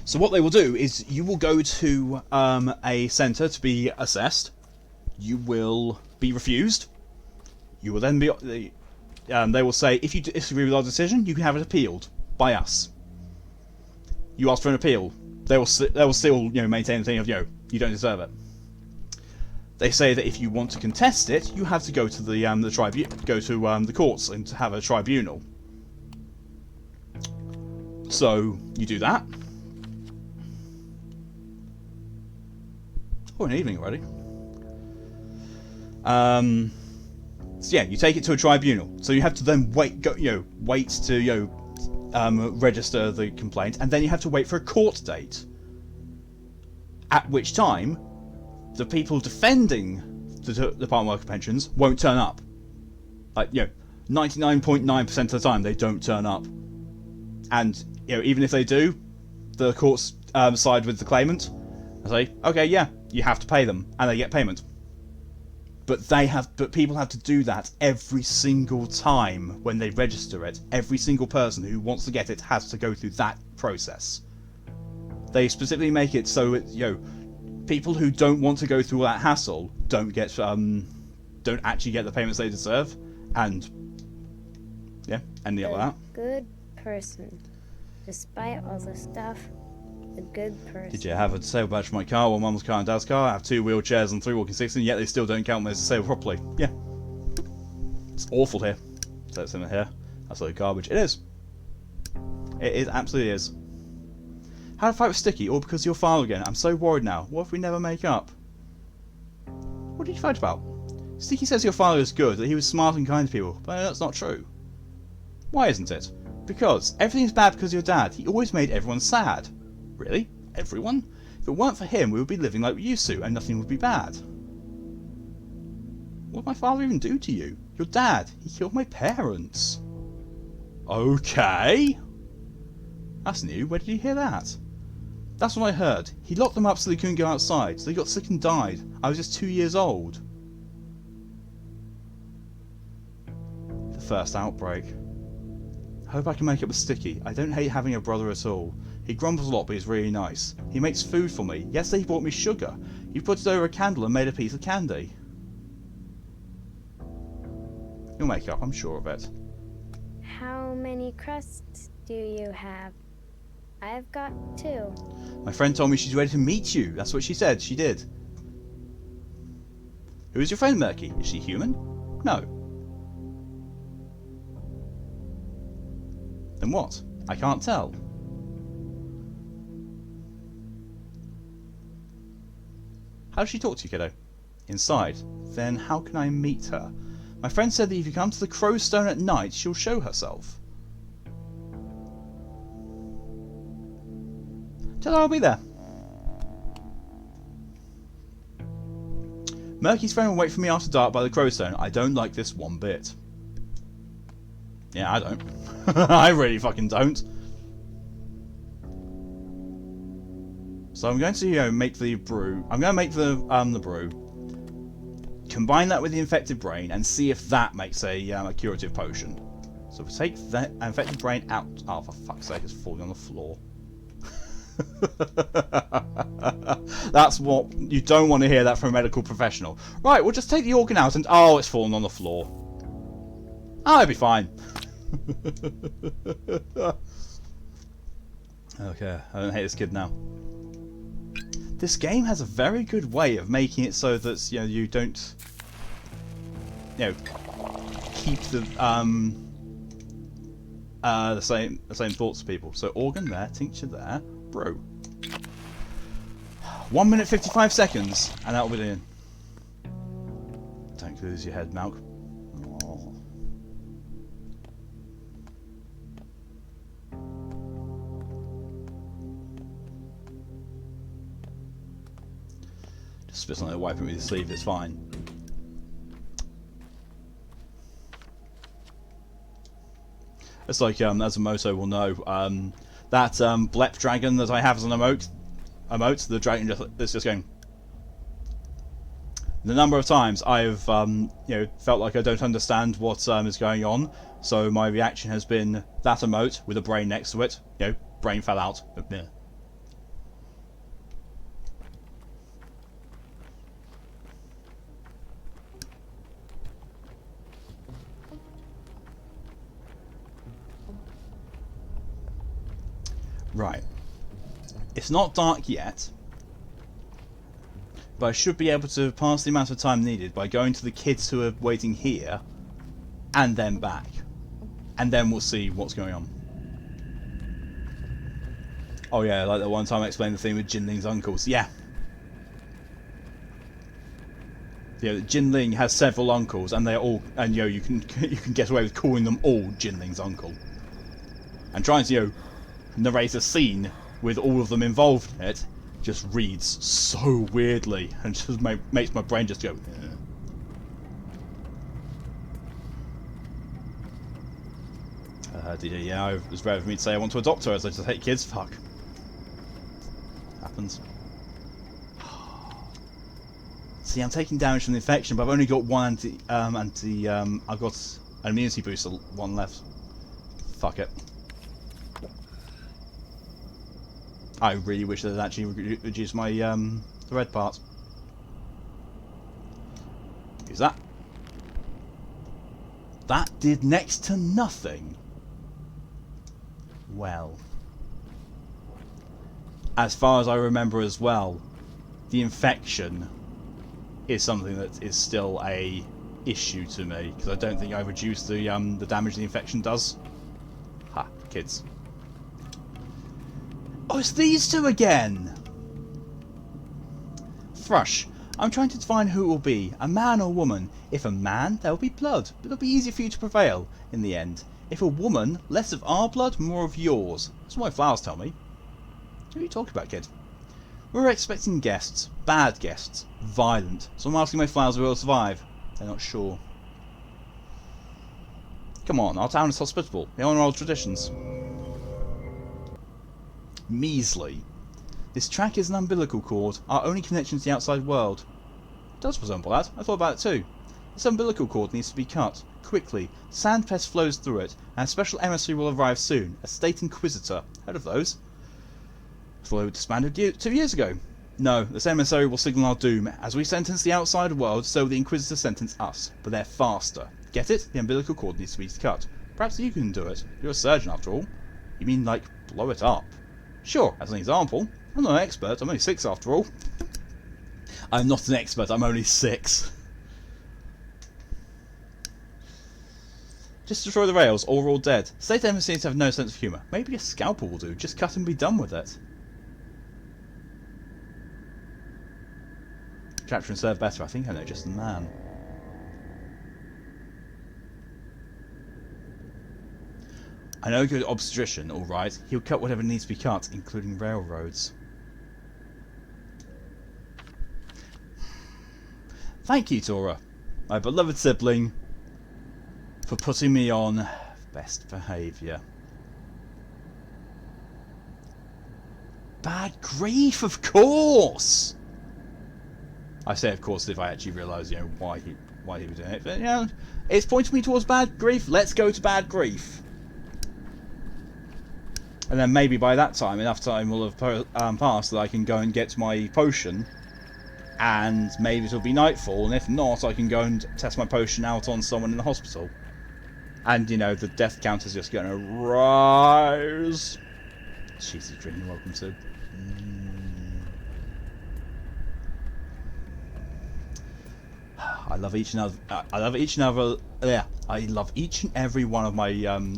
So what they will do is you will go to a centre to be assessed. You will be refused. You will then be... they will say, if you disagree with our decision, you can have it appealed by us. You ask for an appeal. They will still, you know, maintain the thing of, you know, you don't deserve it. They say that if you want to contest it, you have to go to the the courts and to have a tribunal. So you do that. Oh, an evening already. So yeah, you take it to a tribunal. So you have to then wait to register the complaint, and then you have to wait for a court date. At which time, the people defending the Department of Work and Pensions won't turn up. Like, you know, 99.9% of the time they don't turn up. And, you know, even if they do, the courts side with the claimant and say, okay, yeah, you have to pay them, and they get payment. But people have to do that every single time when they register it. Every single person who wants to get it has to go through that process. They specifically make it so it, you know, people who don't want to go through all that hassle don't actually get the payments they deserve, and yeah, ending up like that. Good person, despite all the stuff. A good person. Did you have a disabled badge for my car? Well, Mum's car and Dad's car. I have 2 wheelchairs and 3 walking sticks, and yet they still don't count me as disabled properly. Yeah. It's awful here. So it's in here. Absolutely garbage. It is. It is, absolutely is. How to fight with Sticky? All because of your father again. I'm so worried now. What if we never make up? What did you fight about? Sticky says your father is good, that he was smart and kind to people, but that's not true. Why isn't it? Because everything's bad because of your dad. He always made everyone sad. Really? Everyone? If it weren't for him, we would be living like we used to, and nothing would be bad. What did my father even do to you? Your dad. He killed my parents. Okay. That's new. Where did you hear that? That's what I heard. He locked them up so they couldn't go outside, so they got sick and died. I was just 2 years old. The first outbreak. I hope I can make it with Sticky. I don't hate having a brother at all. He grumbles a lot, but he's really nice. He makes food for me. Yesterday he brought me sugar. He put it over a candle and made a piece of candy. He'll make up, I'm sure of it. How many crusts do you have? I've got 2. My friend told me she's ready to meet you. That's what she said. She did. Who is your friend, Murky? Is she human? No. Then what? I can't tell. How does she talk to you, kiddo? Inside. Then how can I meet her? My friend said that if you come to the Crow Stone at night, she'll show herself. Tell her I'll be there. Murky's friend will wait for me after dark by the Crow Stone. I don't like this one bit. Yeah, I don't. I really fucking don't. So I'm going to, make the brew. I'm going to make the brew. Combine that with the infected brain and see if that makes a curative potion. So we take that infected brain out. Oh, for fuck's sake, it's falling on the floor. That's what you don't want to hear that from a medical professional. Right, we'll just take the organ out and oh, it's fallen on the floor. Oh, it'll be fine. Okay, I don't hate this kid now. This game has a very good way of making it so that you don't keep the same thoughts to people. So organ there, tincture there, brew. 1 minute 55 seconds, and that'll be the end. Don't lose your head, Malk. Oh. Just spit on it, wipe it with your sleeve, it's fine. It's like, as Emoto will know, that Blep dragon that I have as an emote, the dragon that's just going. The number of times I've, felt like I don't understand what is going on, so my reaction has been that emote with a brain next to it. Brain fell out. Right. It's not dark yet, but I should be able to pass the amount of time needed by going to the kids who are waiting here, and then back. And then we'll see what's going on. Oh yeah, like the one time I explained the thing with Jinling's uncles. Yeah. Jinling has several uncles, and they're all, and you can get away with calling them all Jinling's uncle. And trying to narrate a scene with all of them involved in it just reads so weirdly and just makes my brain just go. Yeah, it was rare for me to say I want to adopt her as I just hate kids. Fuck. Happens. See, I'm taking damage from the infection, but I've only got one I've got an immunity booster, one left. Fuck it. I really wish they'd actually reduced my the red part. Use that. That did next to nothing. Well, as far as I remember as well, the infection is something that is still a issue to me because I don't think I reduced the damage the infection does. Ha, kids. Oh, it's these two again! Thrush. I'm trying to define who it will be, a man or woman. If a man, there will be blood, but it'll be easier for you to prevail in the end. If a woman, less of our blood, more of yours. That's what my flowers tell me. What are you talking about, kid? We're expecting guests. Bad guests. Violent. So I'm asking my flowers if we'll survive. They're not sure. Come on, our town is hospitable. We honour old traditions. Measly. This track is an umbilical cord, our only connection to the outside world. It does resemble that. I thought about it too. This umbilical cord needs to be cut. Quickly. Sandpest flows through it, and a special emissary will arrive soon. A State Inquisitor. Heard of those? I thought they were disbanded 2 years ago. No, this emissary will signal our doom. As we sentence the outside world, so the Inquisitors sentence us. But they're faster. Get it? The umbilical cord needs to be cut. Perhaps you can do it. You're a surgeon after all. You mean, like, blow it up? Sure, as an example. I'm not an expert, I'm only 6 after all. I'm not an expert, I'm only 6. Just destroy the rails, or we're all dead. State emissaries have no sense of humour. Maybe a scalpel will do, just cut and be done with it. Capture and serve better, I think I know just the man. I know a good obstetrician, alright. He'll cut whatever needs to be cut, including railroads. Thank you, Tora, my beloved sibling, for putting me on best behaviour. Bad grief, of course! I say of course if I actually realise, you know, why he was doing it. But, you know, it's pointing me towards bad grief. Let's go to bad grief. And then maybe by that time, enough time will have passed that I can go and get my potion. And maybe it'll be nightfall, and if not, I can go and test my potion out on someone in the hospital. And, you know, the death count is just going to rise. Cheesy dream you're welcome to. I love each and every one of my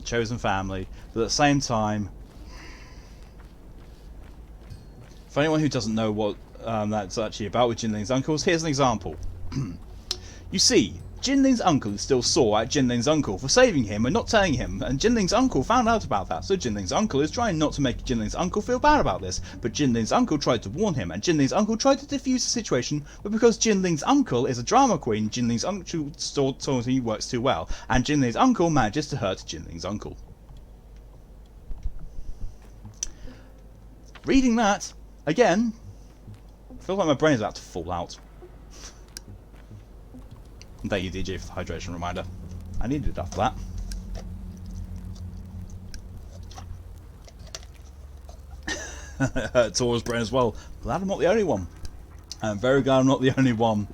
chosen family, but at the same time, for anyone who doesn't know what that's actually about with Jinling's uncles, here's an example. You see, Jinling's uncle is still sore at Jinling's uncle for saving him and not telling him, and Jinling's uncle found out about that, so Jinling's uncle is trying not to make Jinling's uncle feel bad about this, but Jinling's uncle tried to warn him, and Jinling's uncle tried to defuse the situation, but because Jinling's uncle is a drama queen, Jinling's uncle thought he works too well, and Jinling's uncle manages to hurt Jinling's uncle. Reading that, again, I feel like my brain is about to fall out. And thank you, DJ, for the hydration reminder. I needed it after that. It hurt Tora's brain as well. Glad I'm not the only one. I'm very glad I'm not the only one.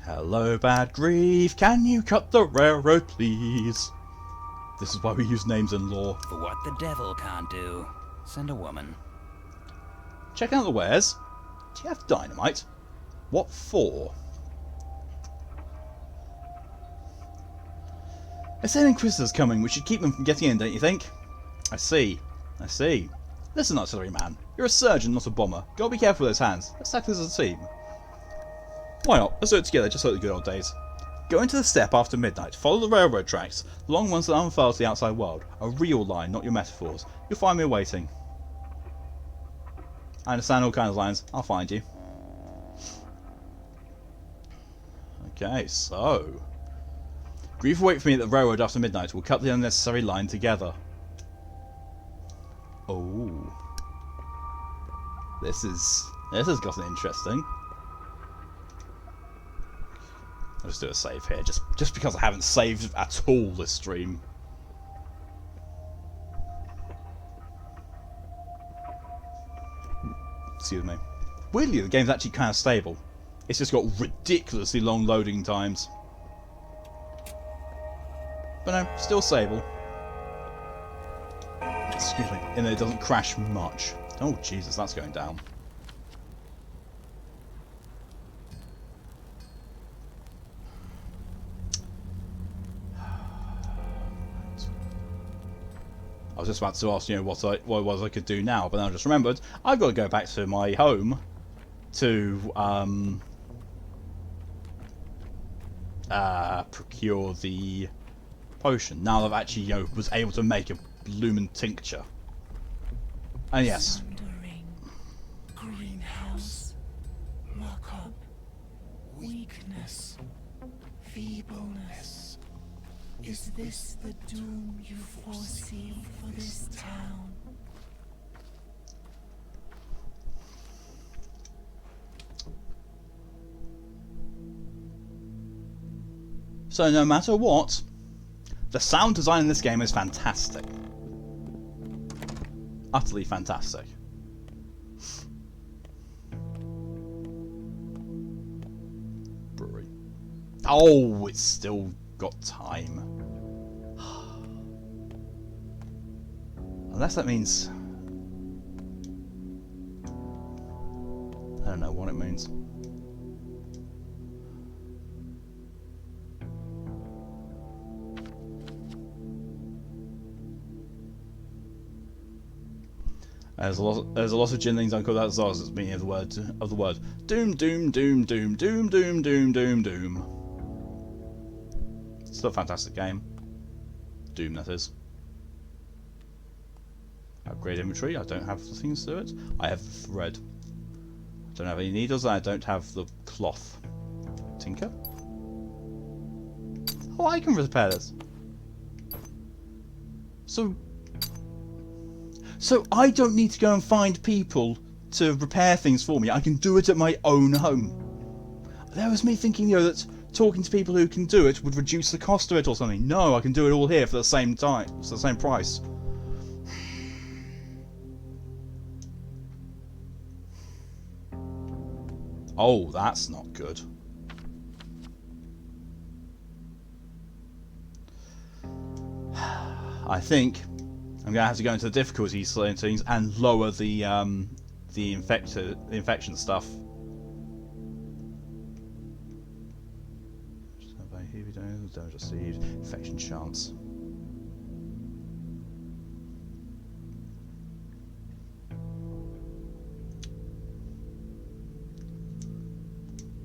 Hello, bad grief. Can you cut the railroad, please? This is why we use names in law. For what the devil can't do, send a woman. Check out the wares. Do you have dynamite? What for? I said Inquisitors coming. We should keep them from getting in, don't you think? I see. I see. Listen, artilleryman. You're a surgeon, not a bomber. Gotta be careful with those hands. Let's act as a team. Why not? Let's do it together, just like the good old days. Go into the steppe after midnight. Follow the railroad tracks. The long ones that unfurl to the outside world. A real line, not your metaphors. You'll find me waiting. I understand all kinds of lines. I'll find you. Okay, so... Grief will wait for me at the railroad after midnight. We'll cut the unnecessary line together. Oh. This has gotten interesting. I'll just do a save here, just because I haven't saved at all this stream. Excuse me. Weirdly, the game's actually kind of stable. It's just got ridiculously long loading times. But no, still stable. Excuse me. And it doesn't crash much. Oh Jesus, that's going down. I was just about to ask, you know, what it was I could do now, but then I just remembered I've got to go back to my home to procure the potion. Now I've actually, you know, was able to make a lumen tincture. And yes. Sundering, greenhouse, lockup, weakness, feebleness. Is this the doom you foresee for this town? So no matter what, the sound design in this game is fantastic. Utterly fantastic. Brewery. Oh, it's still got time. Unless that means... I don't know what it means. There's a lot of Jinlings uncle that Zaz at meaning of the word. Doom, doom, doom, doom, doom, doom, doom, doom, doom. Still a fantastic game. Doom, that is. Upgrade inventory. I don't have the things to do it. I have red. I don't have any needles and I don't have the cloth. Tinker. Oh, I can repair this. So I don't need to go and find people to repair things for me. I can do it at my own home. There was me thinking, you know, that talking to people who can do it would reduce the cost of it or something. No, I can do it all here for the same time, for the same price. Oh, that's not good. I think I'm gonna have to go into the difficulty settings and lower the infection stuff. Damage received, infection chance.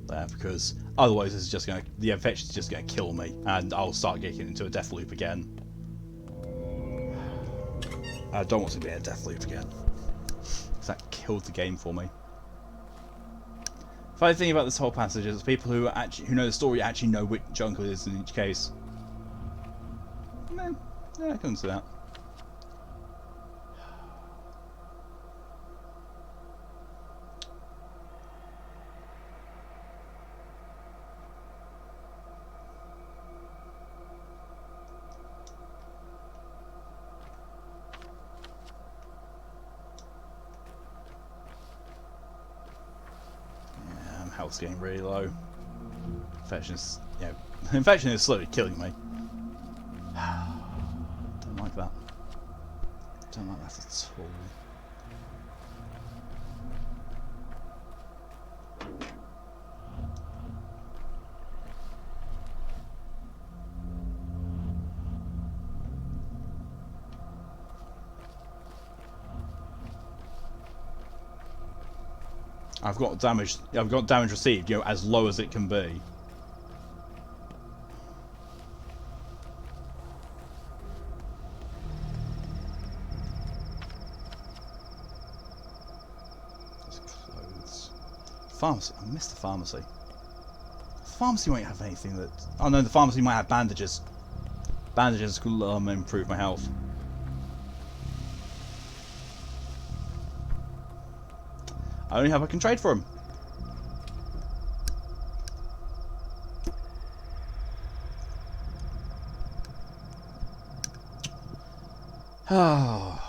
There, because otherwise this is just gonna, the infection is just gonna kill me, and I'll start getting into a death loop again. I don't want to be in a death loop again. Because that killed the game for me. Funny thing about this whole passage is people who know the story actually know which uncle it is in each case. Yeah, I can see that. Health's getting really low. Infection is, you know, infection is slowly killing me. Don't like that. Don't like that at all. I've got damage received, you know, as low as it can be. There's clothes. Pharmacy. I missed the pharmacy. Pharmacy won't have anything that... Oh no, the pharmacy might have bandages. Bandages will improve my health. I only have I can trade for him. Oh.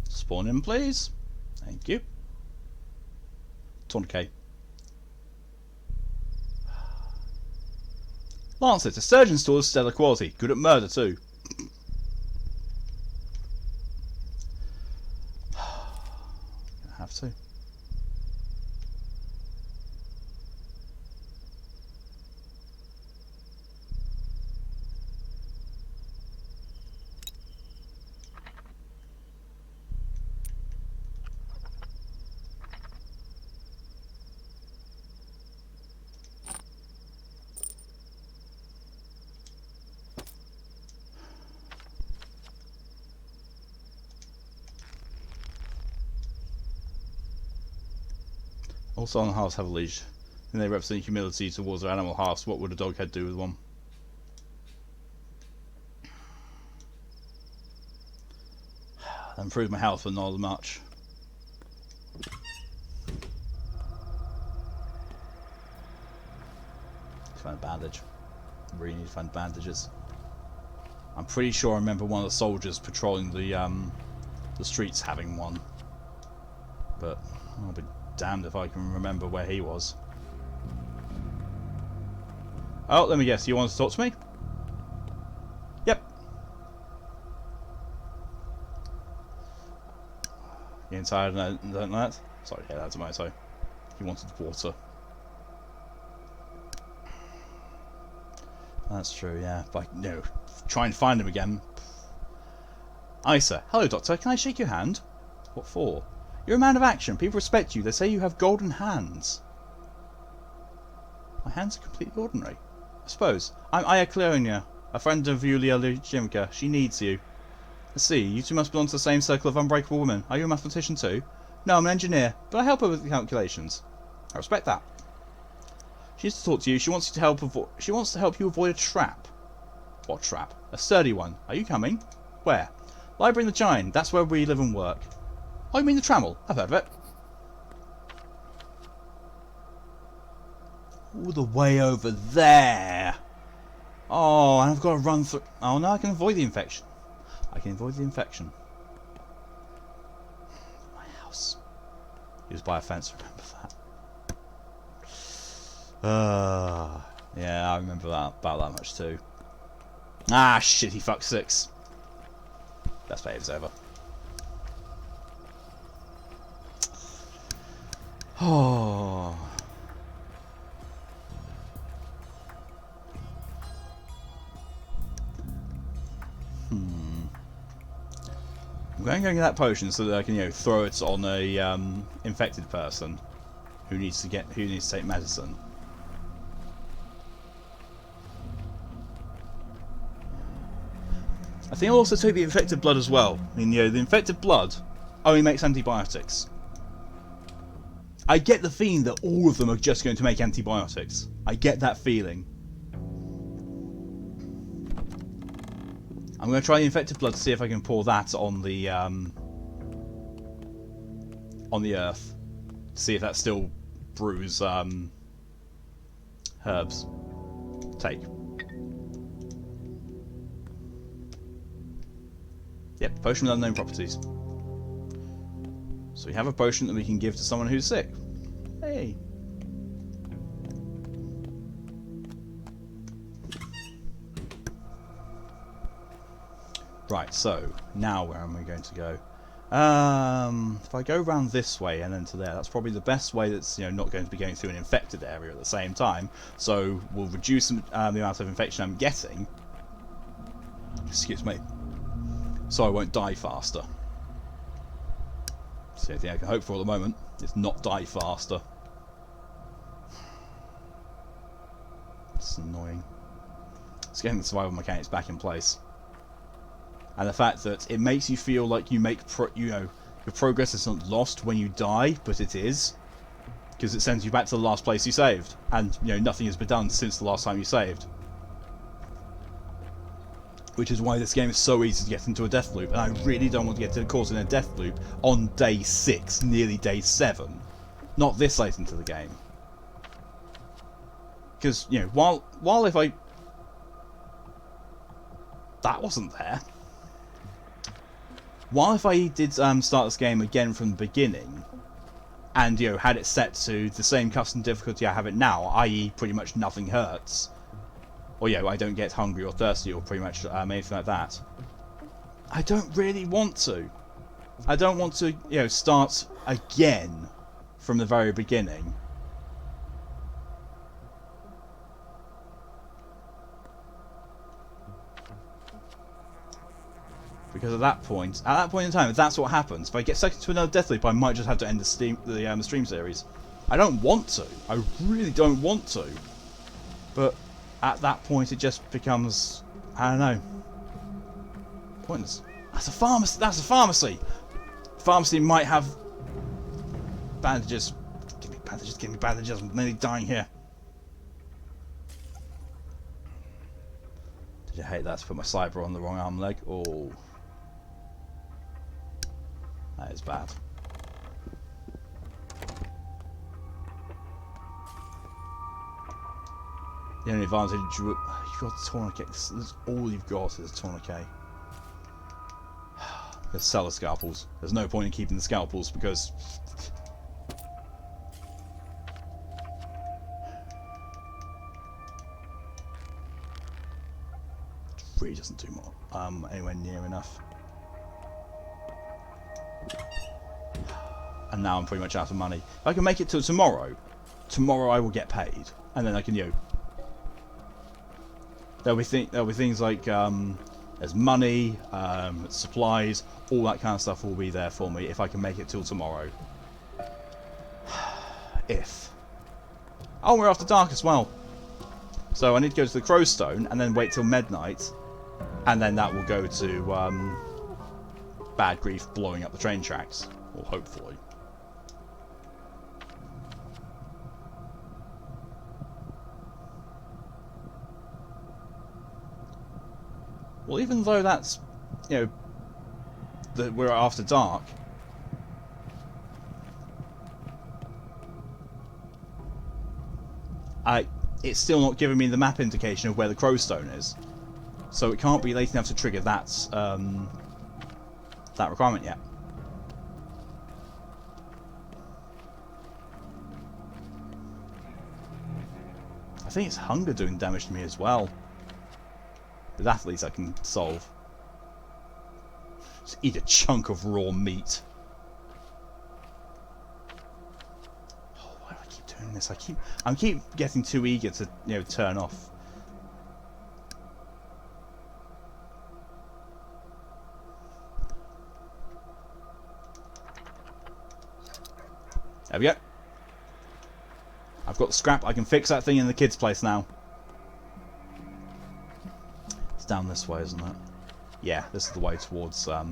Spawn in, please. Thank you. Tourniquet. Lancet, a surgeon stores stellar quality. Good at murder too. Gonna have to. Also on halves have a leash, and they represent humility towards their animal halves. What would a dog head do with one? Improved my health, but not as much. Find a bandage. Really need to find bandages. I'm pretty sure I remember one of the soldiers patrolling the streets having one. But I'll be damned if I can remember where he was. Oh, let me guess. You want to talk to me? Yep. Getting tired and don't like that? Sorry, yeah, that's a moto. He wanted water. That's true, yeah. But no, try and find him again. Isa, hello, Doctor. Can I shake your hand? What for? You're a man of action. People respect you. They say you have golden hands. My hands are completely ordinary. I suppose. I'm Aya Cleonia, a friend of Yulia Lujimka. She needs you. Let's see, you two must belong to the same circle of unbreakable women. Are you a mathematician too? No, I'm an engineer, but I help her with the calculations. I respect that. She needs to talk to you. She wants you to help. She wants to help you avoid a trap. What trap? A sturdy one. Are you coming? Where? Library in the Giant. That's where we live and work. Oh, you mean the Trammel? I've heard of it. All the way over there. Oh, and I've got to run through. Oh no, I can avoid the infection. I can avoid the infection. My house. Used by a fence. Remember that. Yeah, I remember that about that much too. Ah, shit, he fucked 6. Best behavior's over. Oh. I'm going to get that potion so that I can, throw it on a infected person who needs to take medicine. I think I'll also take the infected blood as well. I mean, the infected blood only makes antibiotics. I get the feeling that all of them are just going to make antibiotics. I get that feeling. I'm going to try the infected blood to see if I can pour that on the earth. To see if that still brews herbs. Take. Yep, potion with unknown properties. So we have a potion that we can give to someone who's sick. Hey. Right, so now where am I going to go? If I go around this way and then to there, that's probably the best way. That's not going to be going through an infected area at the same time. So we'll reduce the amount of infection I'm getting. Excuse me. So I won't die faster. It's the only thing I can hope for at the moment is not die faster. It's annoying. It's getting the survival mechanics back in place. And the fact that it makes you feel like you make your progress isn't lost when you die, but it is, because it sends you back to the last place you saved, and nothing has been done since the last time you saved. Which is why this game is so easy to get into a death loop, and I really don't want to get caught in a death loop on day 6, nearly day 7. Not this late into the game. Because, while if I... That wasn't there. While if I did start this game again from the beginning, and had it set to the same custom difficulty I have it now, i.e. pretty much nothing hurts, or I don't get hungry or thirsty or pretty much anything like that, I don't really want to. I don't want to start again from the very beginning. Because at that point in time, if that's what happens, if I get stuck into another death loop, I might just have to end the stream series. I don't want to. I really don't want to. But at that point, it just becomes, I don't know, pointless. That's a pharmacy. That's a pharmacy. Pharmacy might have bandages. Give me bandages. Give me bandages. I'm nearly dying here. Did you hate that to put my cyber on the wrong arm leg? Oh. That is bad. The only advantage you've got a tourniquet. That's all you've got is a tourniquet. Let's sell the scalpels. There's no point in keeping the scalpels because it really doesn't do more. Anywhere near enough. And now I'm pretty much out of money. If I can make it till tomorrow, I will get paid, and then I can, there'll be things like there's money, supplies, all that kind of stuff will be there for me if I can make it till tomorrow. If. Oh, we're after dark as well. So I need to go to the Crowstone and then wait till midnight, and then that will go to Bad Grief blowing up the train tracks, or hopefully. Well, even though that's, that we're after dark, it's still not giving me the map indication of where the Crowstone is, so it can't be late enough to trigger that that requirement yet. I think it's hunger doing damage to me as well. With athletes I can solve. Just eat a chunk of raw meat. Oh, why do I keep doing this? I keep getting too eager to, turn off. There we go. I've got the scrap. I can fix that thing in the kids' place now. Down this way, isn't it? Yeah, this is the way towards that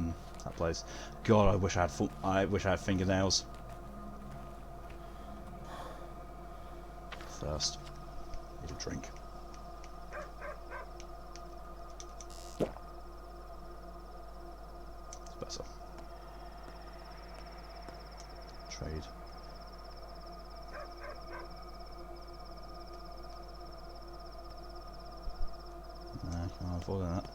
place. God, I wish I had fingernails. Thirst. Need a drink. It's better. Trade. Can't afford that.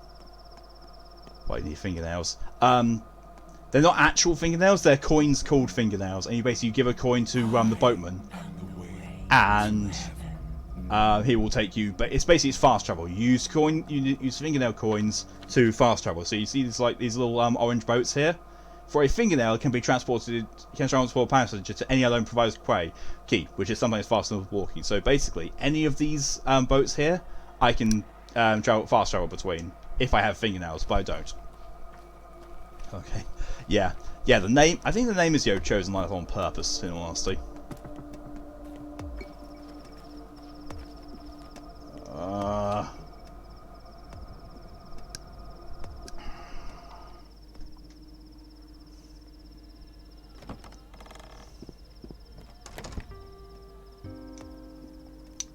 Why do you need fingernails? They're not actual fingernails, they're coins called fingernails, and you give a coin to the boatman, and he will take you. But it's fast travel. You use fingernail coins to fast travel. So you see these little orange boats here. For a fingernail, can transport passenger to any other provider's key, which is sometimes faster than walking. So basically, any of these boats here, I can fast travel between if I have fingernails, but I don't. Okay, yeah. The name. I think the name is chosen like on purpose. In all honesty.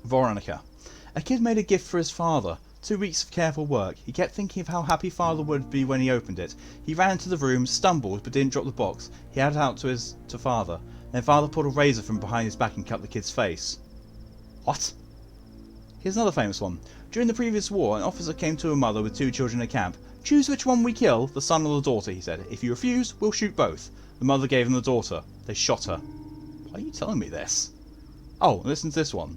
Veronica. A kid made a gift for his father. 2 weeks of careful work. He kept thinking of how happy father would be when he opened it. He ran into the room, stumbled, but didn't drop the box. He had it out to father. Then father pulled a razor from behind his back and cut the kid's face. What? Here's another famous one. During the previous war, an officer came to a mother with 2 children in a camp. Choose which one we kill, the son or the daughter, he said. If you refuse, we'll shoot both. The mother gave him the daughter. They shot her. Why are you telling me this? Oh, listen to this one.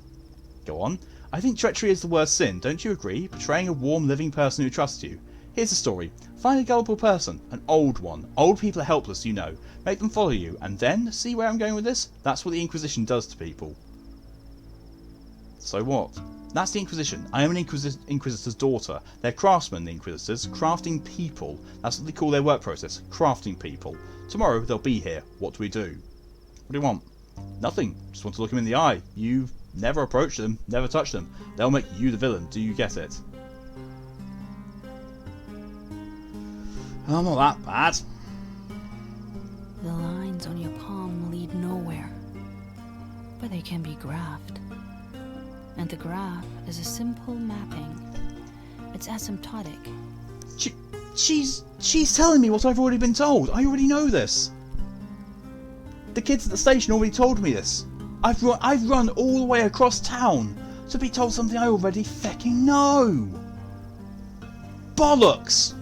Go on. I think treachery is the worst sin, don't you agree? Betraying a warm, living person who trusts you. Here's the story. Find a gullible person, an old one. Old people are helpless, you know. Make them follow you, and then, see where I'm going with this? That's what the Inquisition does to people. So what? That's the Inquisition. I am an Inquisitor's daughter. They're craftsmen, the Inquisitors. Crafting people. That's what they call their work process. Crafting people. Tomorrow, they'll be here. What do we do? What do you want? Nothing. Just want to look them in the eye. You've never approached them, never touched them. They'll make you the villain. Do you get it? I'm not that bad. The lines on your palm lead nowhere, but they can be graphed. And the graph is a simple mapping. It's asymptotic. She's telling me what I've already been told. I already know this. The kids at the station already told me this. I've run all the way across town to be told something I already fecking know. Bollocks!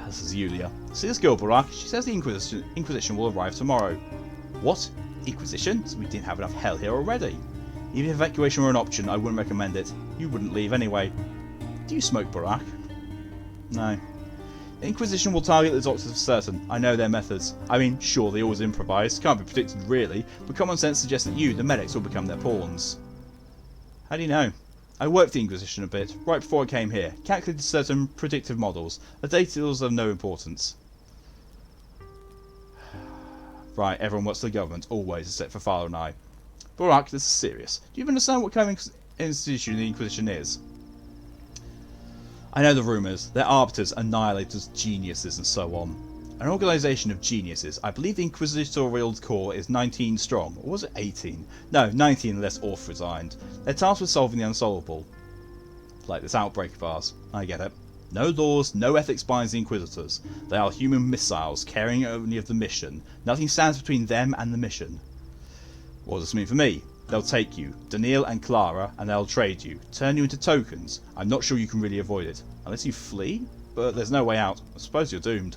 This is Yulia. See this girl, Barak? She says the Inquisition will arrive tomorrow. What? Inquisition? So we didn't have enough hell here already. Even if evacuation were an option, I wouldn't recommend it. You wouldn't leave anyway. Do you smoke, Barak? No. The Inquisition will target the doctors for certain. I know their methods. I mean, sure, they always improvise. Can't be predicted really, but common sense suggests that you, the medics, will become their pawns. How do you know? I worked the Inquisition a bit, right before I came here. Calculated certain predictive models. The details are of no importance. Right, everyone works for the government, always, except for Father and I. Barak, this is serious. Do you even understand what kind of institution the Inquisition is? I know the rumours. They're arbiters, annihilators, geniuses, and so on. An organisation of geniuses. I believe the Inquisitorial Corps is 19 strong. Or was it 18? No, 19 unless Orth resigned. They're tasked with solving the unsolvable. Like this outbreak of ours. I get it. No laws, no ethics binds the Inquisitors. They are human missiles, caring only of the mission. Nothing stands between them and the mission. What does this mean for me? They'll take you, Daniil and Clara, and they'll trade you, turn you into tokens. I'm not sure you can really avoid it. Unless you flee? But there's no way out. I suppose you're doomed.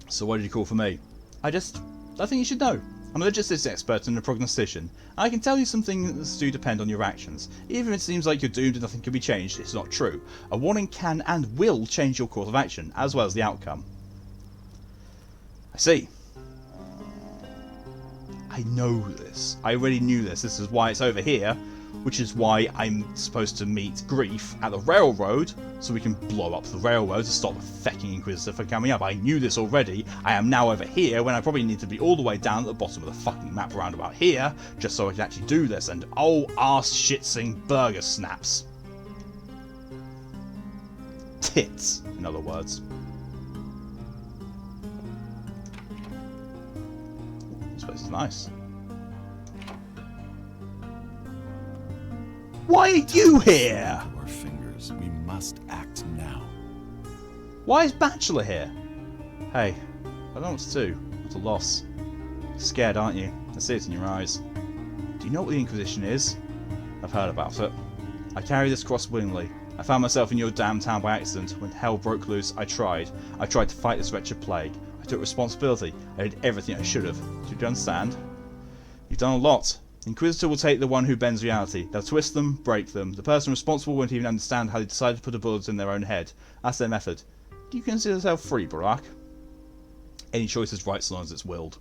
So what did you call for me? I think you should know. I'm a logistics expert and a prognostician. I can tell you some things do depend on your actions. Even if it seems like you're doomed and nothing can be changed, it's not true. A warning can and will change your course of action, as well as the outcome. I see. I know this. I already knew this. This is why it's over here, which is why I'm supposed to meet Grief at the railroad, so we can blow up the railroad to stop the fecking Inquisitor from coming up. I knew this already. I am now over here when I probably need to be all the way down at the bottom of the fucking map around about here, just so I can actually do this, and oh, arse shitsing burger snaps. Tits, in other words. This place is nice. Why are you here? Our fingers. We must act now. Why is Bachelor here? Hey, I don't know what to do. What a loss. Scared, aren't you? I see it in your eyes. Do you know what the Inquisition is? I've heard about it. I carry this cross willingly. I found myself in your damn town by accident. When hell broke loose, I tried. I tried to fight this wretched plague. I took responsibility. I did everything I should have. Do you understand? You've done a lot. The Inquisitor will take the one who bends reality. They'll twist them, break them. The person responsible won't even understand how they decided to put a bullet in their own head. That's their method. Do you consider yourself free, Barak? Any choice is right so long as it's willed.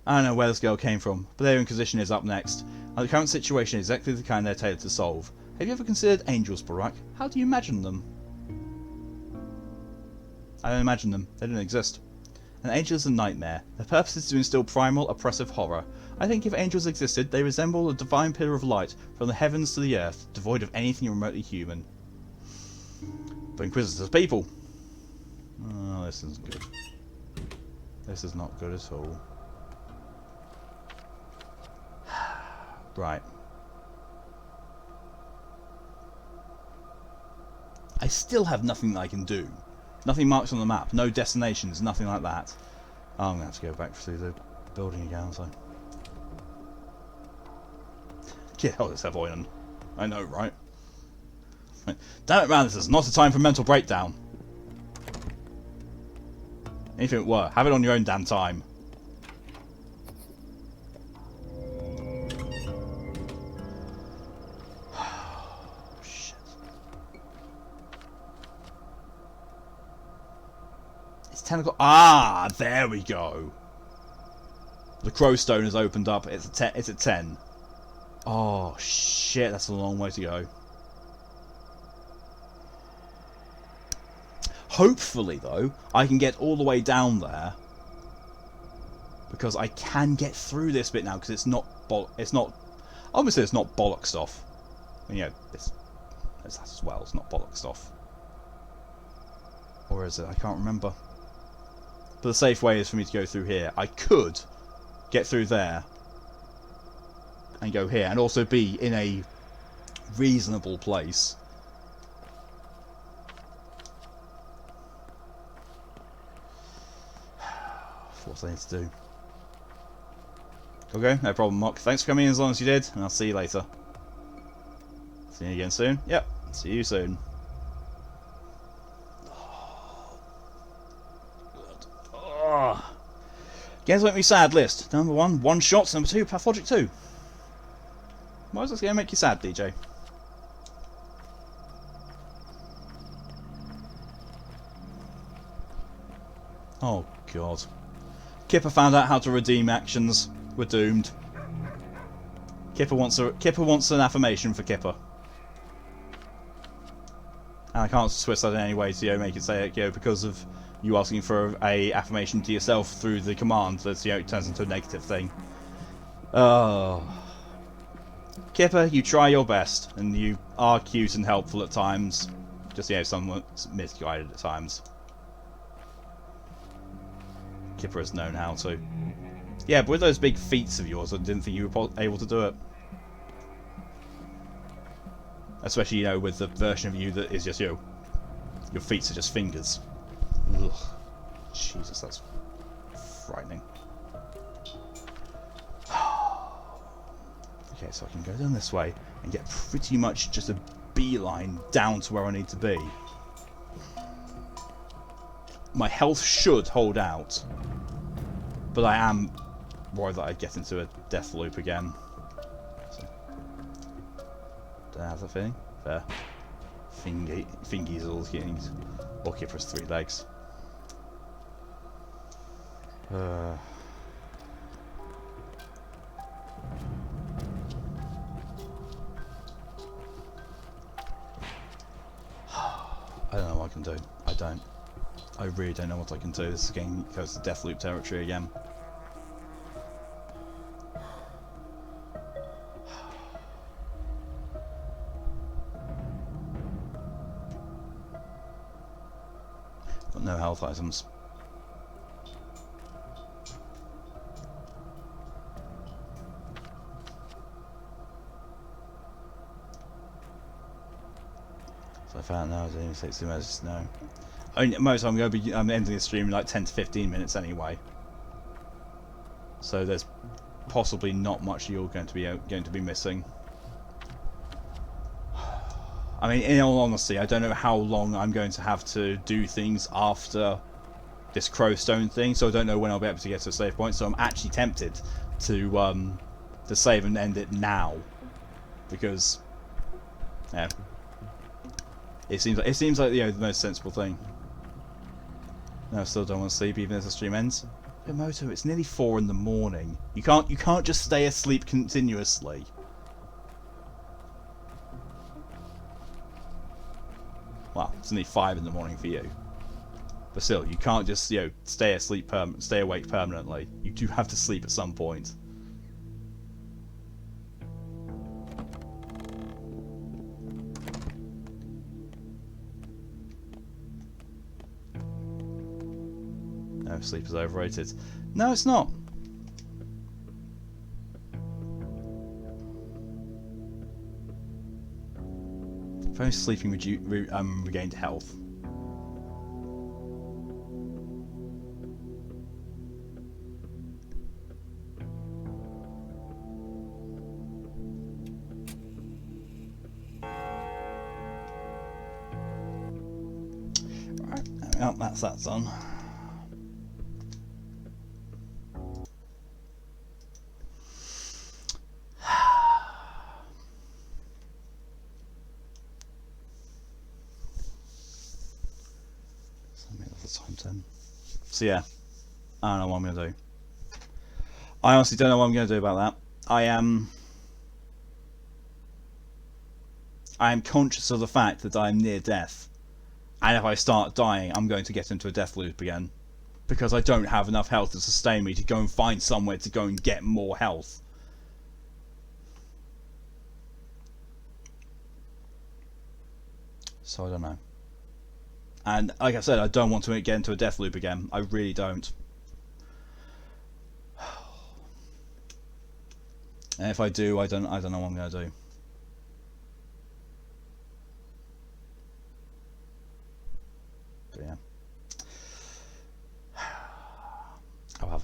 I don't know where this girl came from, but their Inquisition is up next. And the current situation is exactly the kind they're tailored to solve. Have you ever considered angels, Barak? How do you imagine them? I don't imagine them. They don't exist. An angel is a nightmare. Their purpose is to instill primal, oppressive horror. I think if angels existed, they resemble a divine pillar of light from the heavens to the earth, devoid of anything remotely human. But Inquisitors are people. Oh, this isn't good. This is not good at all. Right. I still have nothing that I can do. Nothing marked on the map. No destinations. Nothing like that. Oh, I'm going to have to go back through the building again, so. Yeah, oh, let's have oil. I know, right? Damn it, man, this is not a time for mental breakdown. If it were, have it on your own damn time. Shit. It's 10 o'clock. Ah, there we go. The Crowstone has opened up. It's at 10. Oh, shit, that's a long way to go. Hopefully, though, I can get all the way down there. Because I can get through this bit now, because it's not... Obviously, it's not bollock stuff. You know, it's that as well. It's not bollock stuff. Or is it? I can't remember. But the safe way is for me to go through here. I could get through there. And go here. And also be in a reasonable place. for what I need to do. Okay, no problem, Mock. Thanks for coming in as long as you did, and I'll see you later. See you again soon? Yep, see you soon. Oh. Games make me sad list. Number 1, one shots. Number 2, Pathologic 2. Why is this going to make you sad, DJ? Oh god. Kipper found out how to redeem actions. We're doomed. Kipper wants an affirmation for Kipper. And I can't twist that in any way to make it say because of you asking for a affirmation to yourself through the command that it turns into a negative thing. Oh. Kipper, you try your best, and you are cute and helpful at times. Just somewhat misguided at times. Kipper has known how to. Yeah, but with those big feats of yours, I didn't think you were able to do it. Especially, with the version of you that is just, your feet are just fingers. Ugh. Jesus, that's frightening. Okay, so I can go down this way and get pretty much just a beeline down to where I need to be. My health should hold out, but I am worried that I get into a death loop again. So, don't have that feeling. Fair. Fingies all getting. Okay, for 3 legs. I don't know what I can do. I don't. I really don't know what I can do. This game goes to Deathloop territory again. Got no health items. So I found now it only takes 2 minutes to know. Most I'm ending the stream in like 10 to 15 minutes anyway. So there's possibly not much you're going to be missing. I mean, in all honesty, I don't know how long I'm going to have to do things after this crowstone thing, so I don't know when I'll be able to get to a save point. So I'm actually tempted to save and end it now, because yeah, it seems like the most sensible thing. No, I still don't want to sleep even as the stream ends. Moto, it's nearly 4 in the morning. You can't just stay asleep continuously. Well, it's only 5 in the morning for you. But still, you can't just stay awake permanently. You do have to sleep at some point. No, sleep is overrated. No, it's not. If only sleeping regained health. Right, well, that's done. So yeah, I don't know what I'm going to do. I honestly don't know what I'm going to do about that. I am conscious of the fact that I am near death. And if I start dying, I'm going to get into a death loop again. Because I don't have enough health to sustain me to go and find somewhere to go and get more health. So I don't know. And like I said, I don't want to get into a death loop again. I really don't. And if I do, I don't know what I'm going to do. But yeah. I'll have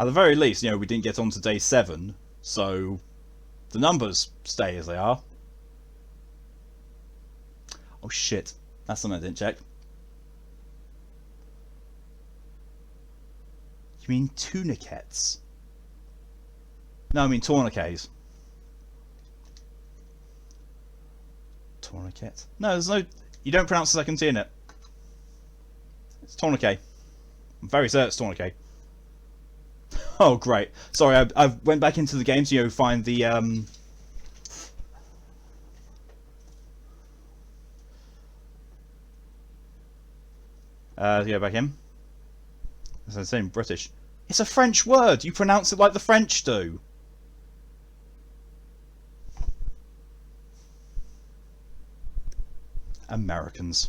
At the very least, you know, we didn't get on to day 7, so the numbers stay as they are. Oh shit, that's something I didn't check. You mean tourniquets? No, I mean tourniquets. Tourniquet? No, there's no... You don't pronounce the second T in it. It's tourniquet. I'm very certain it's tourniquet. Oh, great. Sorry, I went back into the game to, you know, find the, go back in. As I say in British. It's a French word! You pronounce it like the French do! Americans.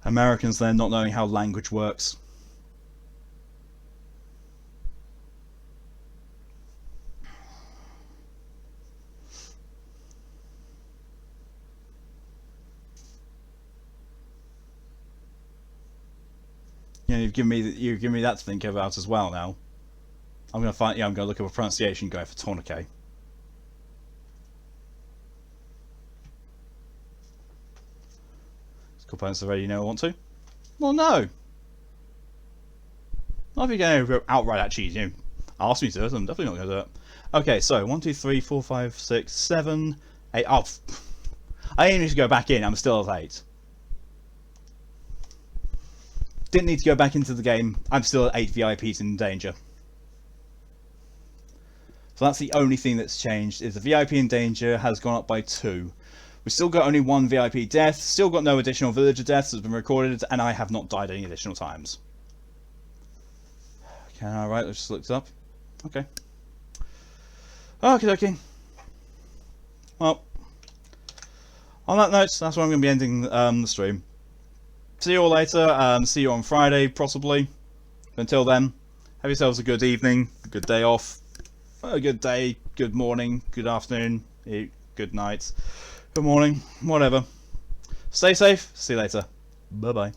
Americans, they're not knowing how language works. You know, you've given me that to think about as well now. I'm gonna find, yeah, I'm gonna look up a pronunciation guide for tourniquet. Components already, you know I want to? Well, no. Not if you're going to outright actually, you know, ask me to, so I'm definitely not going to do it. Okay, so 1, 2, 3, 4, 5, 6, 7, 8. Oh, I didn't need to go back in. I'm still at 8. Didn't need to go back into the game. I'm still at 8 VIPs in danger. So that's the only thing that's changed, is the VIP in danger has gone up by 2. We've still got only 1 VIP death, still got no additional villager deaths that's been recorded, and I have not died any additional times. Okay, alright, let's just look it up. Okay. Okay. Well, on that note, that's where I'm going to be ending the stream. See you all later, see you on Friday, possibly. Until then, have yourselves a good evening, a good day off, a good day, good morning, good afternoon, good night. Good morning, whatever. Stay safe, see you later. Bye bye.